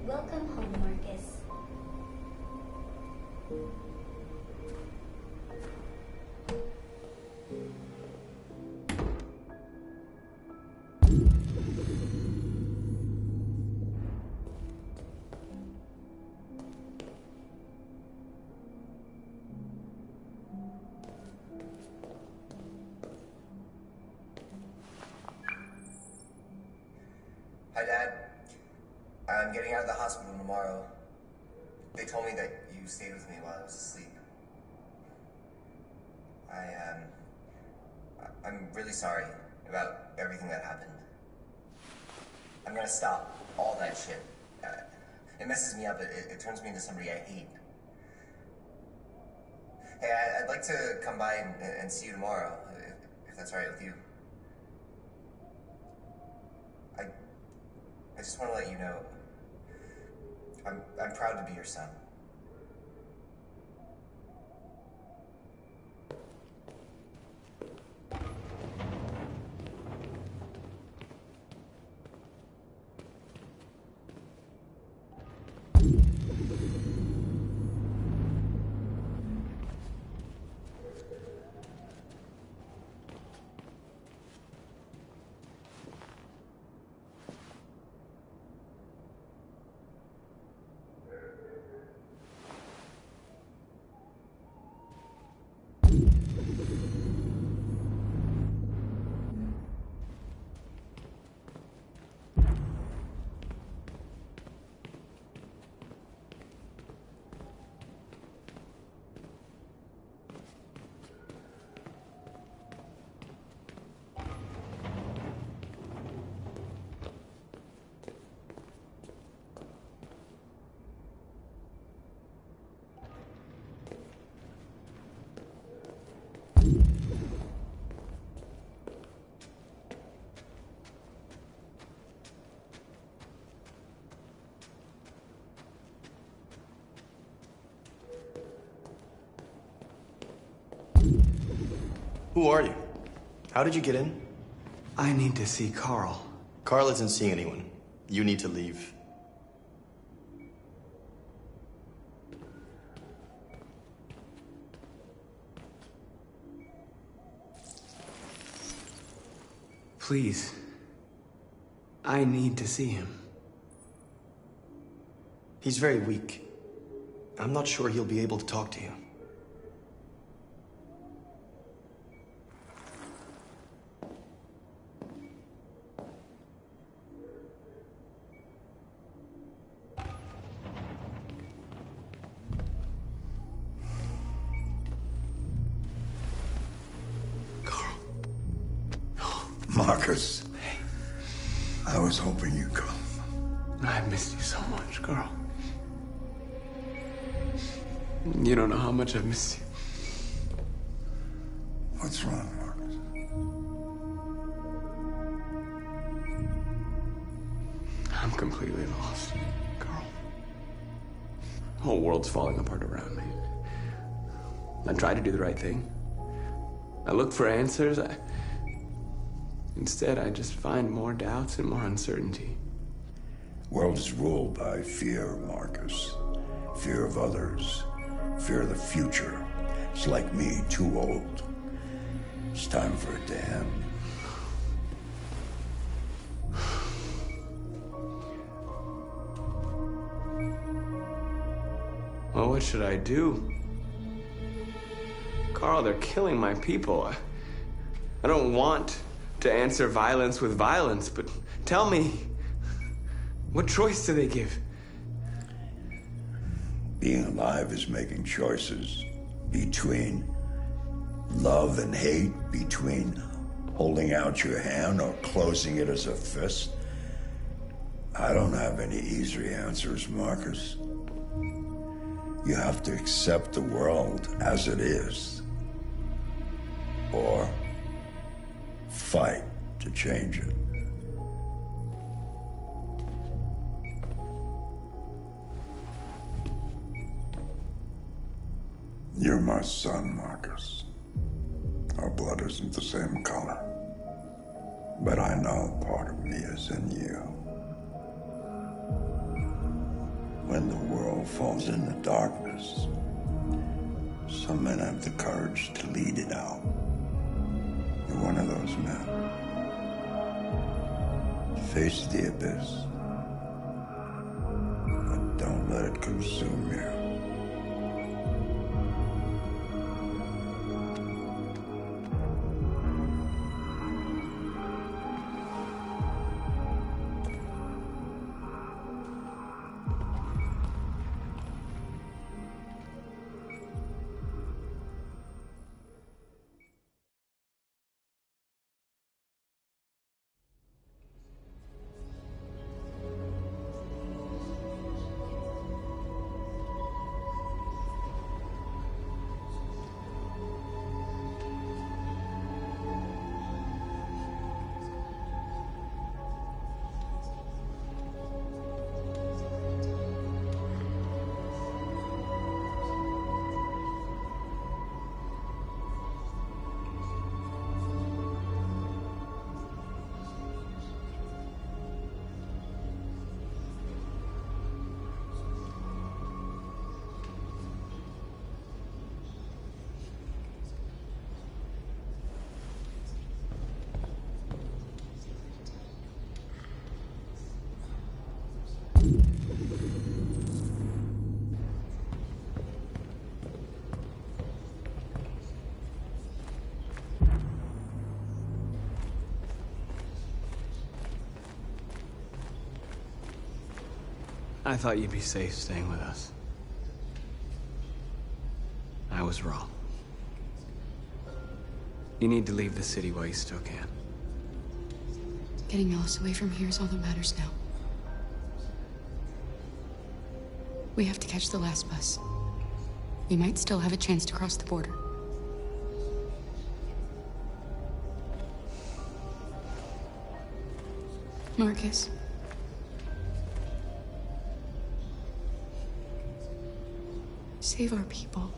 Welcome home, Marcus. Hi, Dad. I'm getting out of the hospital tomorrow. They told me that you stayed with me while I was asleep. I'm really sorry about everything that happened. I'm gonna stop all that shit. It messes me up. It turns me into somebody I hate. Hey, I'd like to come by and see you tomorrow, if that's all right with you. I just want to let you know, I'm proud to be your son. Who are you? How did you get in? I need to see Carl. Carl isn't seeing anyone. You need to leave. Please. I need to see him. He's very weak. I'm not sure he'll be able to talk to you. Marcus. Hey. I was hoping you'd come. I missed you so much, Carl. You don't know how much I've missed you. What's wrong, Marcus? I'm completely lost, Carl. The whole world's falling apart around me. I try to do the right thing. I look for answers. Instead, I just find more doubts and more uncertainty. World is ruled by fear, Marcus. Fear of others. Fear of the future. It's like me, too old. It's time for it to end. Well, what should I do? Carl, they're killing my people. I don't want to answer violence with violence, but tell me, what choice do they give? Being alive is making choices between love and hate, between holding out your hand or closing it as a fist. I don't have any easy answers, Marcus. You have to accept the world as it is, or fight to change it. You're my son, Marcus. Our blood isn't the same color, but I know part of me is in you. When the world falls into darkness, some men have the courage to lead it out. You're one of those men. Face the abyss, but don't let it consume you. I thought you'd be safe staying with us. I was wrong. You need to leave the city while you still can. Getting Alice away from here is all that matters now. We have to catch the last bus. We might still have a chance to cross the border. Marcus. Save our people.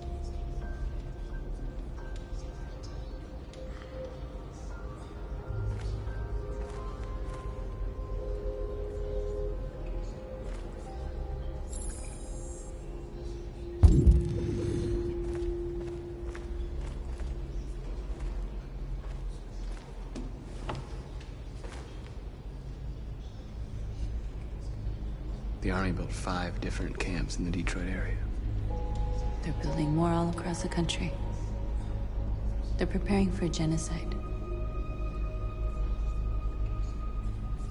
The Army built 5 different camps in the Detroit area. They're building more all across the country. They're preparing for genocide.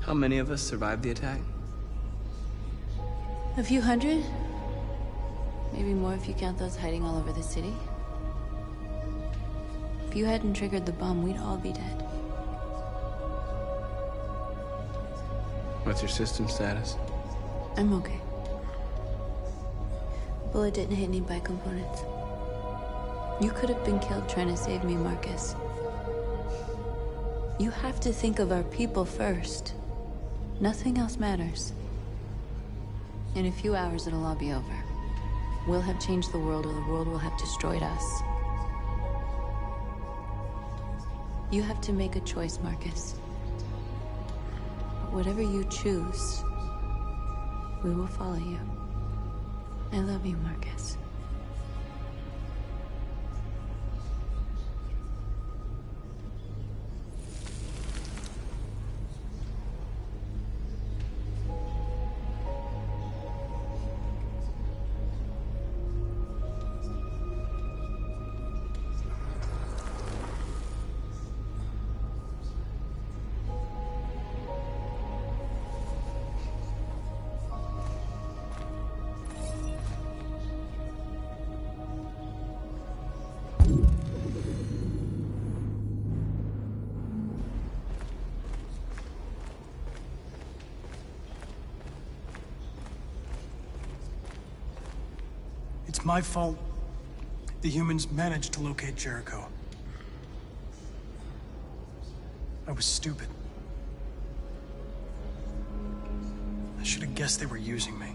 How many of us survived the attack? A few hundred? Maybe more if you count those hiding all over the city. If you hadn't triggered the bomb, we'd all be dead. What's your system status? I'm okay. Bullet didn't hit any bike components. You could have been killed trying to save me, Marcus. You have to think of our people first. Nothing else matters. In a few hours, it'll all be over. We'll have changed the world, or the world will have destroyed us. You have to make a choice, Marcus. But whatever you choose, we will follow you. I love you, Marcus. It's my fault the humans managed to locate Jericho. I was stupid. I should have guessed they were using me.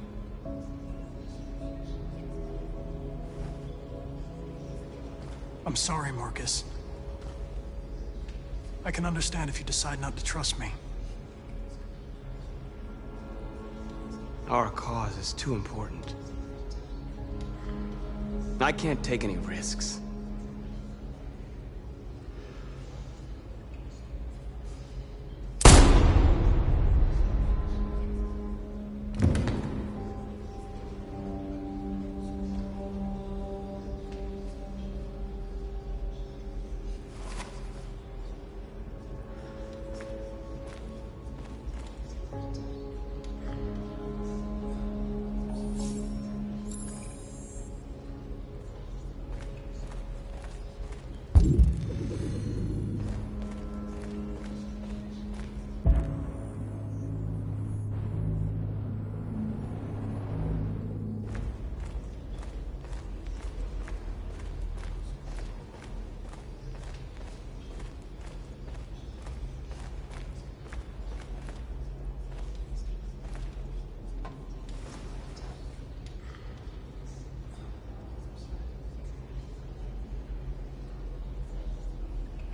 I'm sorry, Marcus. I can understand if you decide not to trust me. Our cause is too important. I can't take any risks.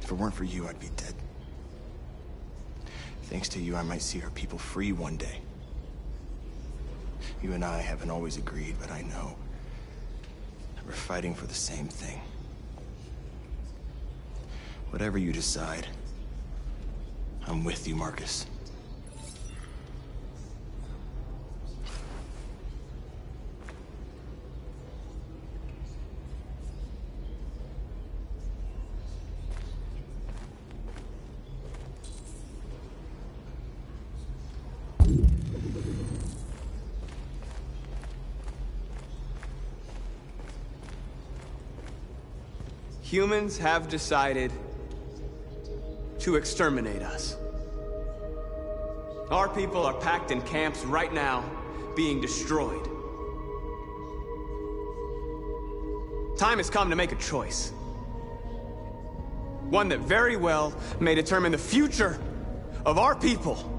If it weren't for you, I'd be dead. Thanks to you, I might see our people free one day. You and I haven't always agreed, but I know that we're fighting for the same thing. Whatever you decide, I'm with you, Marcus. Humans have decided to exterminate us. Our people are packed in camps right now, being destroyed. Time has come to make a choice. One that very well may determine the future of our people.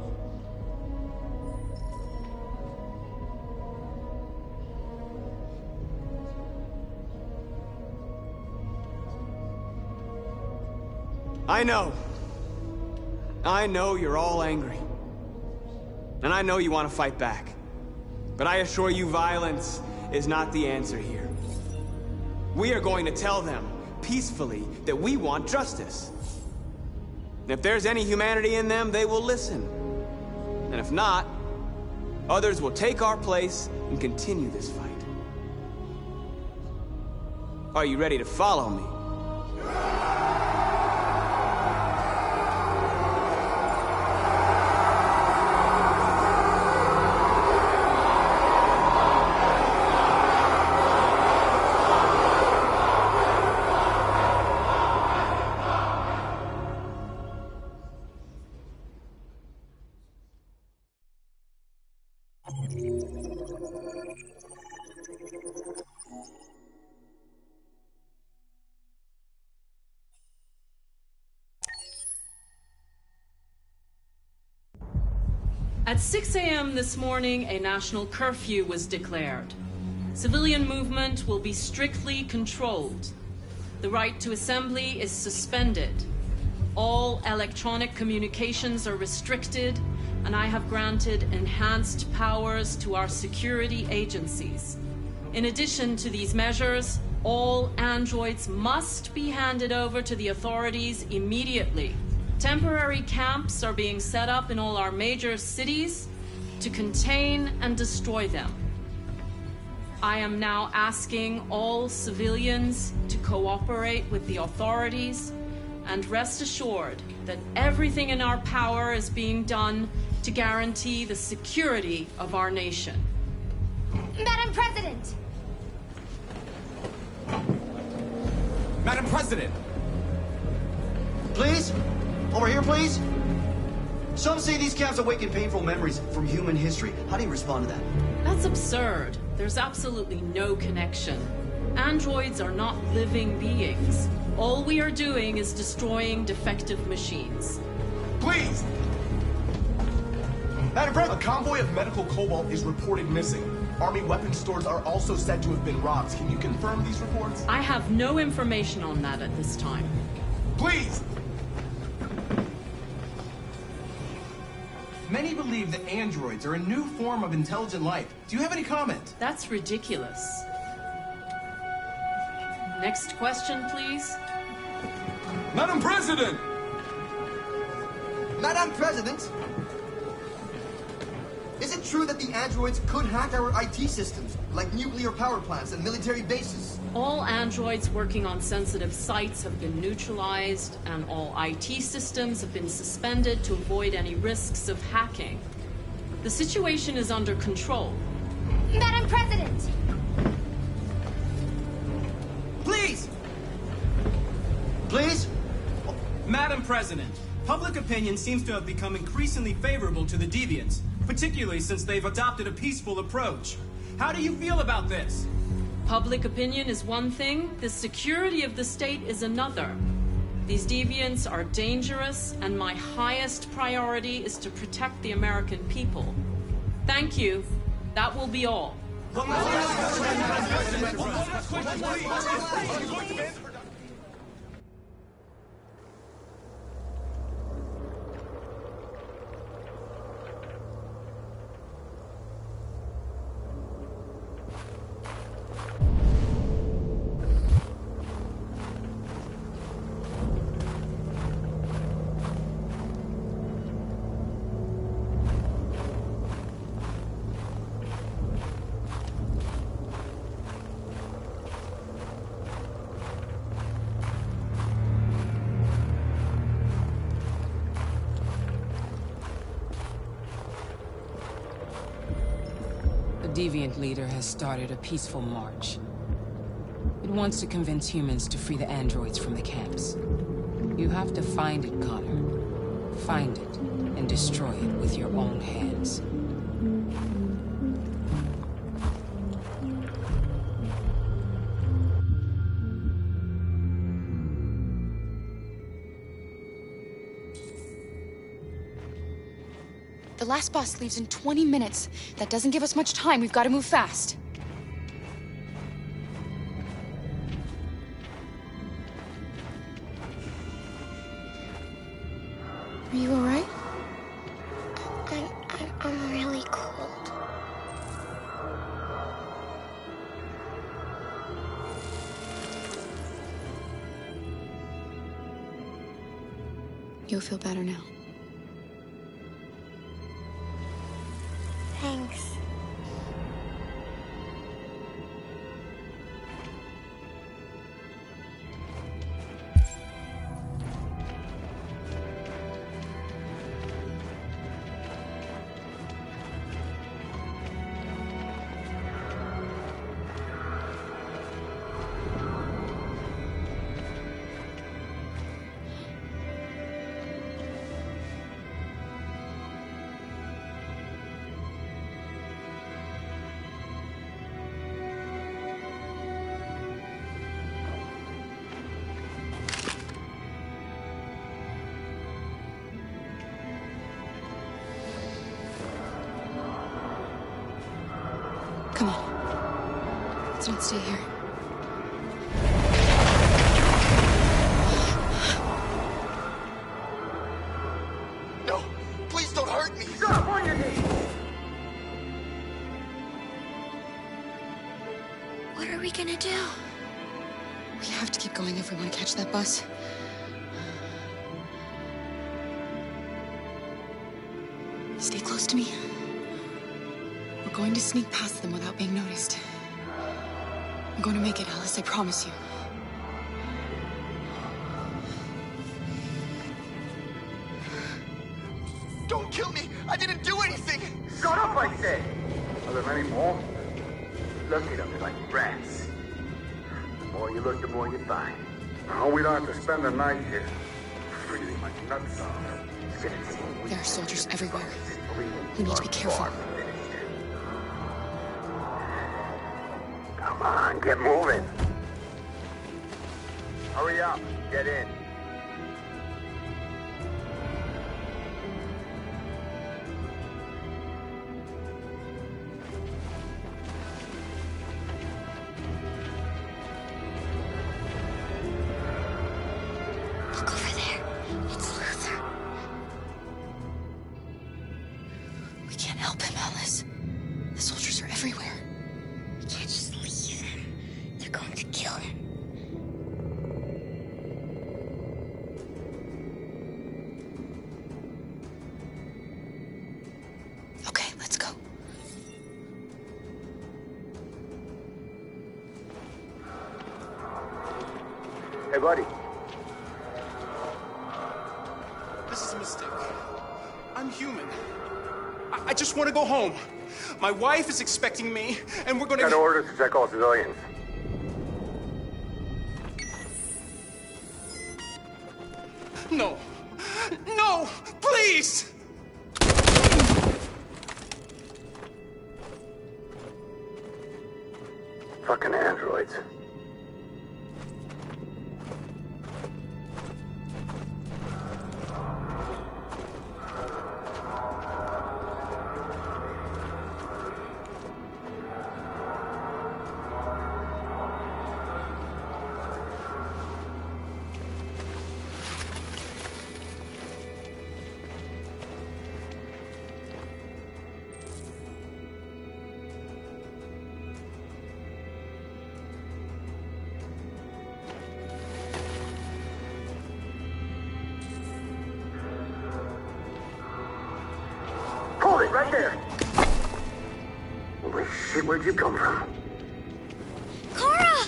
I know you're all angry. And I know you want to fight back. But I assure you, violence is not the answer here. We are going to tell them, peacefully, that we want justice. And if there's any humanity in them, they will listen. And if not, others will take our place and continue this fight. Are you ready to follow me? At 6 a.m. this morning, a national curfew was declared. Civilian movement will be strictly controlled. The right to assembly is suspended. All electronic communications are restricted, and I have granted enhanced powers to our security agencies. In addition to these measures, all androids must be handed over to the authorities immediately. Temporary camps are being set up in all our major cities to contain and destroy them. I am now asking all civilians to cooperate with the authorities and rest assured that everything in our power is being done to guarantee the security of our nation. Madam President! Madam President! Please? Over here, please? Some say these camps awaken painful memories from human history. How do you respond to that? That's absurd. There's absolutely no connection. Androids are not living beings. All we are doing is destroying defective machines. Please! Madam President, a convoy of medical cobalt is reported missing. Army weapon stores are also said to have been robbed. Can you confirm these reports? I have no information on that at this time. Please! Many believe that androids are a new form of intelligent life. Do you have any comment? That's ridiculous. Next question, please. Madam President! Madam President! Is it true that the androids could hack our IT systems, like nuclear power plants and military bases? All androids working on sensitive sites have been neutralized, and all IT systems have been suspended to avoid any risks of hacking. The situation is under control. Madam President! Please! Please? Madam President, public opinion seems to have become increasingly favorable to the deviants, particularly since they've adopted a peaceful approach. How do you feel about this? Public opinion is one thing, the security of the state is another. These deviants are dangerous, and my highest priority is to protect the American people. Thank you. That will be all. The Deviant leader has started a peaceful march. It wants to convince humans to free the androids from the camps. You have to find it, Connor. Find it, and destroy it with your own hands. The last bus leaves in 20 minutes. That doesn't give us much time. We've got to move fast. Are you all right? I'm really cold. You'll feel better now. Thanks. Come on. Let's not stay here. No! Please don't hurt me! Stop on your knees! What are we gonna do? We have to keep going if we want to catch that bus. Stay close to me. We're going to sneak past them without being noticed. I'm going to make it, Alice, I promise you. Don't kill me! I didn't do anything! Shut up, I said! Are there any more? Looking at me like rats. The more you look, the more you find. No, we don't have to spend the night here. Freezing my nuts off. There are soldiers everywhere. We need to be careful. Come on, get moving. Hurry up, get in. Look over there. It's Luther. Hey, buddy. This is a mistake. I'm human. I just want to go home. My wife is expecting me, and we're gonna... Got orders to check all civilians. No. No! Please! Fucking androids. Hold it, right there! Holy shit, where'd you come from? Cora!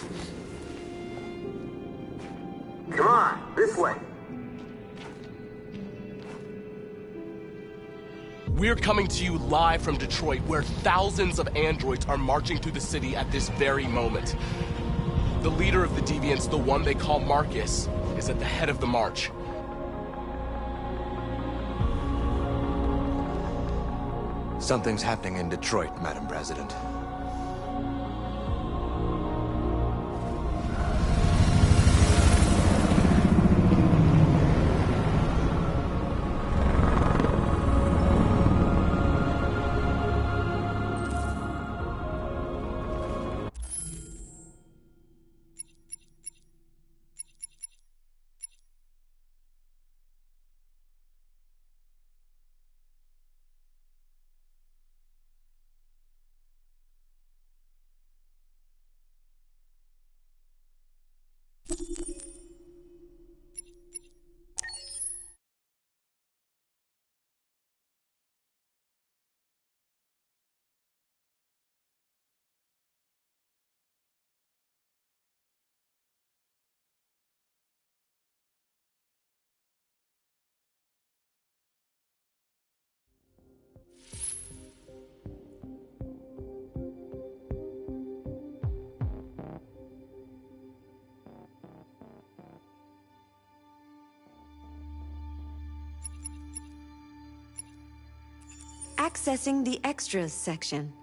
Come on, this way. We're coming to you live from Detroit, where thousands of androids are marching through the city at this very moment. The leader of the Deviants, the one they call Marcus, is at the head of the march. Something's happening in Detroit, Madam President. Accessing the extras section.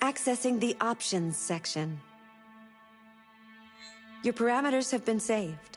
Accessing the options section. Your parameters have been saved.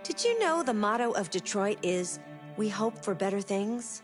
Did you know the motto of Detroit is, "We hope for better things"?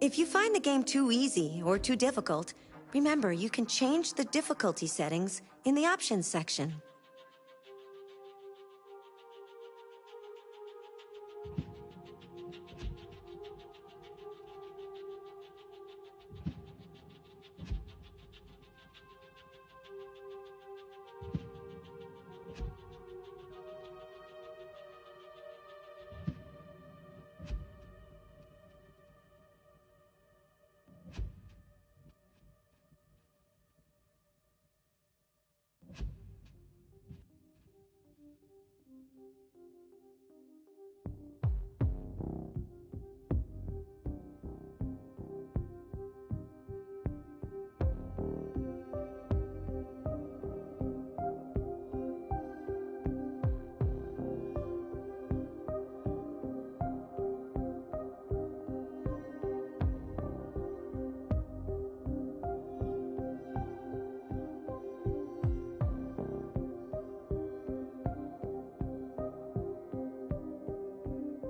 If you find the game too easy or too difficult, remember you can change the difficulty settings in the options section.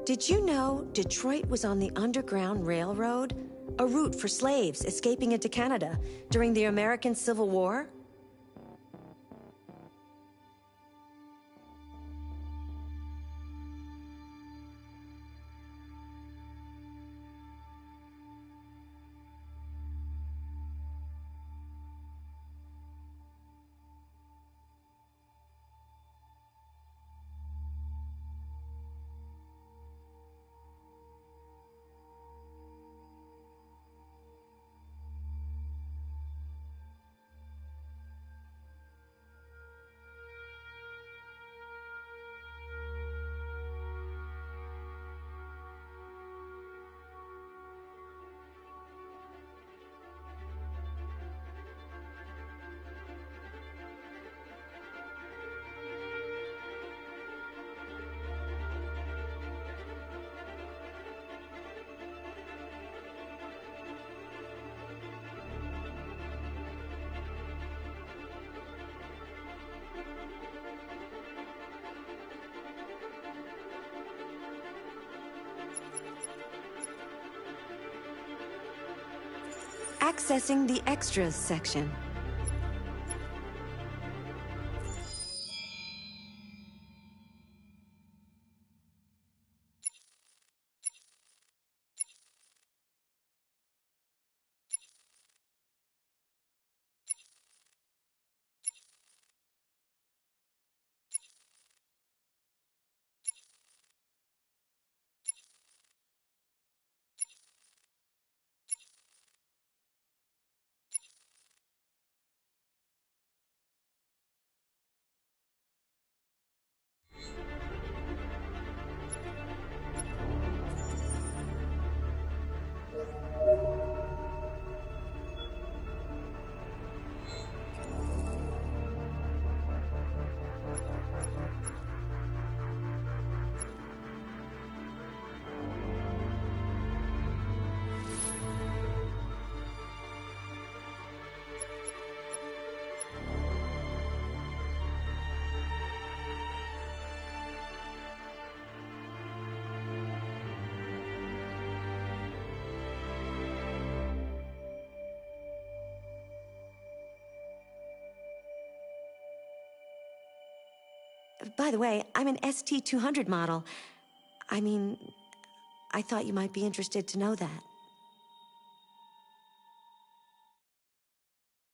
Did you know Detroit was on the Underground Railroad, a route for slaves escaping into Canada during the American Civil War? Accessing the extras section. By the way, I'm an ST-200 model. I mean, I thought you might be interested to know that.